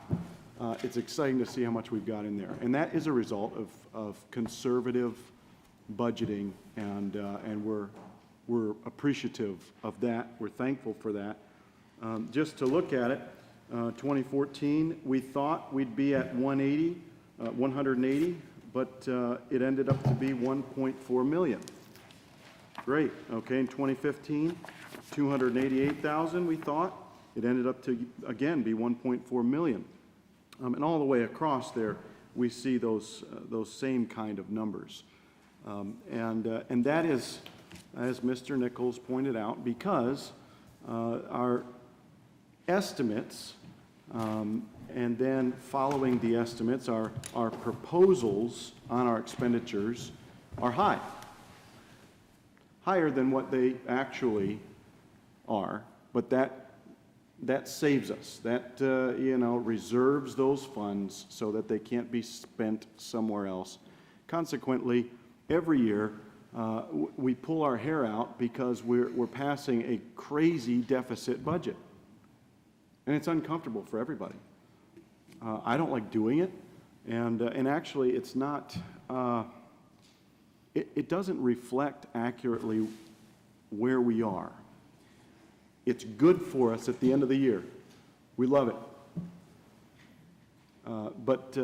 it's exciting to see how much we've got in there. And that is a result of conservative budgeting, and we're appreciative of that. We're thankful for that. Just to look at it, 2014, we thought we'd be at 180, but it ended up to be 1.4 million. Great, okay, in 2015, 288,000 we thought. It ended up to, again, be 1.4 million. And all the way across there, we see those same kind of numbers. And that is, as Mr. Nichols pointed out, because our estimates, and then following the estimates, our proposals on our expenditures are higher than what they actually are, but that saves us. That, reserves those funds so that they can't be spent somewhere else. Consequently, every year, we pull our hair out because we're passing a crazy deficit budget. And it's uncomfortable for everybody. I don't like doing it, and actually it's not, it doesn't reflect accurately where we are. It's good for us at the end of the year. We love it. But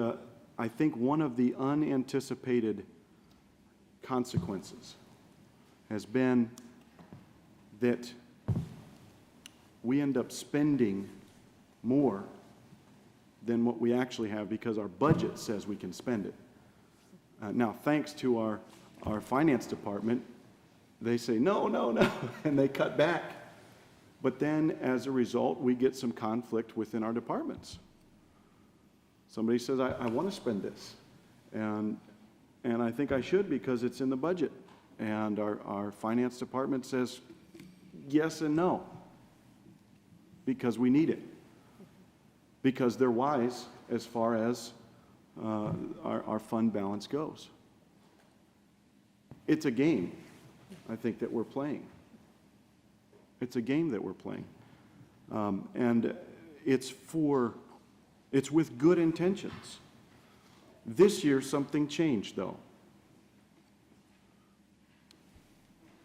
I think one of the unanticipated consequences has been that we end up spending more than what we actually have because our budget says we can spend it. Now, thanks to our finance department, they say, no, no, no, and they cut back. But then, as a result, we get some conflict within our departments. Somebody says, I want to spend this, and I think I should because it's in the budget. And our finance department says yes and no because we need it, because they're wise as far as our fund balance goes. It's a game, I think, that we're playing. It's a game that we're playing. And it's with good intentions. This year, something changed, though.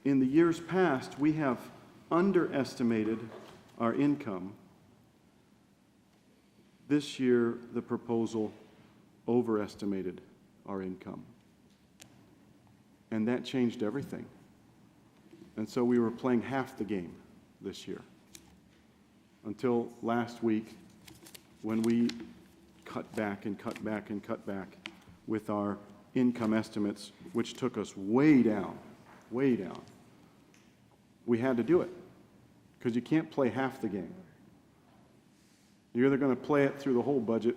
In the years past, we have underestimated our income. This year, the proposal overestimated our income. And that changed everything. And so we were playing half the game this year. Until last week, when we cut back and cut back and cut back with our income estimates, which took us way down, way down. We had to do it, because you can't play half the game. You're either going to play it through the whole budget,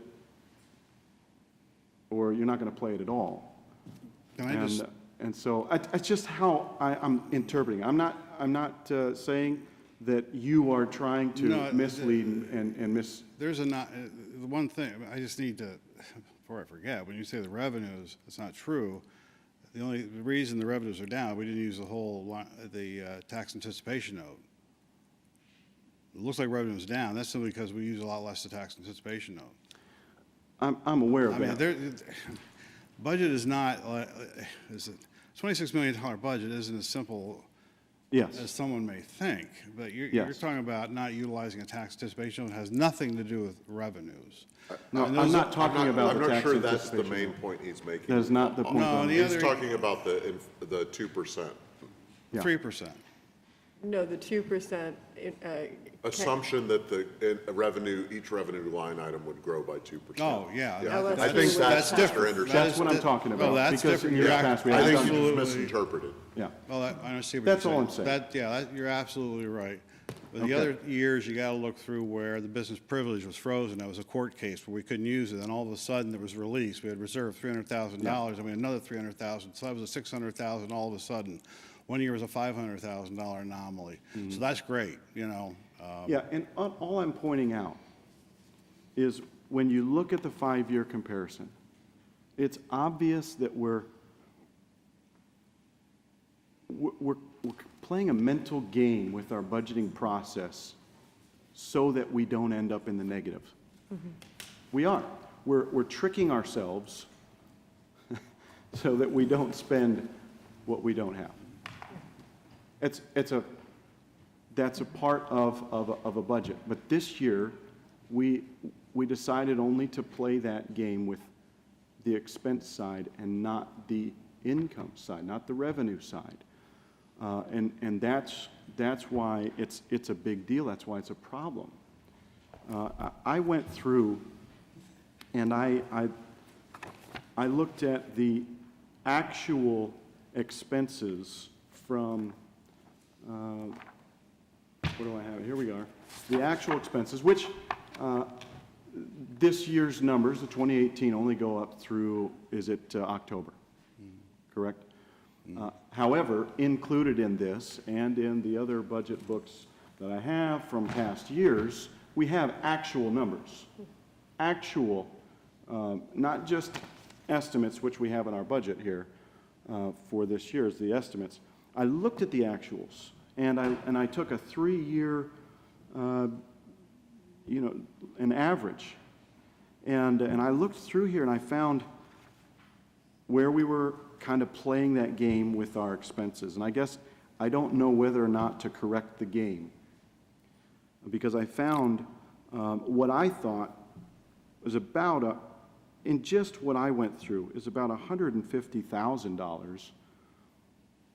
or you're not going to play it at all. And so it's just how I'm interpreting. I'm not saying that you are trying to mislead and mis. There's the one thing I just need to, before I forget, when you say the revenues, it's not true. The only reason the revenues are down, we didn't use the tax anticipation note. It looks like revenue's down. That's simply because we use a lot less the tax anticipation note. I'm aware of that. Mean, budget is not, it's a $26 million budget isn't as simple as someone may think. But you're talking about not utilizing a tax anticipation note. It has nothing to do with revenues. No, I'm not talking about the tax anticipation. I'm not sure that's the main point he's making. That is not the point. No, he's talking about the 2%. 3%. No, the 2%. Assumption that the each revenue line item would grow by 2%. Oh, yeah. I think that's different. That's what I'm talking about. Well, that's because different. I think you misinterpreted. Yeah. Well, I understand what That's you're all I'm saying. You're absolutely right. But the other years, you got to look through where the business privilege was frozen. That was a court case where we couldn't use it. And all of a sudden, there was release. We had reserved $300,000. I mean, another $300,000. So that was a $600,000 all of a sudden. One year was a $500,000 anomaly. So that's great, you know. Yeah, and all I'm pointing out is when you look at the 5-year comparison, it's obvious that we're playing a mental game with our budgeting process so that we don't end up in the negative. We are. We're tricking ourselves so that we don't spend what we don't have. That's a part of a budget. But this year, we decided only to play that game with the expense side and not the income side, not the revenue side. And that's why it's a big deal. That's why it's a problem. I went through and I looked at the actual expenses from what do I have? Here we are. The actual expenses, which this year's numbers, the 2018, only go up through, is it October? Correct? However, included in this and in the other budget books that I have from past years, we have actual numbers. Actual, not just estimates, which we have in our budget here for this year, is the estimates. I looked at the actuals, and I took a 3-year, an average, and I looked through here and I found where we were kind of playing that game with our expenses. And I guess I don't know whether or not to correct the game. because I found what I thought was about in just what I went through, is about $150,000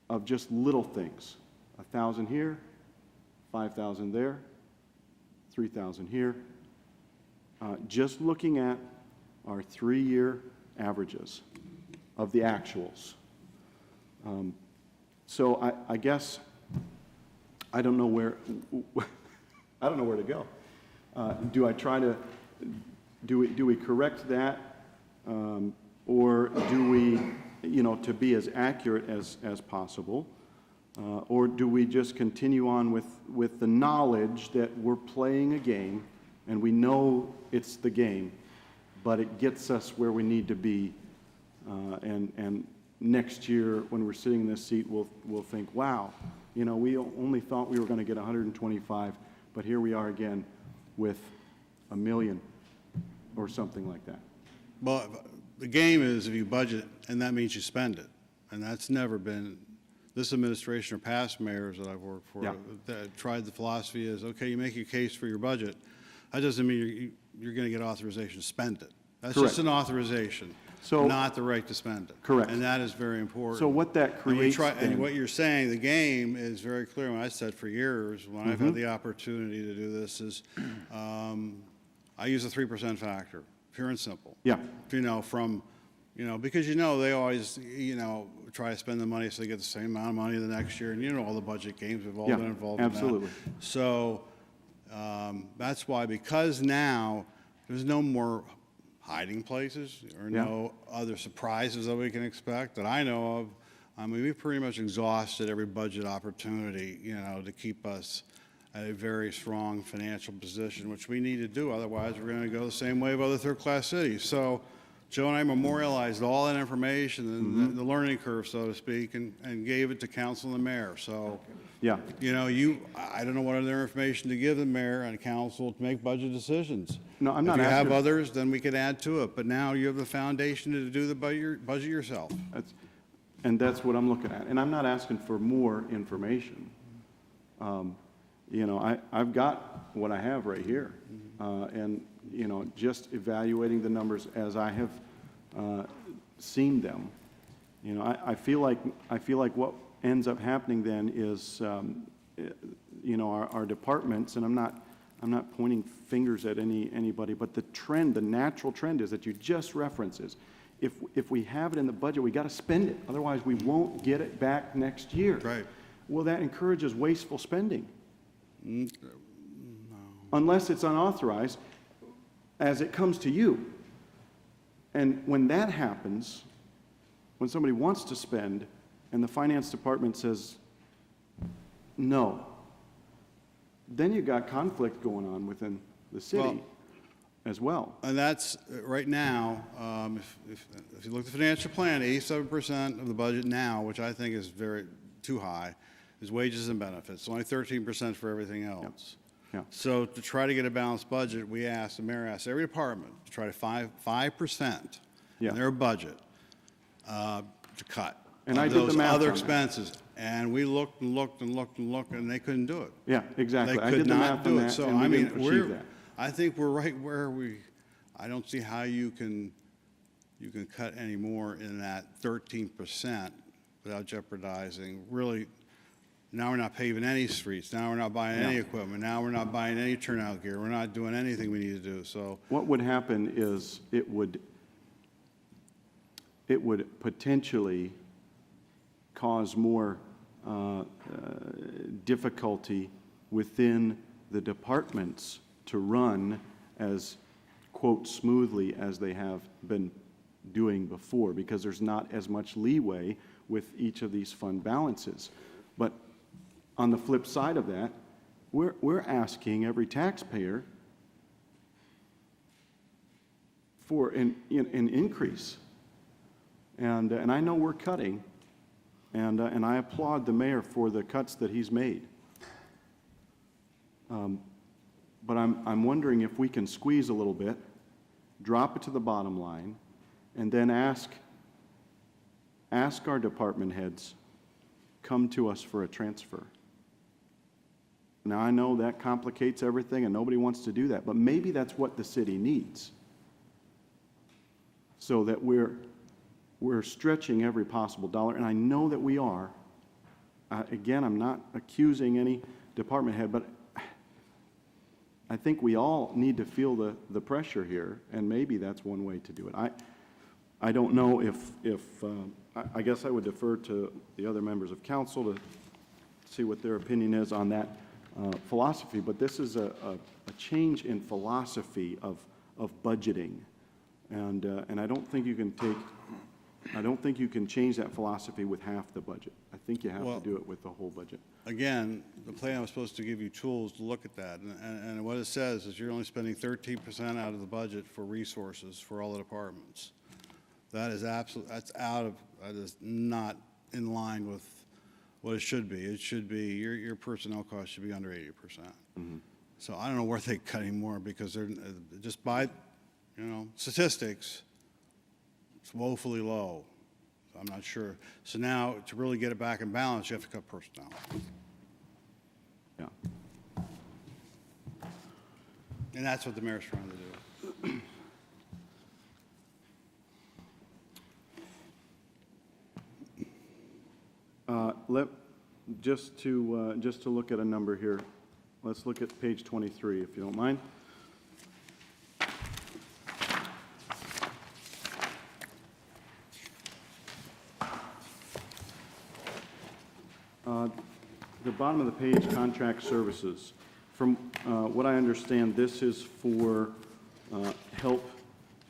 of just little things. 1,000 here, 5,000 there, 3,000 here. Just looking at our 3-year averages of the actuals. So I guess I don't know where to go. Do I try to do we correct that, or do we, to be as accurate as possible, or do we just continue on with the knowledge that we're playing a game and we know it's the game, but it gets us where we need to be, and next year when we're sitting in this seat we'll think, wow, we only thought we were going to get 125, but here we are again with 1 million or something like that. Well, the game is if you budget, and that means you spend it. And that's never been, this administration or past mayors that I've worked for, that tried the philosophy is, okay, you make your case for your budget. That doesn't mean you're going to get authorization to spend it. That's Correct. just an authorization, not the right to spend it. Correct. And that is very important. So what that creates and what you're saying, the game is very clear. When I said for years, when I've had the opportunity to do this, is I use a 3% factor, pure and simple. Yeah. Because they always, try to spend the money so they get the same amount of money the next year, and all the budget games we've all been involved absolutely. in that. So that's why, because now there's no more hiding places or no other surprises that we can expect that I know of. I mean, we've pretty much exhausted every budget opportunity, to keep us at a very strong financial position, which we need to do. Otherwise, we're going to go the same way of other third-class cities. So Joe and I memorialized all that information and the learning curve, so to speak, and gave it to council and the mayor. So, I don't know what other information to give the mayor and council to make budget decisions. No, I'm not If you asking. have others, then we could add to it. But now you have the foundation to do the budget yourself. That's what I'm looking at. And I'm not asking for more information. I've got what I have right here. And, just evaluating the numbers as I have seen them. I feel like what ends up happening then is, our departments, and I'm not pointing fingers at anybody, but the natural trend is that you just references. If we have it in the budget, we got to spend it. Otherwise, we won't get it back next year. Right. Well, that encourages wasteful spending. No. Unless it's unauthorized, as it comes to you. And when that happens, when somebody wants to spend and the finance department says no, then you've got conflict going on within the city as well. And that's, right now, if you look at the financial plan, 87% of the budget now, which I think is too high, is wages and benefits. Only 13% for everything else. Yeah. So to try to get a balanced budget, the mayor asked every department to try to 5% in their budget to cut. And I did the math other on that. expenses. And we looked and looked and looked and looked, and they couldn't do it. Yeah, exactly. They I could did the not math on do it. that, So, and we didn't achieve that. I think we're right where I don't see how you can cut any more in that 13% without jeopardizing, really, now we're not paving any streets, now we're not buying any equipment, now we're not buying any turnout gear, we're not doing anything we need to do, so. What would happen is it would potentially cause more difficulty within the departments to run as, quote, smoothly as they have been doing before, because there's not as much leeway with each of these fund balances. But on the flip side of that, we're asking every taxpayer for an increase. And I know we're cutting, and I applaud the mayor for the cuts that he's made. But I'm wondering if we can squeeze a little bit, drop it to the bottom line, and then ask our department heads, come to us for a transfer. Now, I know that complicates everything, and nobody wants to do that, but maybe that's what the city needs, so that we're stretching every possible dollar, and I know that we are. Again, I'm not accusing any department head, but I think we all need to feel the pressure here, and maybe that's one way to do it. I don't know if I guess I would defer to the other members of council to see what their opinion is on that philosophy, but this is a change in philosophy of budgeting, and I don't think you can change that philosophy with half the budget. I think you have to do it with the whole budget. Again, the plan was supposed to give you tools to look at that, and what it says is you're only spending 13% out of the budget for resources for all the departments. That is that is not in line with what it should be. It should be, your personnel costs should be under 80%. Mm-hmm. So I don't know where they cut anymore, because they're, just by, statistics, it's woefully low. I'm not sure. So now, to really get it back in balance, you have to cut personnel. Yeah. And that's what the mayor's trying to do. Just to look at a number here, let's look at page 23, if you don't mind. The bottom of the page, contract services. From what I understand, this is for help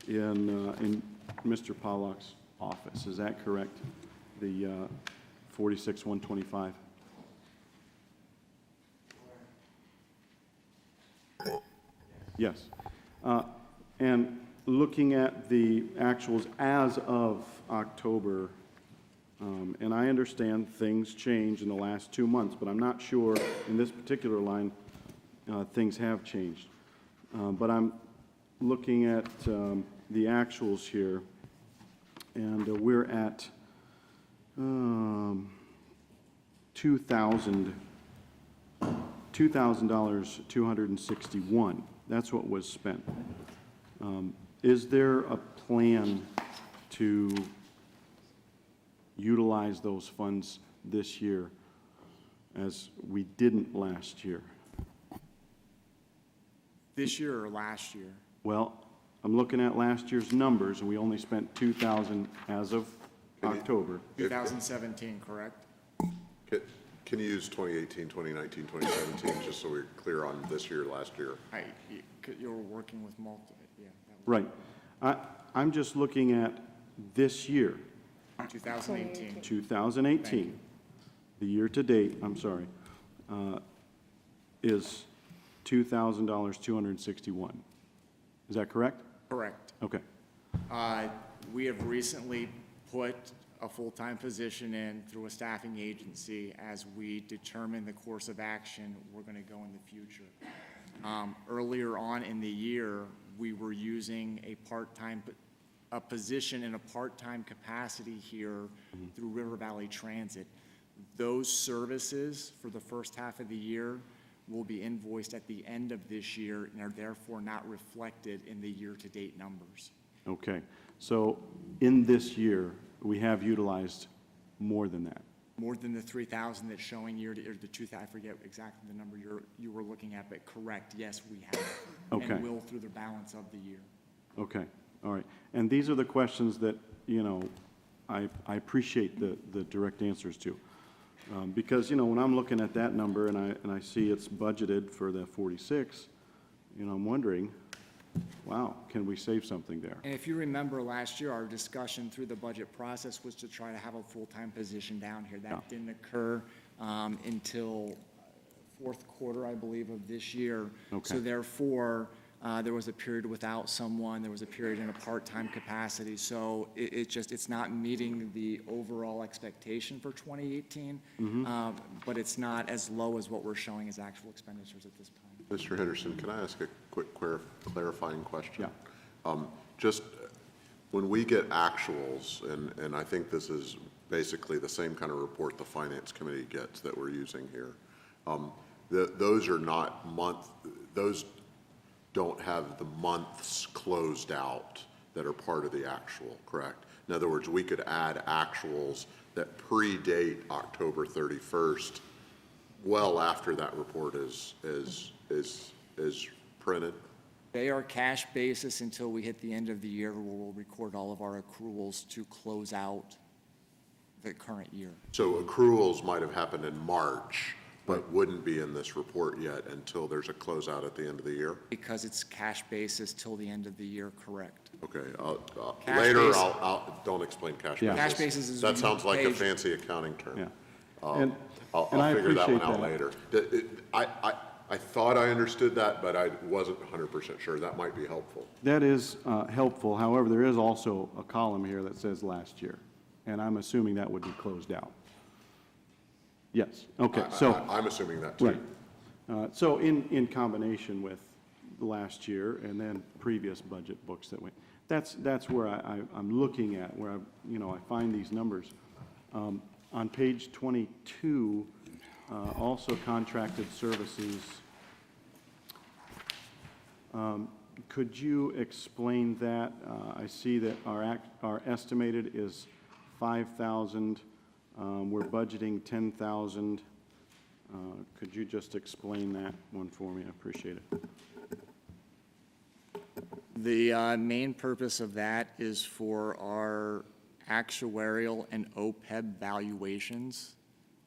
in Mr. Pollock's office. Is that correct? The 46,125. Yes. And looking at the actuals as of October, and I understand things change in the last 2 months, but I'm not sure in this particular line things have changed. But I'm looking at the actuals here, and we're at $2,261. That's what was spent. Is there a plan to utilize those funds this year as we didn't last year? This year or last year? Well, I'm looking at last year's numbers, and we only spent 2,000 as of October. 2017, correct? Can you use 2018, 2019, 2017, just so we're clear on this year, last year? You're working with multiple, yeah. Right. I'm just looking at this year. 2018. 2018. The year-to-date, I'm sorry, is $2,261. Is that correct? Correct. Okay. We have recently put a full-time position in through a staffing agency as we determine the course of action we're going to go in the future. Earlier on in the year, we were using a position in a part-time capacity here through River Valley Transit. Those services for the first half of the year will be invoiced at the end of this year and are therefore not reflected in the year-to-date numbers. Okay. So in this year, we have utilized more than that. More than the 3,000 that's showing or the 2,000, I forget exactly the number you were looking at, but correct, yes, we have. Okay. And will through the balance of the year. Okay. All right. And these are the questions that, I appreciate the direct answers to. Because, when I'm looking at that number and I see it's budgeted for the 46, I'm wondering, wow, can we save something there? And if you remember last year, our discussion through the budget process was to try to have a full-time position down here. That didn't occur until fourth quarter, I believe, of this year. Okay. So therefore, there was a period without someone, there was a period in a part-time capacity. So it's not meeting the overall expectation for 2018, but it's not as low as what we're showing as actual expenditures at this time. Mr. Henderson, can I ask a quick clarifying question? Yeah. Just when we get actuals, and I think this is basically the same kind of report the Finance Committee gets that we're using here, those are not those don't have the months closed out that are part of the actual, correct? In other words, we could add actuals that predate October 31st, well after that report is printed. They are cash basis until we hit the end of the year, where we'll record all of our accruals to close out the current year. So accruals might have happened in March, but wouldn't be in this report yet until there's a closeout at the end of the year? Because it's cash basis till the end of the year, correct. Okay, Cash later basis- don't explain cash Yeah. basis. Cash basis is That when you sounds like a pay- fancy accounting term. Yeah. I'll And I figure that one appreciate out that. later. I thought I understood that, but I wasn't 100% sure. That might be helpful. That is helpful. However, there is also a column here that says last year, and I'm assuming that would be closed out. Yes, okay, so. I'm assuming that too. Right. So in combination with last year and then previous budget books that we, that's where I'm looking at, where I find these numbers. On page 22, also contracted services. Could you explain that? I see that our estimated is 5,000. We're budgeting 10,000. Could you just explain that one for me? I appreciate it. The main purpose of that is for our actuarial and OPEB valuations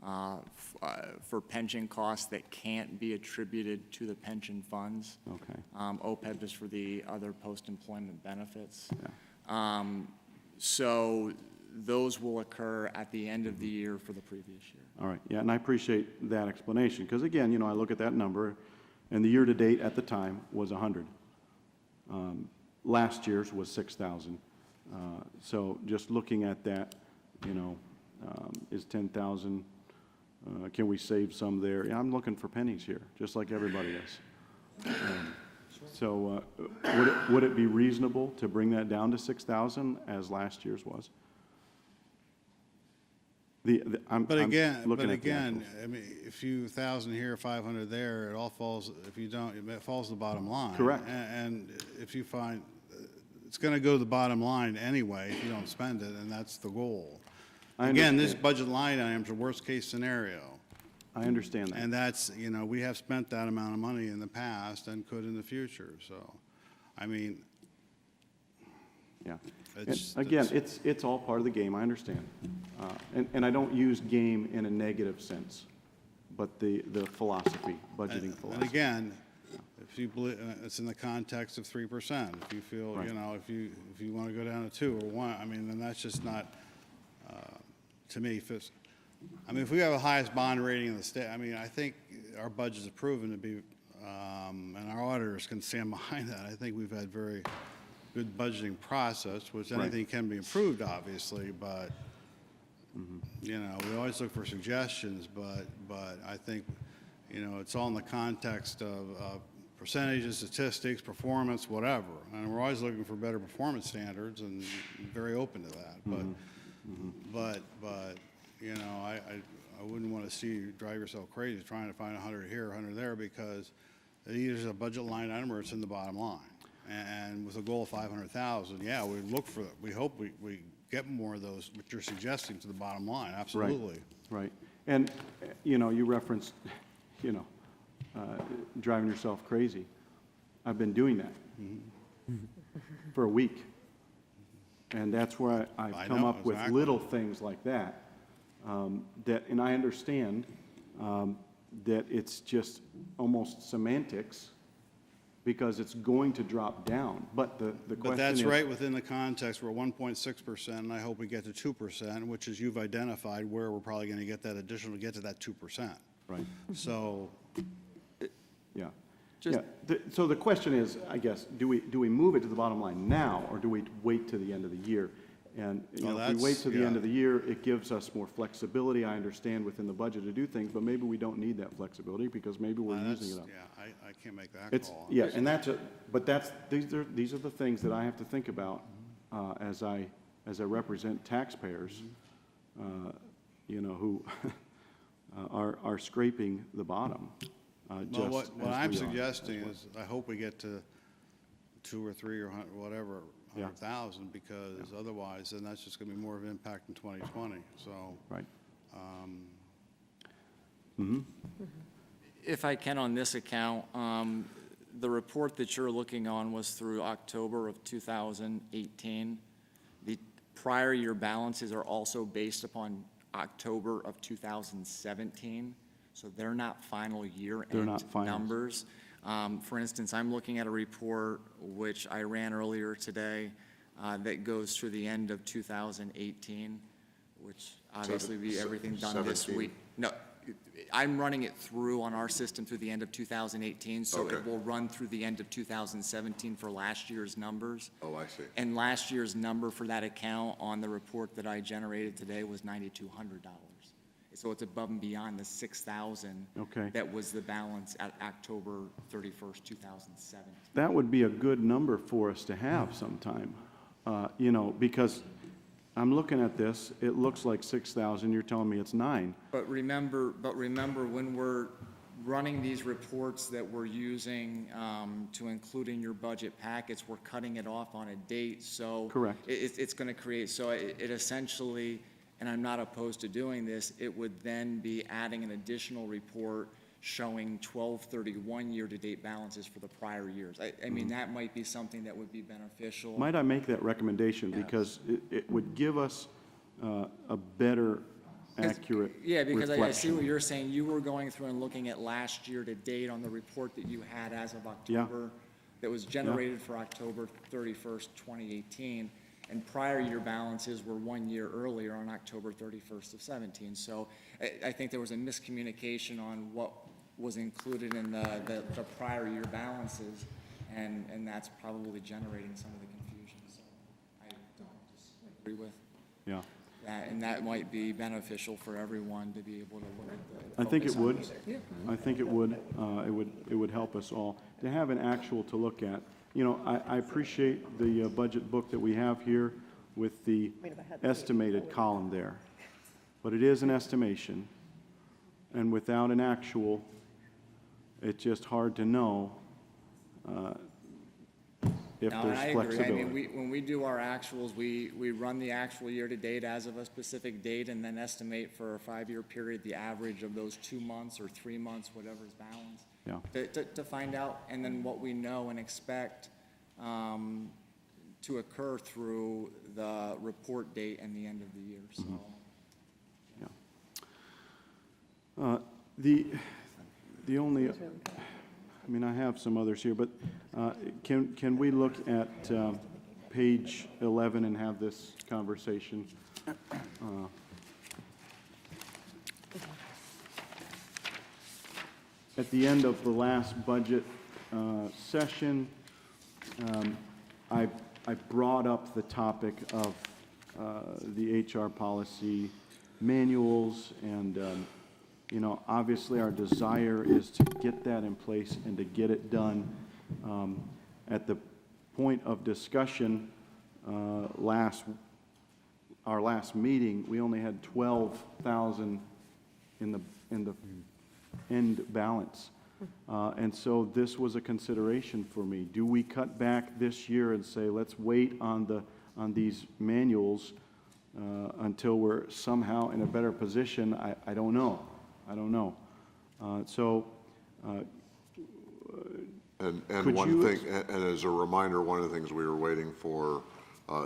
for pension costs that can't be attributed to the pension funds. Okay. OPEB is for the other post-employment benefits. Yeah. So those will occur at the end of the year for the previous year. All right, yeah, and I appreciate that explanation, because again, I look at that number, and the year-to-date at the time was 100. Last year's was 6,000. So just looking at that, is 10,000, can we save some there? Yeah, I'm looking for pennies here, just like everybody is. So would it be reasonable to bring that down to 6,000 as last year's was? But again, I mean, if you 1,000 here, 500 there, it all falls, if you don't, it falls to the bottom line. Correct. And if you find, it's going to go to the bottom line anyway if you don't spend it, and that's the goal. Again, this budget line item is a worst-case scenario. I understand that. And that's, we have spent that amount of money in the past and could in the future, so, I mean. Yeah. Again, it's all part of the game, I understand. And I don't use game in a negative sense, but the philosophy, budgeting philosophy. And again, if you believe, it's in the context of 3%. If you feel, Right. if you want to go down to 2 or 1, I mean, then that's just not, to me, if we have the highest bond rating in the state, I mean, I think our budgets have proven to be, and our auditors can stand behind that. I think we've had very good budgeting process, which anything can be improved, obviously, but, we always look for suggestions, but I think, it's all in the context of percentages, statistics, performance, whatever. And we're always looking for better performance standards and very open to that. But I wouldn't want to see you drive yourself crazy trying to find 100 here, 100 there, because it either is a budget line item or it's in the bottom line. And with a goal of 500,000, yeah, we look for, we hope we get more of those, what you're suggesting, to the bottom line, absolutely. Right. And, you referenced, driving yourself crazy. I've been doing that for a week. And that's where I've come up with little things like that, and I understand that it's just almost semantics, because it's going to drop down. But the question is... But that's right within the context. We're 1.6%, and I hope we get to 2%, which is you've identified where we're probably going to get that additional to get to that 2%. Right. So... Yeah. So the question is, I guess, do we move it to the bottom line now, or do we wait to the end of the year? And if we wait to the end of the year, it gives us more flexibility, I understand, within the budget to do things, but maybe we don't need that flexibility because maybe we're using it up. Yeah, I can't make that call. Yeah, and these are the things that I have to think about as I represent taxpayers, who are scraping the bottom. Well, what as I'm we are. suggesting is, I hope we get to 2 or 3 or whatever, Yeah. 100,000, because otherwise, then that's just gonna be more of an impact in 2020, so. Right. If I can, on this account, the report that you're looking on was through October of 2018. The prior year balances are also based upon October of 2017, so they're not final They're not year-end finals. numbers. For instance, I'm looking at a report which I ran earlier today that goes through the end of 2018, which obviously be everything done this 17. week. No, I'm running it through on our system through the end of 2018, so it Okay. will run through the end of 2017 for last year's numbers. Oh, I see. And last year's number for that account on the report that I generated today was $9,200. So it's above and beyond the 6,000 Okay. that was the balance at October 31st, 2007. That would be a good number for us to have sometime, you know, because I'm looking at this, it looks like 6,000, you're telling me it's 9. But remember, when we're running these reports that we're using to include in your budget packets, we're cutting it off on a date, so. Correct. It's gonna create, so it essentially, and I'm not opposed to doing this, it would then be adding an additional report showing 12/31 year-to-date balances for the prior years. I mean, that might be something that would be beneficial. Might I make that recommendation? Because it would give us a better, accurate Yeah, because I see reflection. what you're saying. You were going through and looking at last year to date on the report that you had as of October, that was generated for October 31st, 2018, and prior year balances were 1 year earlier on October 31st of 17. So I think there was a miscommunication on what was included in the prior year balances, and that's probably generating some of the confusion. So I don't disagree with Yeah. that, and that might be beneficial for everyone to be able to look at the. I think it focus on would. this. Yeah. I think it would. It would help us all to have an actual to look at. You know, I appreciate the budget book that we have here with the estimated column there. But it is an estimation, and without an actual, it's just hard to know if No, and there's I agree. flexibility. I mean, when we do our actuals, we run the actual year-to-date as of a specific date and then estimate for a 5-year period the average of those 2 months or 3 months, whatever's balanced. Yeah. To find out, and then what we know and expect to occur through the report date and the end of the year, so. The only, I mean, I have some others here, but can we look at page 11 and have this conversation? At the end of the last budget session, I brought up the topic of the HR policy manuals, and you know, obviously our desire is to get that in place and to get it done. At the point of discussion our last meeting, we only had 12,000 in the end balance. And so this was a consideration for me. Do we cut back this year and say, let's wait on these manuals until we're somehow in a better position? I don't know. I don't know. And Could one you thing, and as a reminder, one of the things we were waiting for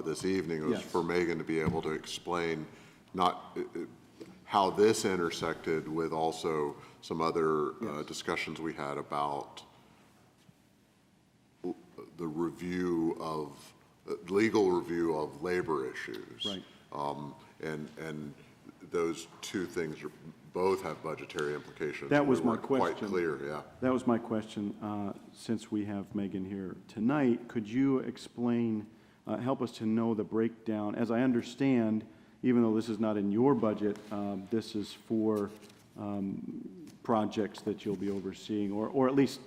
this evening was Yes. for Megan to be able to explain not how this intersected with also some other discussions we had about the review of, legal review of labor issues. Right. And those two things both have budgetary implications. That was We my weren't quite question. clear, yeah. That was my question. Since we have Megan here tonight, could you explain, help us to know the breakdown? As I understand, even though this is not in your budget, this is for projects that you'll be overseeing, or at least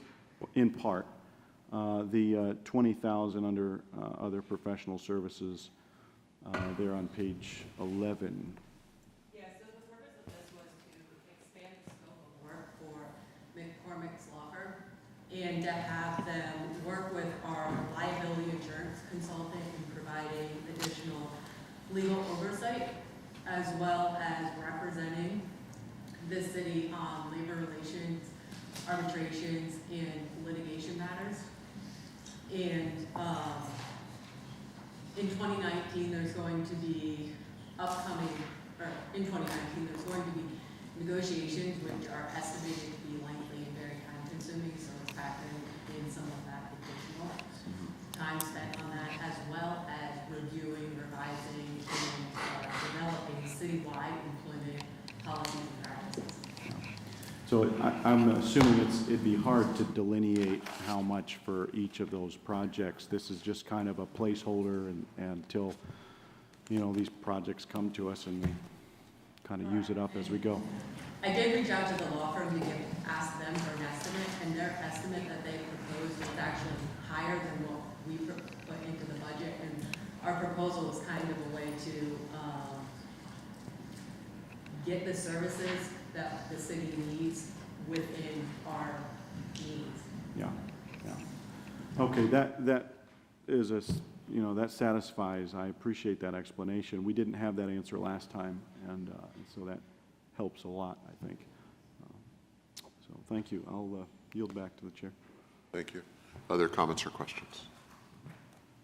in part. The 20,000 under other professional services, there on page 11. Yeah, so the purpose of this was to expand the scope of work for McCormick's Law and to have them work with our liability insurance consultant in providing additional legal oversight, as well as representing the city on labor relations, arbitrations, and litigation matters. And in 2019, there's going to be in 2019, there's going to be negotiations which are estimated to be lengthy and very time consuming, so it's factoring in some of that additional time spent on that, as well as reviewing, revising, and developing citywide employment policies and practices. So I'm assuming it'd be hard to delineate how much for each of those projects. This is just kind of a placeholder until, these projects come to us and we kind of use it up as we go. I did reach out to the law firm to ask them for an estimate, and their estimate that they proposed was actually higher than what we put into the budget. And our proposal was kind of a way to get the services that the city needs within our needs. Yeah. Okay, that is that satisfies. I appreciate that explanation. We didn't have that answer last time, and so that helps a lot, I think. So thank you. I'll yield back to the chair. Thank you. Other comments or questions?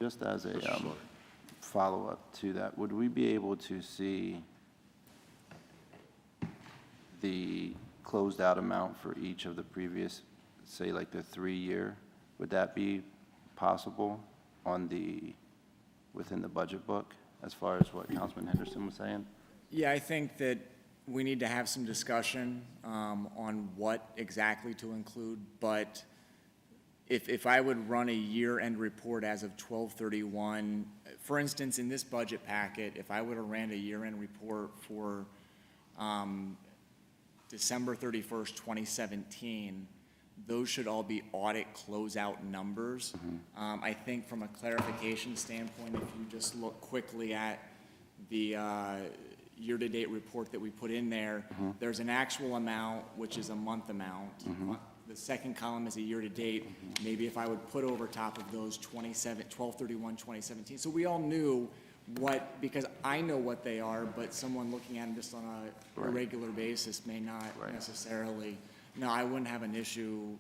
Just as a follow-up to that, would we be able to see the closed out amount for each of the previous, say like the 3-year? Would that be possible within the budget book, as far as what Councilman Henderson was saying? Yeah, I think that we need to have some discussion on what exactly to include, but if I would run a year-end report as of 12/31, for instance, in this budget packet, if I would have ran a year-end report for December 31st, 2017, those should all be audit closeout numbers. I think from a clarification standpoint, if you just look quickly at the year-to-date report that we put in there, there's an actual amount, which is a month amount. The second column is a year-to-date. Maybe if I would put over top of those 12/31/2017. So we all knew what, because I know what they are, but someone looking at them just on a regular basis may not necessarily. No, I wouldn't have an issue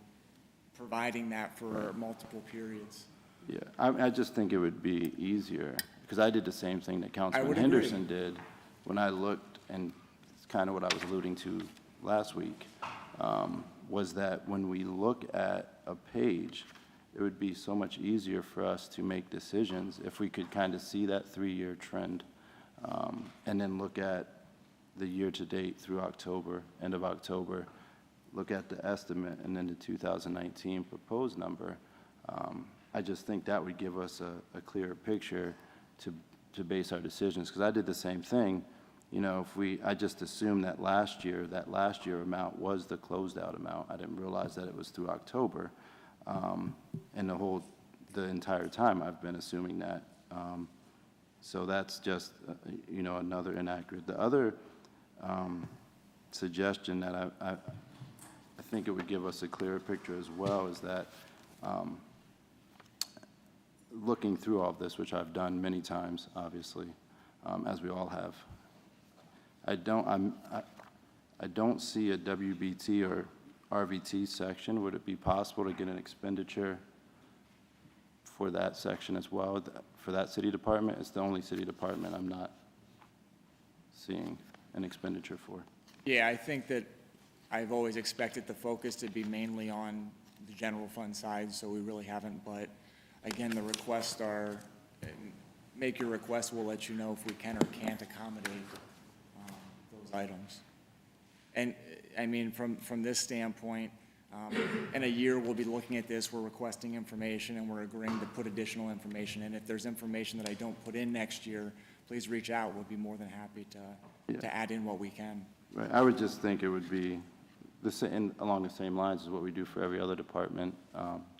providing that for multiple periods. Yeah, I just think it would be easier, because I did the same thing that Councilman Henderson did when I looked, and it's kind of what I was alluding to last week, was that when we look at a page, it would be so much easier for us to make decisions if we could kind of see that 3-year trend, and then look at the year-to-date through October, end of October, look at the estimate, and then the 2019 proposed number. I just think that would give us a clearer picture to base our decisions, because I did the same thing. I just assumed that last year amount was the closed out amount. I didn't realize that it was through October. And the entire time I've been assuming that. So that's just, another inaccurate. The other suggestion that I think it would give us a clearer picture as well is that looking through all of this, which I've done many times, obviously, as we all have, I don't see a WBT or RVT section. Would it be possible to get an expenditure for that section as well, for that city department? It's the only city department I'm not seeing an expenditure for. Yeah, I think that I've always expected the focus to be mainly on the general fund side, so we really haven't. But again, the requests are, make your request, we'll let you know if we can or can't accommodate those items. And I mean, from this standpoint, in a year we'll be looking at this, we're requesting information, and we're agreeing to put additional information in. If there's information that I don't put in next year, please reach out. We'll be more than happy to add in what we can. Right. I would just think it would be along the same lines as what we do for every other department,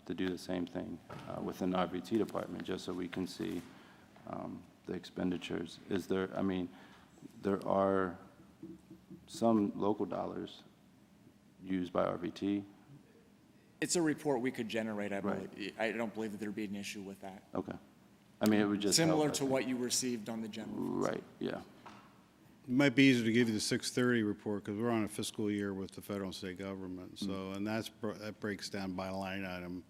to do the same thing within the RVT department, just so we can see the expenditures. There are some local dollars used by RVT. It's a report we could generate, I believe. I don't believe that there'd be an issue with that. Okay. I mean, it would just help, Similar I to think. what you received on the general. Right, yeah. It might be easier to give you the 630 report because we're on a fiscal year with the federal and state government. So, and that breaks down by line item.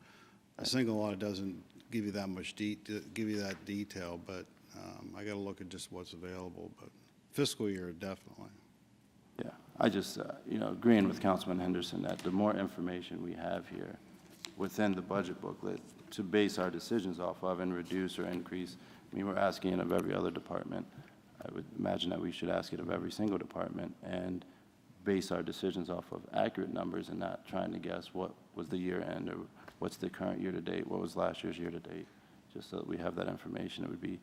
A single audit doesn't give you that much give you that detail, but I got to look at just what's available. But fiscal year, definitely. Yeah, I just, agreeing with Councilman Henderson that the more information we have here within the budget booklet to base our decisions off of and reduce or increase, I mean, we're asking it of every other department. I would imagine that we should ask it of every single department and base our decisions off of accurate numbers and not trying to guess what was the year end or what's the current year to date, what was last year's year to date. Just so that we have that information, it would be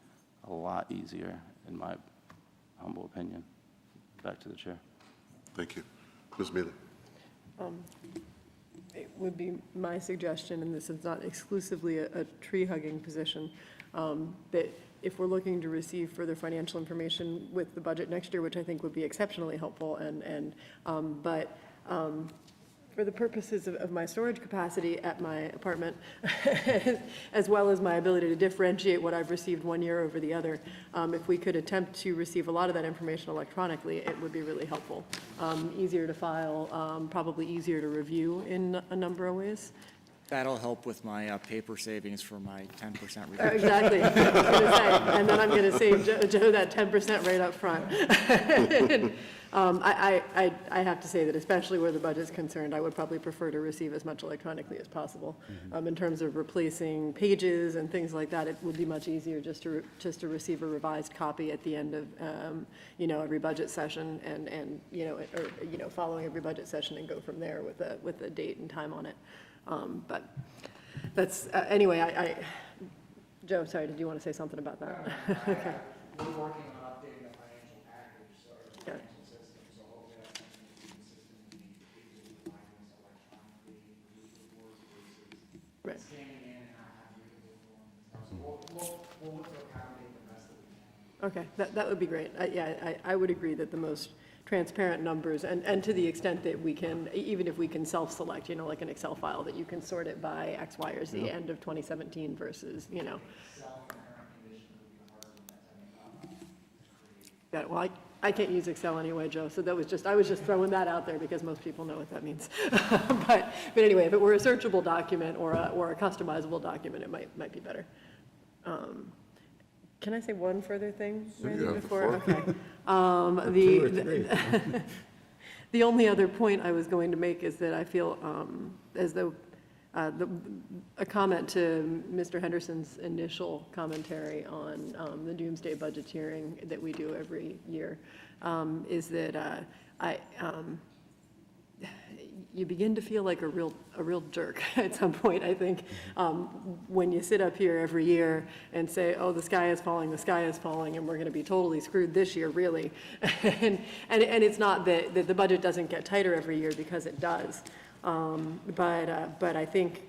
a lot easier, in my humble opinion. Back to the chair. Thank you. Ms. Mealy. It would be my suggestion, and this is not exclusively a tree-hugging position, that if we're looking to receive further financial information with the budget next year, which I think would be exceptionally helpful, but for the purposes of my storage capacity at my apartment, as well as my ability to differentiate what I've received one year over the other, if we could attempt to receive a lot of that information electronically, it would be really helpful. Easier to file, probably easier to review in a number of ways. That'll help with my paper savings for my 10% reduction. Exactly. I was gonna say, and then I'm going to save Joe that 10% right up front. I have to say that especially where the budget's concerned, I would probably prefer to receive as much electronically as possible. In terms of replacing pages and things like that, it would be much easier just to receive a revised copy at the end of every budget session and following every budget session and go from there with a date and time on it. But that's anyway. Joe, sorry, did you want to say something about that? Okay. We're working on updating the financial package, so our financial system, so hopefully that's something we can consistently digitally electronically, produce reports versus scanning in and not having readable forms and stuff. So we'll look to accommodate the best that we can. Okay, that would be great. I would agree that the most transparent numbers, and to the extent that we can, even if we can self-select, like an Excel file, that you can sort it by X, Y, or Z, end of 2017 versus, Yeah, well, I can't use Excel anyway, Joe, so I was just throwing that out there because most people know what that means. But anyway, if it were a searchable document or a customizable document, it might be better. Can I say one further thing, Randy, before? Okay. The only other point I was going to make is that I feel as though a comment to Mr. Henderson's initial commentary on the doomsday budgeteering that we do every year is that you begin to feel like a real jerk at some point, I think, when you sit up here every year and say, oh, the sky is falling, and we're going to be totally screwed this year, really. and it's not that the budget doesn't get tighter every year, because it does. But I think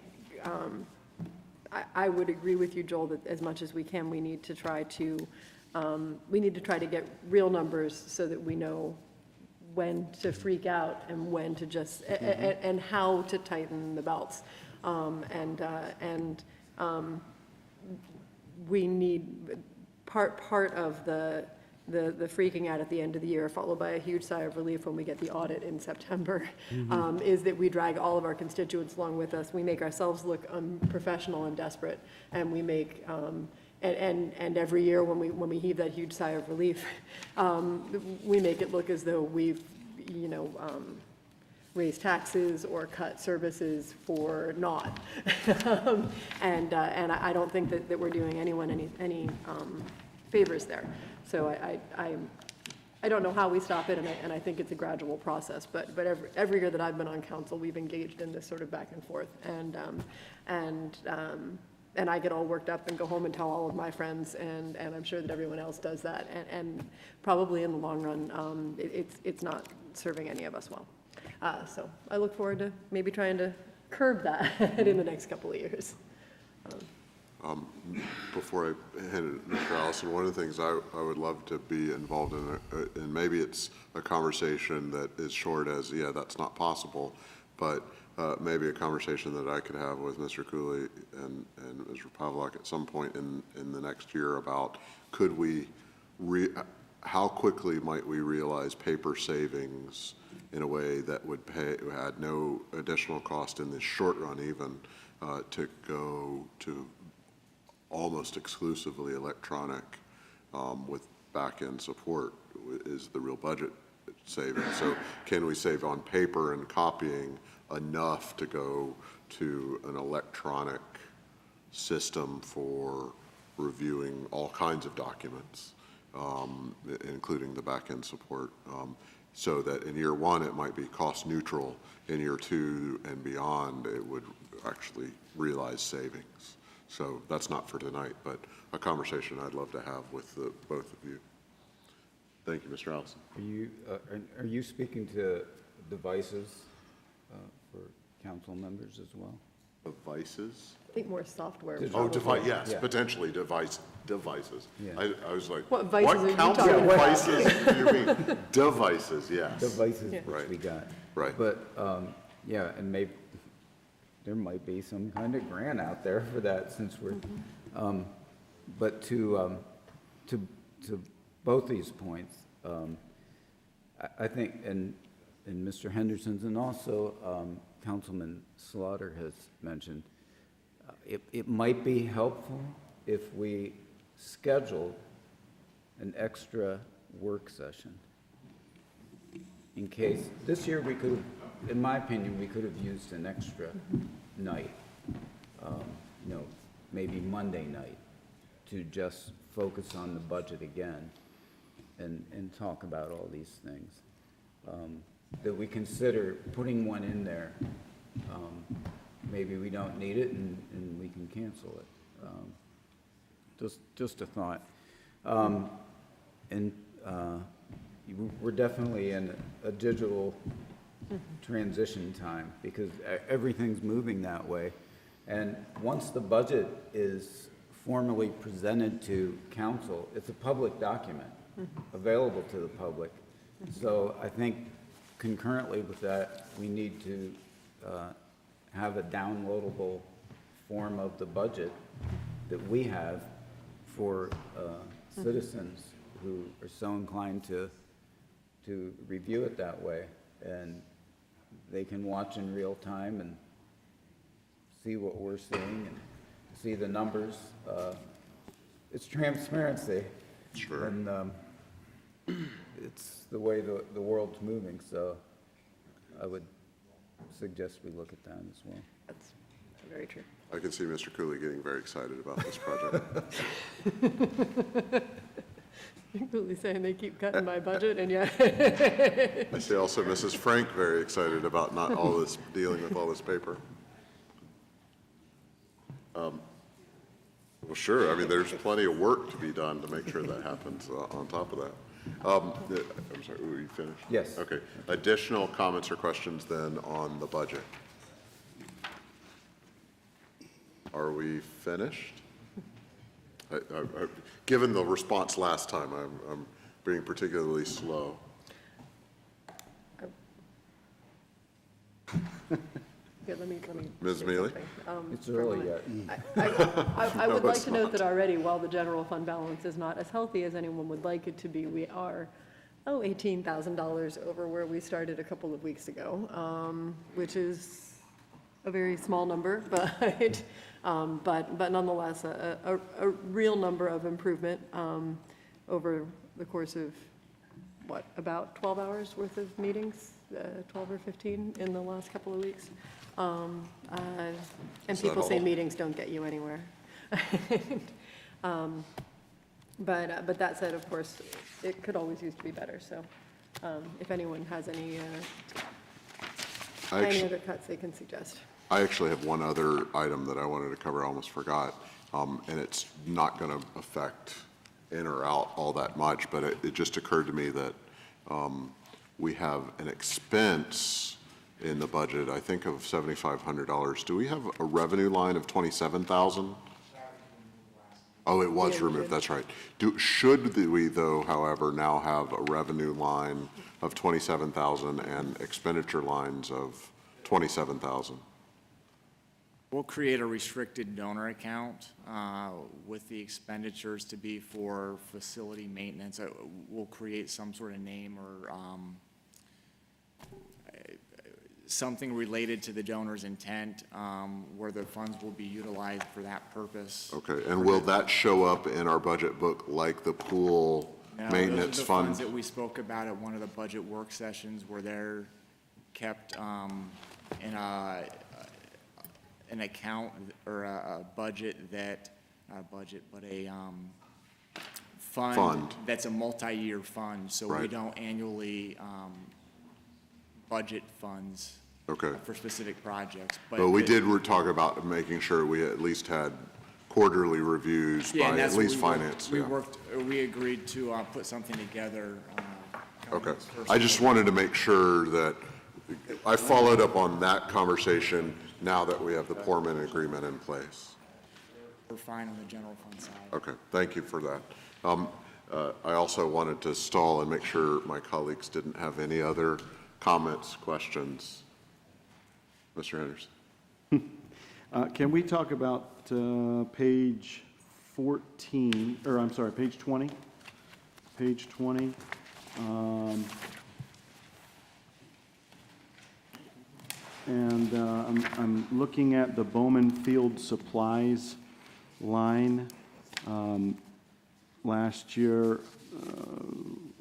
I would agree with you, Joel, that as much as we can, we need to try to get real numbers so that we know when to freak out and when to just and how to tighten the belts, we need part of the freaking out at the end of the year, followed by a huge sigh of relief when we get the audit in September, is that we drag all of our constituents along with us. We make ourselves look unprofessional and desperate, and we make and every year when we heave that huge sigh of relief, we make it look as though we've raised taxes or cut services for naught. And I don't think that we're doing anyone any favors there. So I don't know how we stop it, and I think it's a gradual process. But every year that I've been on council, we've engaged in this sort of back and forth, and I get all worked up and go home and tell all of my friends, and I'm sure that everyone else does that. And probably in the long run, it's not serving any of us well. So I look forward to maybe trying to curb that in the next couple of years. Before I hand it to Mr. Allison, one of the things I would love to be involved in, and maybe it's a conversation that is short as, yeah, that's not possible, but maybe a conversation that I could have with Mr. Cooley and Mr. Pavlak at some point in the next year about could we, how quickly might we realize paper savings in a way that would had no additional cost in the short run even, to go to almost exclusively electronic with back-end support is the real budget saving. So can we save on paper and copying enough to go to an electronic system for reviewing all kinds of documents, including the back-end support, so that in year one it might be cost neutral, in year two and beyond it would actually realize savings. So that's not for tonight, but a conversation I'd love to have with the both of you. Thank you, Mr. Allison. Are you speaking to devices for council members as well? Devices? I think more software. Oh, probably. yes, Yeah. potentially devices. Yeah. I was like, What vices are you council talking about? devices do you mean? Devices, yes. Devices, Yeah. which we got. Right. But, yeah, and maybe, there might be some kind of grant out there for that since we're, but to both these points, I think, and Mr. Henderson's and also Councilman Slaughter has mentioned, it might be helpful if we scheduled an extra work session. In case, this year we could have, in my opinion, we could have used an extra night, maybe Monday night, to just focus on the budget again and talk about all these things. That we consider putting one in there. Maybe we don't need it and we can cancel it. Just a thought. We're definitely in a digital transition time because everything's moving that way. And once the budget is formally presented to council, it's a public document available to the public. So I think concurrently with that, we need to have a downloadable form of the budget that we have for citizens who are so inclined to review it that way. And they can watch in real time and see what we're seeing and see the numbers. It's transparency. Sure. And it's the way the world's moving, so I would suggest we look at that as well. That's very true. I can see Mr. Cooley getting very excited about this project. You're really saying they keep cutting my budget and yet. I see also Mrs. Frank very excited about not all this, dealing with all this paper. Well, sure, I mean, there's plenty of work to be done to make sure that happens on top of that. I'm sorry, were you finished? Yes. Okay. Additional comments or questions then on the budget? Are we finished? Given the response last time, I'm being particularly slow. Yeah, let me Ms. say Mealy? something. It's early yet. I would No, like it's to note not. that already, while the general fund balance is not as healthy as anyone would like it to be, we are, $18,000 over where we started a couple of weeks ago, which is a very small number, but nonetheless, a real number of improvement over the course of, what, about 12 hours worth of meetings, 12 or 15 in the last couple of weeks. And people say meetings don't get you anywhere. But that said, of course, it could always use to be better, so if anyone has any other cuts they can suggest. I actually have one other item that I wanted to cover, I almost forgot, and it's not going to affect in or out all that much, but it just occurred to me that we have an expense in the budget, I think of $7,500. Do we have a revenue line of $27,000? Oh, it was removed, that's right. Should we, though, however, now have a revenue line of $27,000 and expenditure lines of 27,000. We'll create a restricted donor account with the expenditures to be for facility maintenance. We'll create some sort of name or something related to the donor's intent where the funds will be utilized for that purpose. Okay, and will that show up in our budget book like the pool maintenance Those are the fund? funds that we spoke about at one of the budget work sessions where they're kept in an account or a budget that, not a budget, but a fund that's a multi-year fund. So we Right. don't annually budget funds for specific projects. But we did talk about making sure we at least had quarterly reviews Yeah, by and that's at what least we worked- finance. We yeah. worked, we agreed to put something together. Okay. I just wanted to make sure that, I followed up on that conversation now that we have the Portman agreement in place. We're fine on the general fund side. Okay, thank you for that. I also wanted to stall and make sure my colleagues didn't have any other comments, questions. Mr. Henderson? Can we talk about page 14, or I'm sorry, page 20? Page 20. And I'm looking at the Bowman Field Supplies line. Last year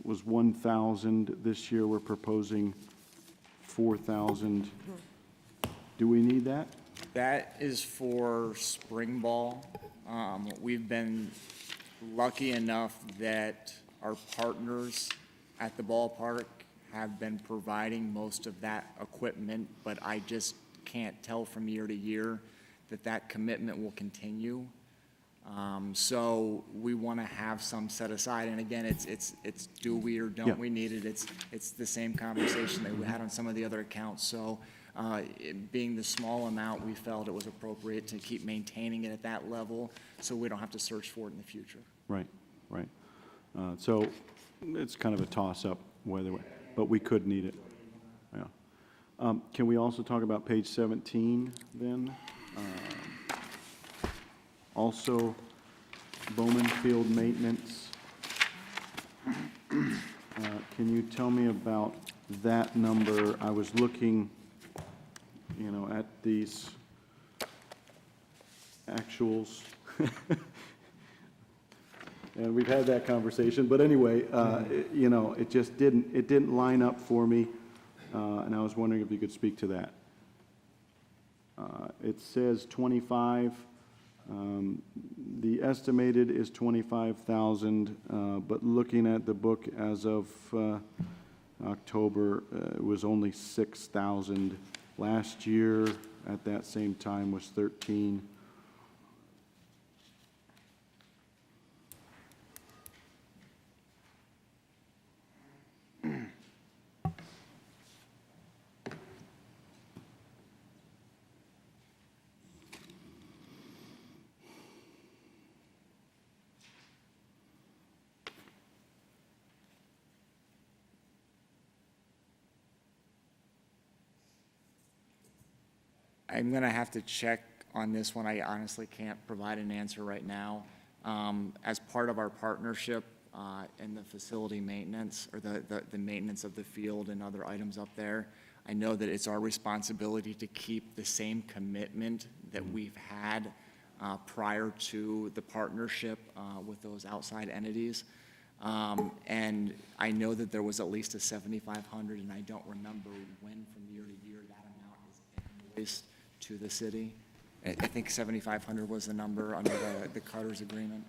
was 1,000. This year we're proposing 4,000. Do we need that? That is for spring ball. We've been lucky enough that our partners at the ballpark have been providing most of that equipment, but I just can't tell from year to year that that commitment will continue. So we want to have some set aside, and again, it's do we or don't we need it? It's the same conversation that we had on some of the other accounts. So it being the small amount, we felt it was appropriate to keep maintaining it at that level, so we don't have to search for it in the future. Right, right. So it's kind of a toss-up whether, but we could need it. Yeah. Can we also talk about page 17 then? Also, Bowman Field maintenance. Can you tell me about that number? I was looking, at these actuals. And we've had that conversation, but anyway, it just didn't line up for me, and I was wondering if you could speak to that. It says 25, the estimated is 25,000, but looking at the book as of October, it was only 6,000. Last year, at that same time, was 13. I'm going to have to check on this one. I honestly can't provide an answer right now. As part of our partnership in the facility maintenance, or the maintenance of the field and other items up there, I know that it's our responsibility to keep the same commitment that we've had prior to the partnership with those outside entities. And I know that there was at least a 7,500, and I don't remember when from year to year that amount is invoiced to the city. I think 7,500 was the number under the Carter's agreement.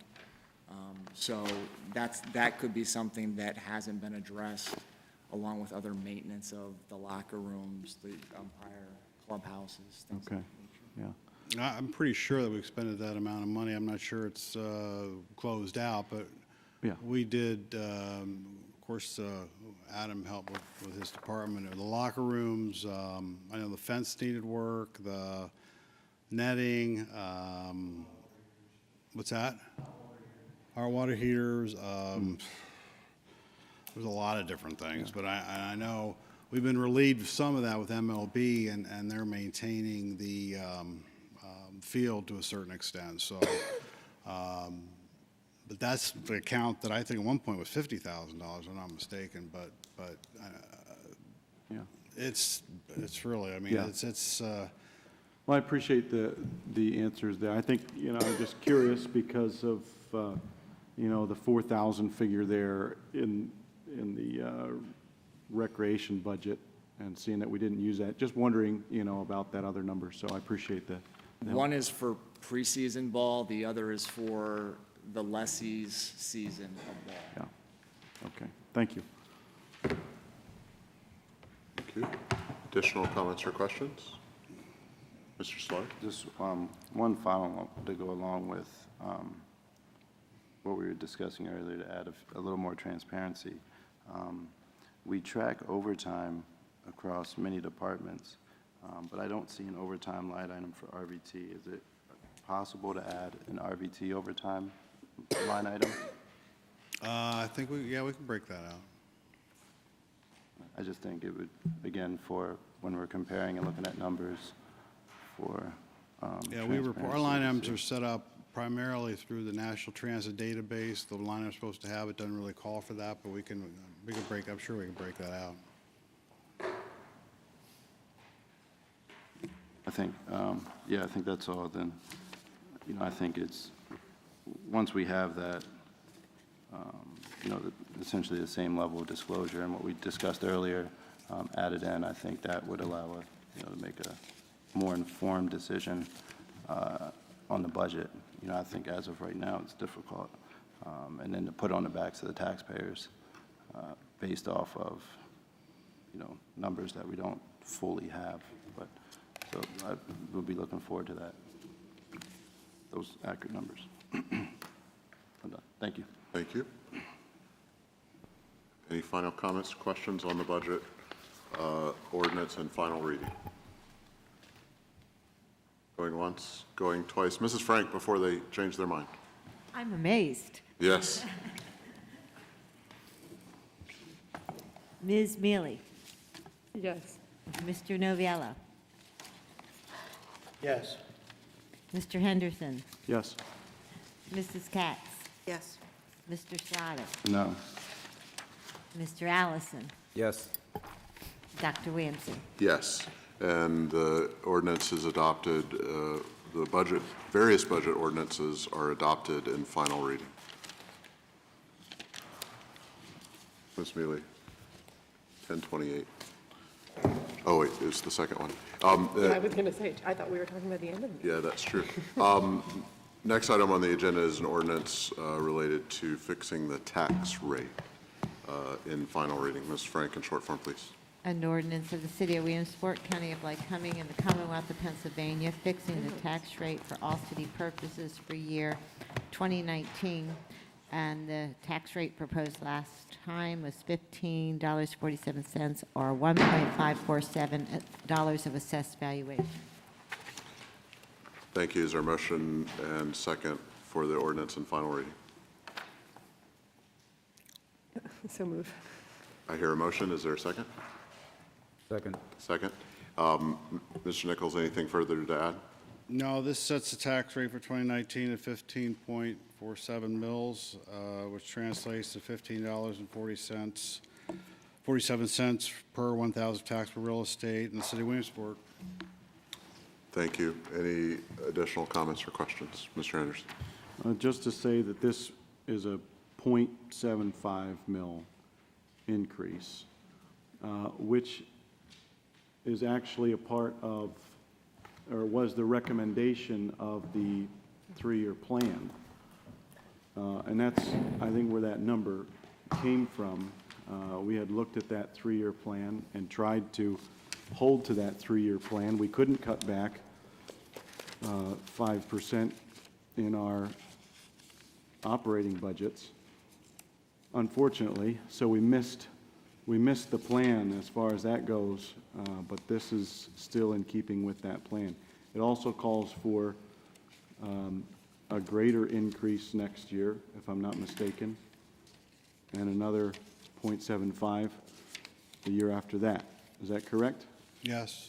So that could be something that hasn't been addressed, along with other maintenance of the locker rooms, the umpire clubhouses, things Okay, like that. yeah. I'm pretty sure that we expended that amount of money. I'm not sure it's closed out, but Yeah. we did, of course, Adam helped with his department. The locker rooms, I know the fence needed work, the netting, what's that? Our water heaters, there's a lot of different things, but I know we've been relieved of some of that with MLB, and they're maintaining the field to a certain extent, so, but that's the account that I think at one point was $50,000, if I'm not mistaken, but Yeah. it's really, I mean, Yeah. it's Well, I appreciate the answers there. I think, I'm just curious because of, the 4,000 figure there in the recreation budget and seeing that we didn't use that. Just wondering, about that other number, so I appreciate the help. One is for preseason ball, the other is for the lessee's season of ball. Yeah, okay, thank you. Thank you. Additional comments or questions? Mr. Slaughter? Just one final to go along with what we were discussing earlier to add a little more transparency. We track overtime across many departments, but I don't see an overtime line item for RVT. Is it possible to add an RVT overtime line item? I think we can break that out. I just think it would, again, for when we're comparing and looking at numbers for Yeah, we report, our transparency line to items see. are set up primarily through the National Transit Database. The line I'm supposed to have, it doesn't really call for that, but we can break, I'm sure we can break that out. I think, I think that's all then. I think it's, once we have that, essentially the same level of disclosure and what we discussed earlier added in, I think that would allow us, to make a more informed decision on the budget. I think as of right now, it's difficult. And then to put on the backs of the taxpayers based off of, numbers that we don't fully have. But, so I will be looking forward to that, those accurate numbers. I'm done. Thank you. Thank you. Any final comments or questions on the budget, ordinance, and final reading? Going once, going twice. Mrs. Frank, before they change their mind. I'm amazed. Yes. Ms. Mealy, Yes. Mr. Noviello, Yes. Mr. Henderson, Yes. Mrs. Katz, Yes. Mr. Slaughter, No. Mr. Allison, Yes. Dr. Williamson. Yes, and the ordinance is adopted, the budget, various budget ordinances are adopted in final reading. Ms. Mealy, 1028. Oh, wait, it's the second one. I was going to say, I thought we were talking about the end of it. Yeah, that's true. Next item on the agenda is an ordinance related to fixing the tax rate in final reading. Ms. Frank, in short form, please. An ordinance of the City of Williamsport, County of Lycoming, and the Commonwealth of Pennsylvania, fixing the tax rate for all city purposes for year 2019. And the tax rate proposed last time was $15.47, or $1.547 of assessed valuation. Thank you. Is there a motion and second for the ordinance in final reading? So move. I hear a motion. Is there a second? Second. Second. Mr. Nichols, anything further to add? No, this sets the tax rate for 2019 at 15.47 mils, which translates to $15.47 per 1,000 taxable real estate in the city of Williamsport. Thank you. Any additional comments or questions? Mr. Anderson. Just to say that this is a 0.75 mil increase, which is actually a part of, or was the recommendation of the three-year plan. And that's, I think, where that number came from. We had looked at that three-year plan and tried to hold to that three-year plan. We couldn't cut back 5% in our operating budgets, unfortunately, so we missed the plan as far as that goes, but this is still in keeping with that plan. It also calls for a greater increase next year, if I'm not mistaken, and another 0.75 the year after that. Is that correct? Yes.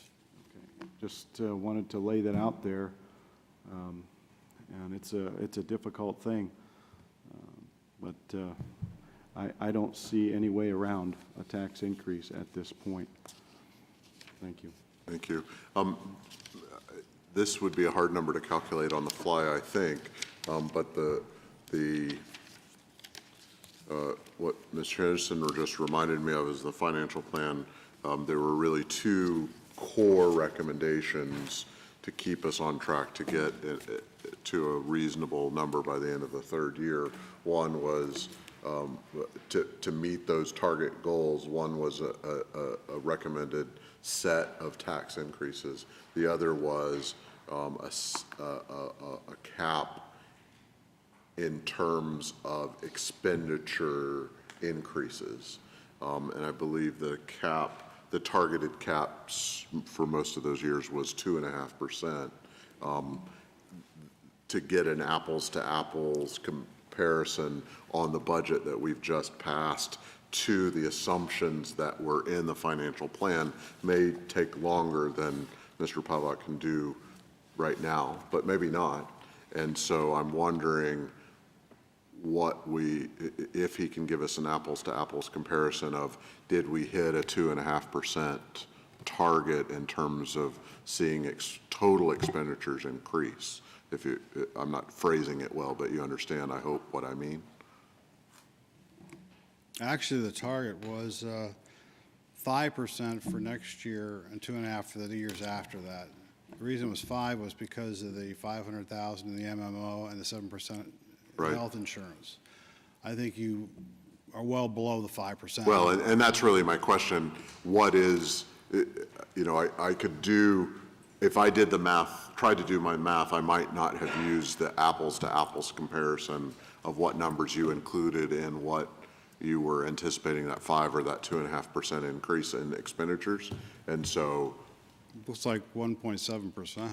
Okay. Just wanted to lay that out there. And it's a difficult thing. But I don't see any way around a tax increase at this point. Thank you. Thank you. This would be a hard number to calculate on the fly, I think, but what Mr. Henderson just reminded me of is the financial plan. There were really two core recommendations to keep us on track to get to a reasonable number by the end of the third year. One was to meet those target goals. One was a recommended set of tax increases. The other was a cap in terms of expenditure increases. And I believe the targeted caps for most of those years was 2.5%. To get an apples to apples comparison on the budget that we've just passed to the assumptions that were in the financial plan may take longer than Mr. Pavak can do right now, but maybe not. And so I'm wondering if he can give us an apples to apples comparison of, did we hit a 2.5% target in terms of seeing total expenditures increase? I'm not phrasing it well, but you understand, I hope, what I mean. Actually, the target was 5% for next year and 2.5% for the years after that. The reason it was 5 was because of the 500,000 in the MMO and the 7% health insurance. I think you are well below the 5%. Well, and that's really my question. What is, I could do, if I did the math, tried to do my math, I might not have used the apples to apples comparison of what numbers you included in what you were anticipating, that 5 or that 2.5% increase in expenditures. And so looks like 1.7%.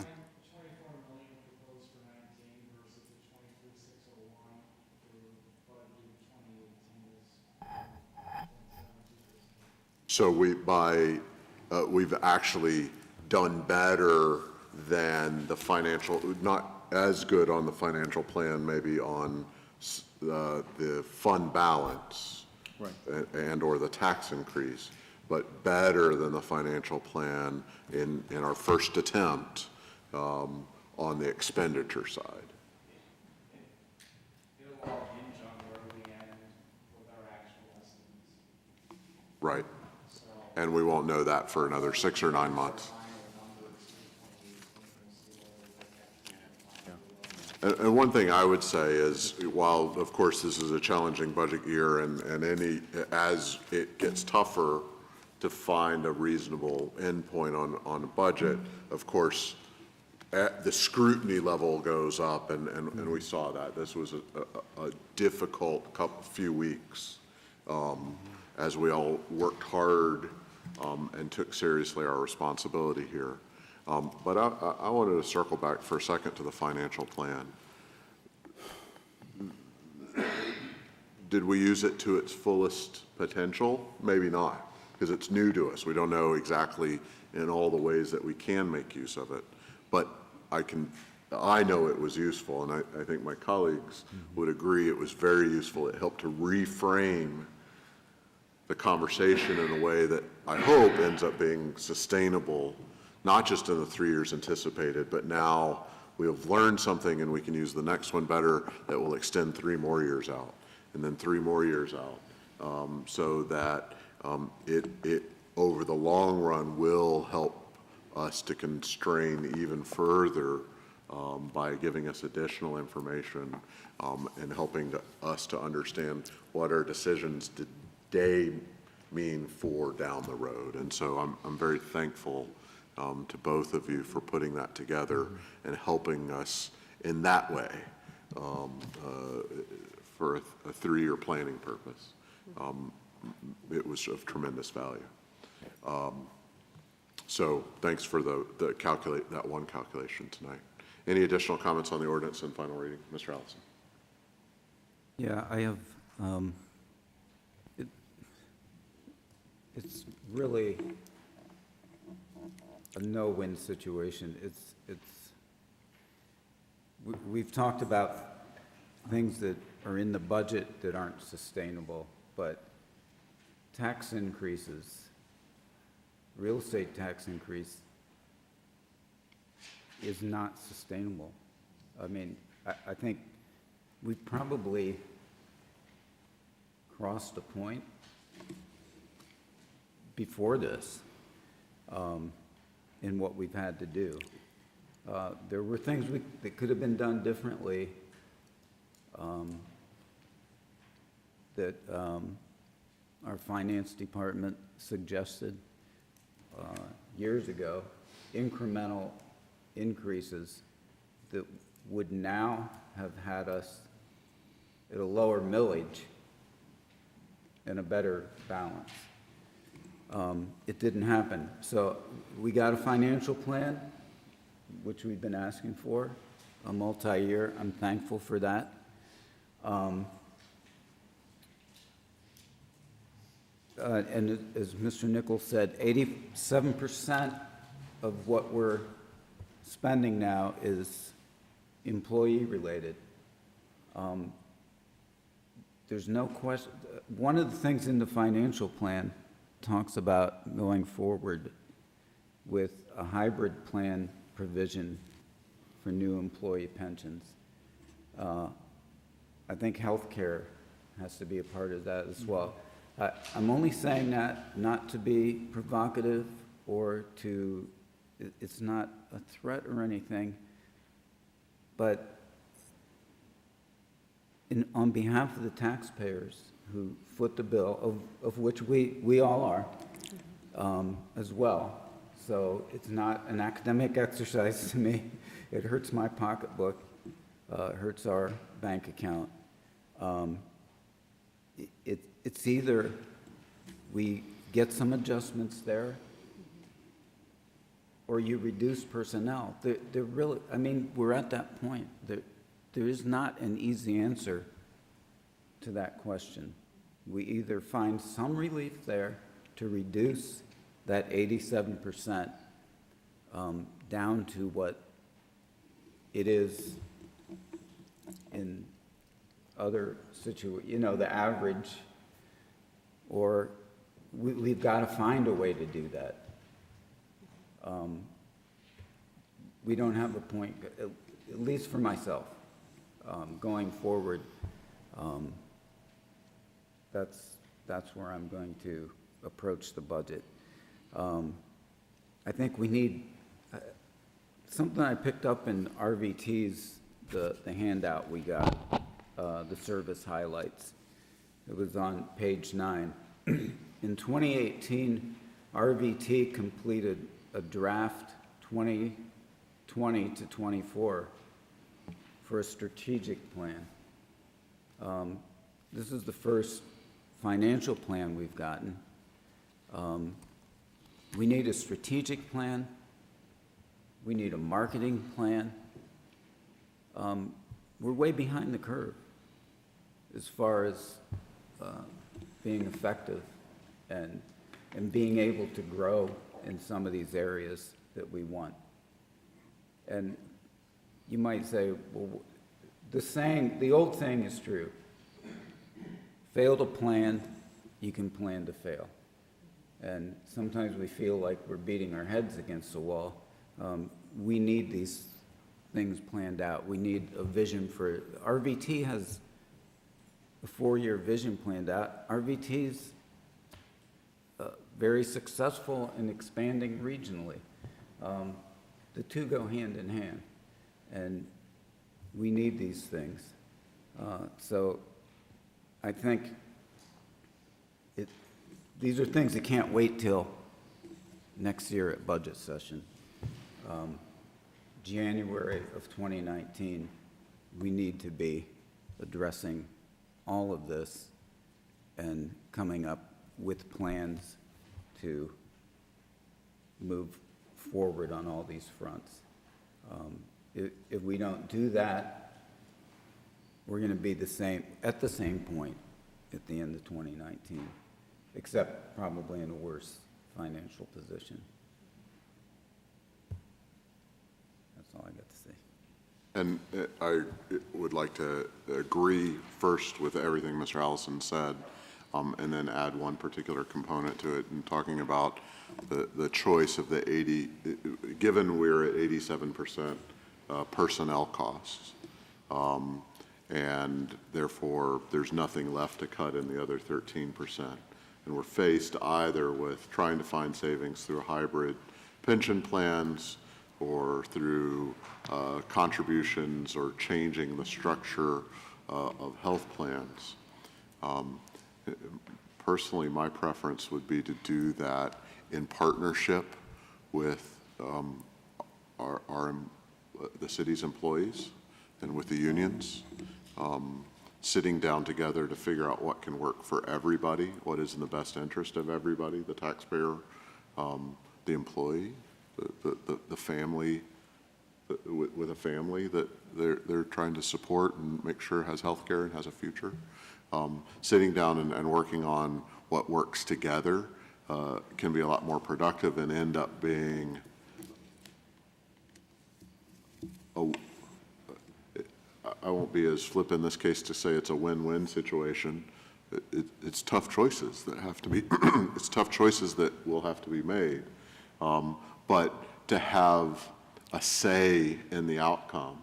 So we've actually done better than the financial, not as good on the financial plan, maybe on the fund balance, right, and or the tax increase, but better than the financial plan in our first attempt on the expenditure side. It'll all hinge on where we end with our actual estimates. Right. And we won't know that for another 6 or 9 months. And one thing I would say is, while of course this is a challenging budget year, and as it gets tougher to find a reasonable endpoint on a budget, of course, the scrutiny level goes up, and we saw that. This was a difficult few weeks as we all worked hard and took seriously our responsibility here. But I wanted to circle back for a second to the financial plan. Did we use it to its fullest potential? Maybe not, because it's new to us. We don't know exactly in all the ways that we can make use of it. But I know it was useful, and I think my colleagues would agree it was very useful. It helped to reframe the conversation in a way that I hope ends up being sustainable, not just in the 3 years anticipated, but now we have learned something and we can use the next one better that will extend 3 more years out, and then 3 more years out, so that it over the long run will help us to constrain even further by giving us additional information and helping us to understand what our decisions today mean for down the road. And so I'm very thankful to both of you for putting that together and helping us in that way for a 3-year planning purpose. It was of tremendous value. So thanks for that one calculation tonight. Any additional comments on the ordinance and final reading? Mr. Allison. Yeah, I have, it's really a no-win situation. We've talked about things that are in the budget that aren't sustainable, but tax increases, real estate tax increase is not sustainable. I mean, I think we've probably crossed a point before this in what we've had to do. There were things that could have been done differently that our finance department suggested years ago, incremental increases that would now have had us at a lower millage and a better balance. It didn't happen. So we got a financial plan, which we've been asking for, a multi-year. I'm thankful for that. And as Mr. Nichols said, 87% of what we're spending now is employee-related. There's no question. One of the things in the financial plan talks about going forward with a hybrid plan provision for new employee pensions. I think healthcare has to be a part of that as well. I'm only saying that not to be provocative or to, it's not a threat or anything, but on behalf of the taxpayers who foot the bill, of which we all are as well. So it's not an academic exercise to me. It hurts my pocketbook, hurts our bank account. It's either we get some adjustments there or you reduce personnel. They're really, I mean, we're at that point. There is not an easy answer to that question. We either find some relief there to reduce that 87% down to what it is in other situations, you know, the average, or we've got to find a way to do that. We don't have a point, at least for myself, going forward. That's where I'm going to approach the budget. I think we need something I picked up in RVT's, the handout we got, the service highlights. It was on page 9. In 2018, RVT completed a draft 2020 to 24 for a strategic plan. This is the first financial plan we've gotten. We need a strategic plan. We need a marketing plan. We're way behind the curve as far as being effective and being able to grow in some of these areas that we want. And you might say, well, the old saying is true. Fail to plan, you can plan to fail. And sometimes we feel like we're beating our heads against the wall. We need these things planned out. We need a vision for, RVT has a 4-year vision planned out. RVT's very successful in expanding regionally. The two go hand in hand, and we need these things. So I think these are things that can't wait till next year at budget session. January of 2019, we need to be addressing all of this and coming up with plans to move forward on all these fronts. If we don't do that, we're going to be at the same point at the end of 2019, except probably in a worse financial position. That's all I got to say. And I would like to agree first with everything Mr. Allison said, and then add one particular component to it, and talking about the choice of the 80, given we're at 87% personnel costs, and therefore there's nothing left to cut in the other 13%. And we're faced either with trying to find savings through hybrid pension plans or through contributions or changing the structure of health plans. Personally, my preference would be to do that in partnership with the city's employees and with the unions, sitting down together to figure out what can work for everybody, what is in the best interest of everybody, the taxpayer, the employee, the family, with a family that they're trying to support and make sure has health care and has a future. Sitting down and working on what works together can be a lot more productive and end up being I won't be as flip in this case to say it's a win-win situation. It's tough choices that have to be, it's tough choices that will have to be made. But to have a say in the outcome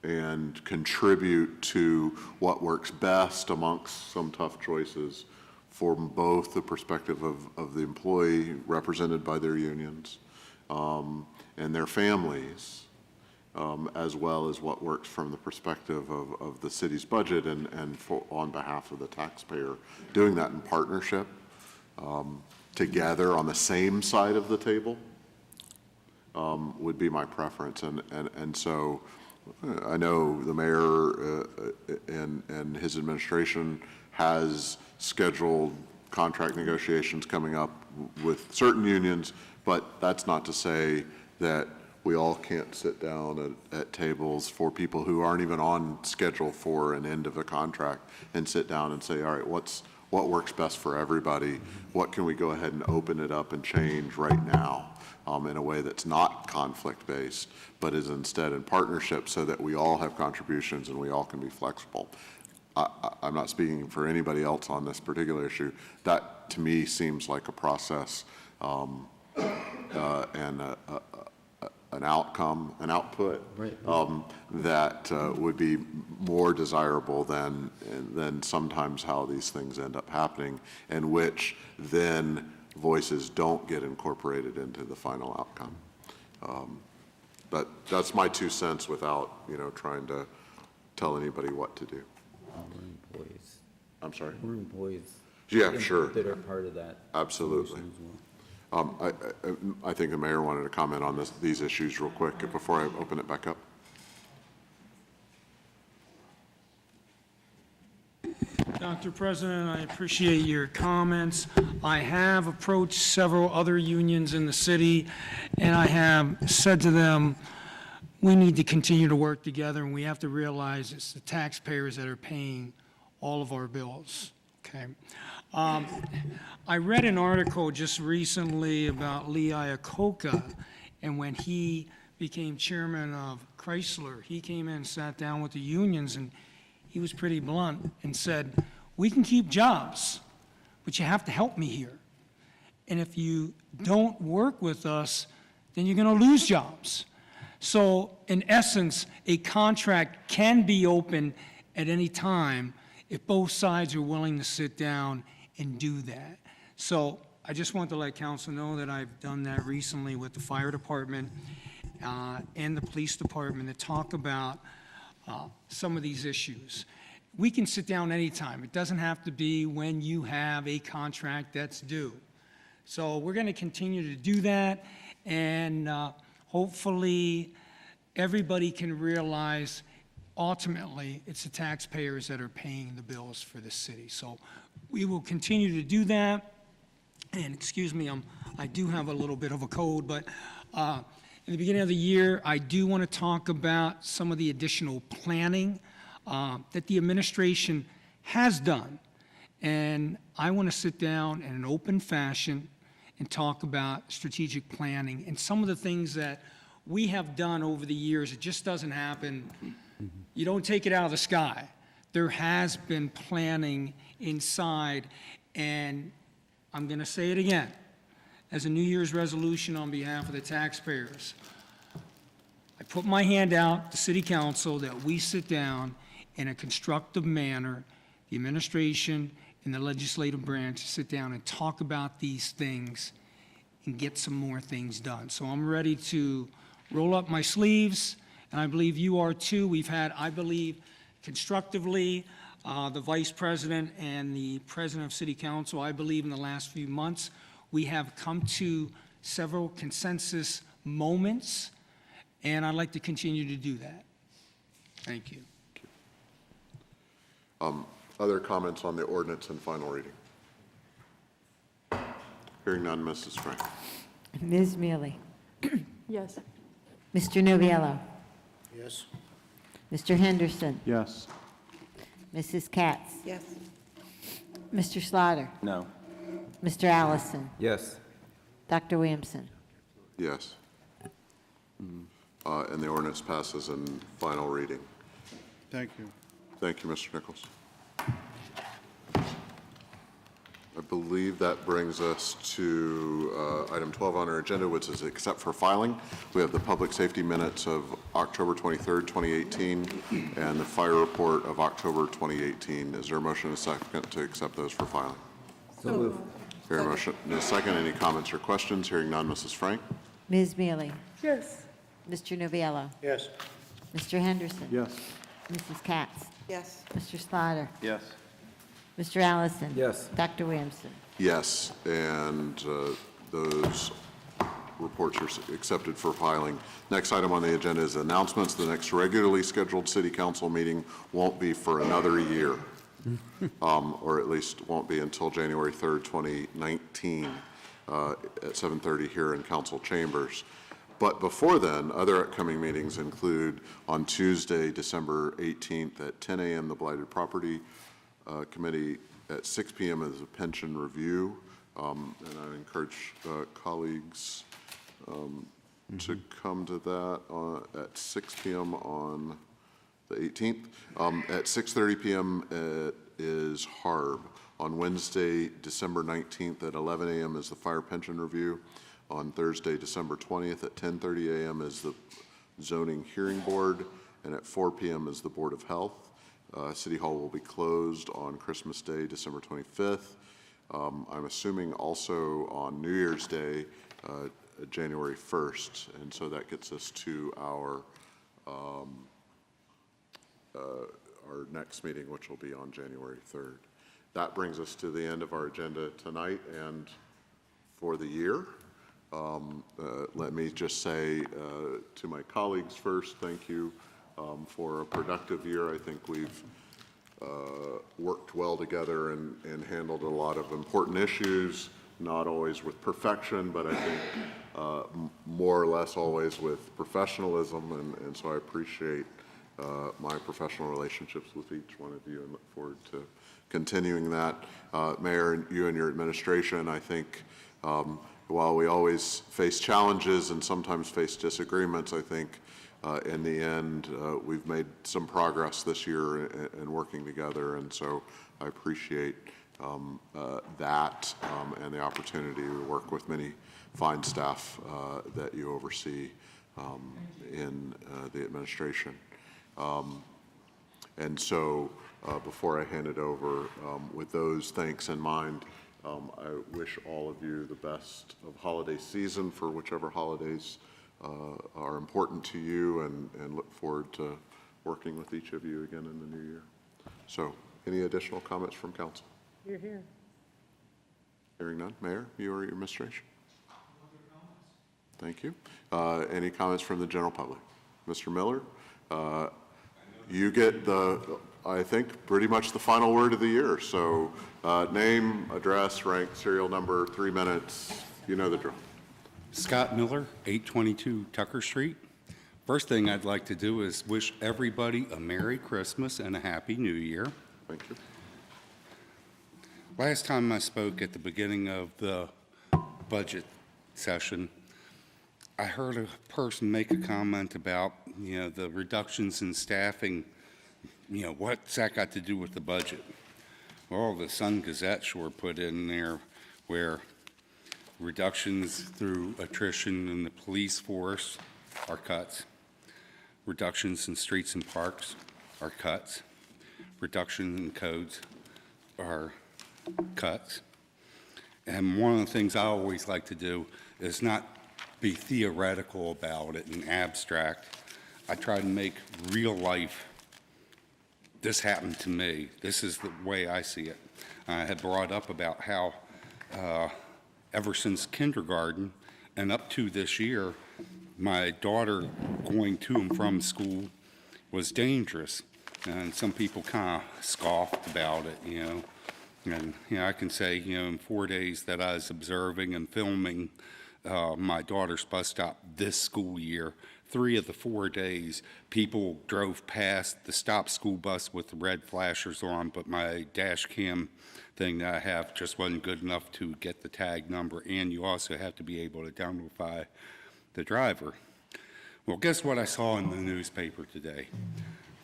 and contribute to what works best amongst some tough choices from both the perspective of the employee represented by their unions and their families, as well as what works from the perspective of the city's budget and on behalf of the taxpayer. Doing that in partnership together on the same side of the table would be my preference. And so I know the mayor and his administration has scheduled contract negotiations coming up with certain unions, but that's not to say that we all can't sit down at tables for people who aren't even on schedule for an end of a contract and sit down and say, all right, what works best for everybody? What can we go ahead and open it up and change right now in a way that's not conflict-based, but is instead in partnership so that we all have contributions and we all can be flexible. I'm not speaking for anybody else on this particular issue. That, to me, seems like a process and an outcome, an output that would be more desirable than sometimes how these things end up happening, and which then voices don't get incorporated into the final outcome. But that's my 2 cents without, trying to tell anybody what to do. We're employees. I'm sorry? We're employees. Yeah, sure. That are part of that. Absolutely. I think the mayor wanted to comment on these issues real quick before I open it back up. Dr. President, I appreciate your comments. I have approached several other unions in the city, and I have said to them, we need to continue to work together, and we have to realize it's the taxpayers that are paying all of our bills, okay? I read an article just recently about Lee Iacocca, and when he became chairman of Chrysler, he came in and sat down with the unions, and he was pretty blunt and said, we can keep jobs, but you have to help me here. And if you don't work with us, then you're going to lose jobs. So in essence, a contract can be open at any time if both sides are willing to sit down and do that. So I just want to let council know that I've done that recently with the fire department and the police department to talk about some of these issues. We can sit down anytime. It doesn't have to be when you have a contract that's due. So we're going to continue to do that, and hopefully everybody can realize ultimately it's the taxpayers that are paying the bills for the city. So we will continue to do that. And excuse me, I do have a little bit of a cold, but in the beginning of the year, I do want to talk about some of the additional planning that the administration has done. And I want to sit down in an open fashion and talk about strategic planning and some of the things that we have done over the years. It just doesn't happen. You don't take it out of the sky. There has been planning inside, and I'm going to say it again, as a New Year's resolution on behalf of the taxpayers. I put my hand out to City Council that we sit down in a constructive manner, the administration and the legislative branch sit down and talk about these things and get some more things done. So I'm ready to roll up my sleeves, and I believe you are too. We've had, I believe, constructively, the Vice President and the President of City Council, I believe in the last few months, we have come to several consensus moments, and I'd like to continue to do that. Thank you. Other comments on the ordinance and final reading? Hearing none, Mrs. Frank. Ms. Mealy? Yes. Mr. Noviello? Yes. Mr. Henderson? Yes. Mrs. Katz? Yes. Mr. Slaughter? No. Mr. Allison? Yes. Dr. Williamson? Yes. And the ordinance passes in final reading. Thank you. Thank you, Mr. Nichols. I believe that brings us to item 12 on our agenda, which is except for filing. We have the public safety minutes of October 23rd, 2018, and the fire report of October 2018. Is there a motion and a second to accept those for filing? So moved. Hearing a motion and a second. Any comments or questions? Hearing none, Mrs. Frank? Ms. Mealy? Yes. Mr. Noviello? Yes. Mr. Henderson? Yes. Mrs. Katz? Yes. Mr. Slaughter? Yes. Mr. Allison? Yes. Dr. Williamson? Yes, and those reports are accepted for filing. Next item on the agenda is announcements. The next regularly scheduled city council meeting won't be for another year, or at least won't be until January 3rd, 2019 at 7:30 here in council chambers. But before then, other upcoming meetings include on Tuesday, December 18th at 10 a.m., the Blighted Property Committee. At 6 p.m. is a pension review, and I encourage colleagues to come to that at 6 p.m. on the 18th. At 6:30 p.m. is HARB. On Wednesday, December 19th at 11 a.m. is the Fire Pension Review. On Thursday, December 20th at 10:30 a.m. is the Zoning Hearing Board, and at 4 p.m. is the Board of Health. City Hall will be closed on Christmas Day, December 25th. I'm assuming also on New Year's Day, January 1st, and so that gets us to our next meeting, which will be on January 3rd. That brings us to the end of our agenda tonight and for the year. Let me just say to my colleagues first, thank you for a productive year. I think we've worked well together and handled a lot of important issues, not always with perfection, but I think more or less always with professionalism, and so I appreciate my professional relationships with each one of you and look forward to continuing that. Mayor, you and your administration, I think, while we always face challenges and sometimes face disagreements, I think in the end, we've made some progress this year in working together, and so I appreciate that and the opportunity to work with many fine staff that you oversee in the administration. And so before I hand it over, with those thanks in mind, I wish all of you the best of holiday season for whichever holidays are important to you, and look forward to working with each of you again in the new year. So any additional comments from council? You're here. Hearing none. Mayor, you or your administration? Thank you. Any comments from the general public? Mr. Miller, you get I think, pretty much the final word of the year. So name, address, rank, serial number, 3 minutes. You know the drill. Scott Miller, 822 Tucker Street. First thing I'd like to do is wish everybody a Merry Christmas and a Happy New Year. Thank you. Last time I spoke at the beginning of the budget session, I heard a person make a comment about, the reductions in staffing, what's that got to do with the budget? Well, the Sun Gazette sure put in there where reductions through attrition in the police force are cuts. Reductions in streets and parks are cuts. Reduction in codes are cuts. And one of the things I always like to do is not be theoretical about it and abstract. I try to make real life, this happened to me. This is the way I see it. I had brought up about how ever since kindergarten and up to this year, my daughter going to and from school was dangerous. And some people kind of scoffed about it, And, I can say, in 4 days that I was observing and filming my daughter's bus stop this school year, 3 of the 4 days, people drove past the stop school bus with the red flashers on, but my dash cam thing that I have just wasn't good enough to get the tag number, and you also have to be able to identify the driver. Well, guess what I saw in the newspaper today?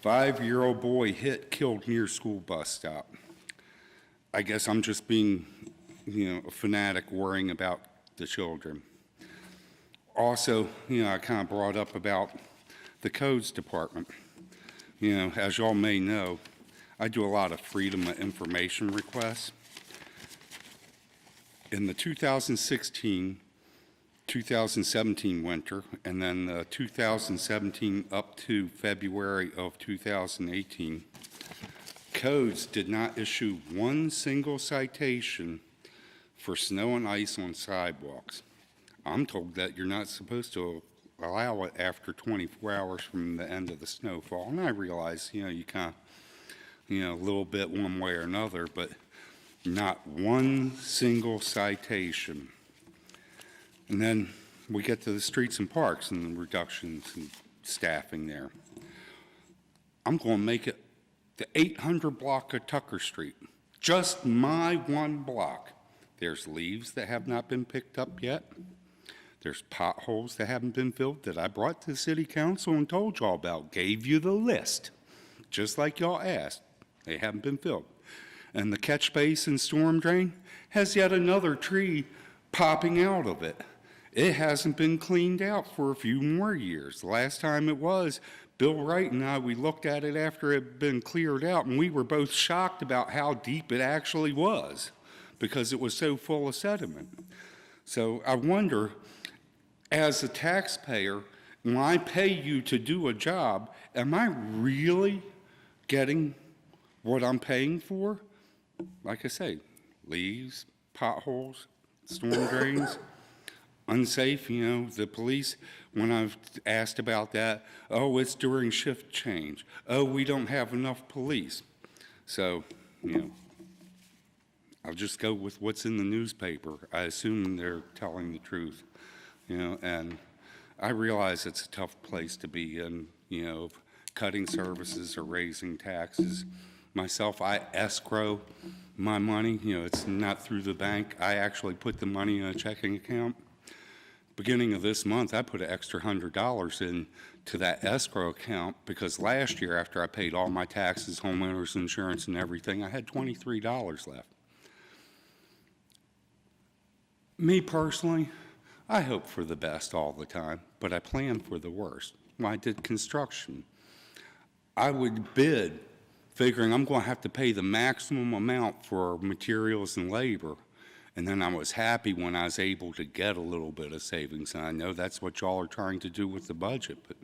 5-year-old boy hit, killed near school bus stop. I guess I'm just being, a fanatic worrying about the children. Also, I kind of brought up about the codes department. As y'all may know, I do a lot of freedom of information requests. In the 2016-2017 winter, and then the 2017 up to February of 2018, codes did not issue one single citation for snow and ice on sidewalks. I'm told that you're not supposed to allow it after 24 hours from the end of the snowfall. And I realize, you kind of, a little bit one way or another, but not one single citation. And then we get to the streets and parks and the reductions in staffing there. I'm going to make it the 800 block of Tucker Street, just my one block. There's leaves that have not been picked up yet. There's potholes that haven't been filled that I brought to the city council and told y'all about, gave you the list, just like y'all asked. They haven't been filled. And the catch basin storm drain has yet another tree popping out of it. It hasn't been cleaned out for a few more years. The last time it was, Bill Wright and I, we looked at it after it had been cleared out, and we were both shocked about how deep it actually was because it was so full of sediment. So I wonder, as a taxpayer, when I pay you to do a job, am I really getting what I'm paying for? Like I say, leaves, potholes, storm drains, unsafe, the police, when I've asked about that, oh, it's during shift change. Oh, we don't have enough police. So, I'll just go with what's in the newspaper. I assume they're telling the truth, and I realize it's a tough place to be in, cutting services or raising taxes. Myself, I escrow my money, it's not through the bank. I actually put the money in a checking account. Beginning of this month, I put an extra $100 in to that escrow account because last year, after I paid all my taxes, homeowners insurance and everything, I had $23 left. Me personally, I hope for the best all the time, but I plan for the worst. When I did construction, I would bid figuring I'm going to have to pay the maximum amount for materials and labor. And then I was happy when I was able to get a little bit of savings. And I know that's what y'all are trying to do with the budget, but,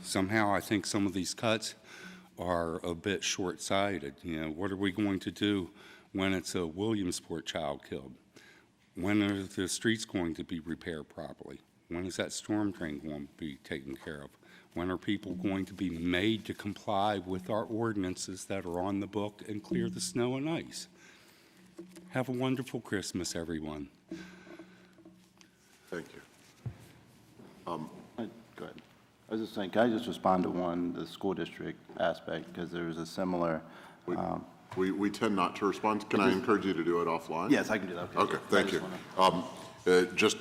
somehow I think some of these cuts are a bit short-sighted. What are we going to do when it's a Williamsport child killed? When are the streets going to be repaired properly? When is that storm drain going to be taken care of? When are people going to be made to comply with our ordinances that are on the book and clear the snow and ice? Have a wonderful Christmas, everyone. Thank you. Go ahead. I was just saying, can I just respond to the school district aspect, because there was a similar. We tend not to respond. Can I encourage you to do it offline? Yes, I can do that. Okay, thank you. Just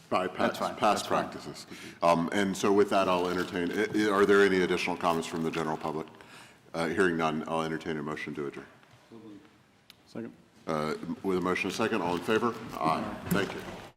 by That's fine. past That's fine. practices. And so with that, I'll entertain, are there any additional comments from the general public? Hearing none, I'll entertain a motion to adjourn. Second. With a motion and a second, all in favor? Aye. Thank you.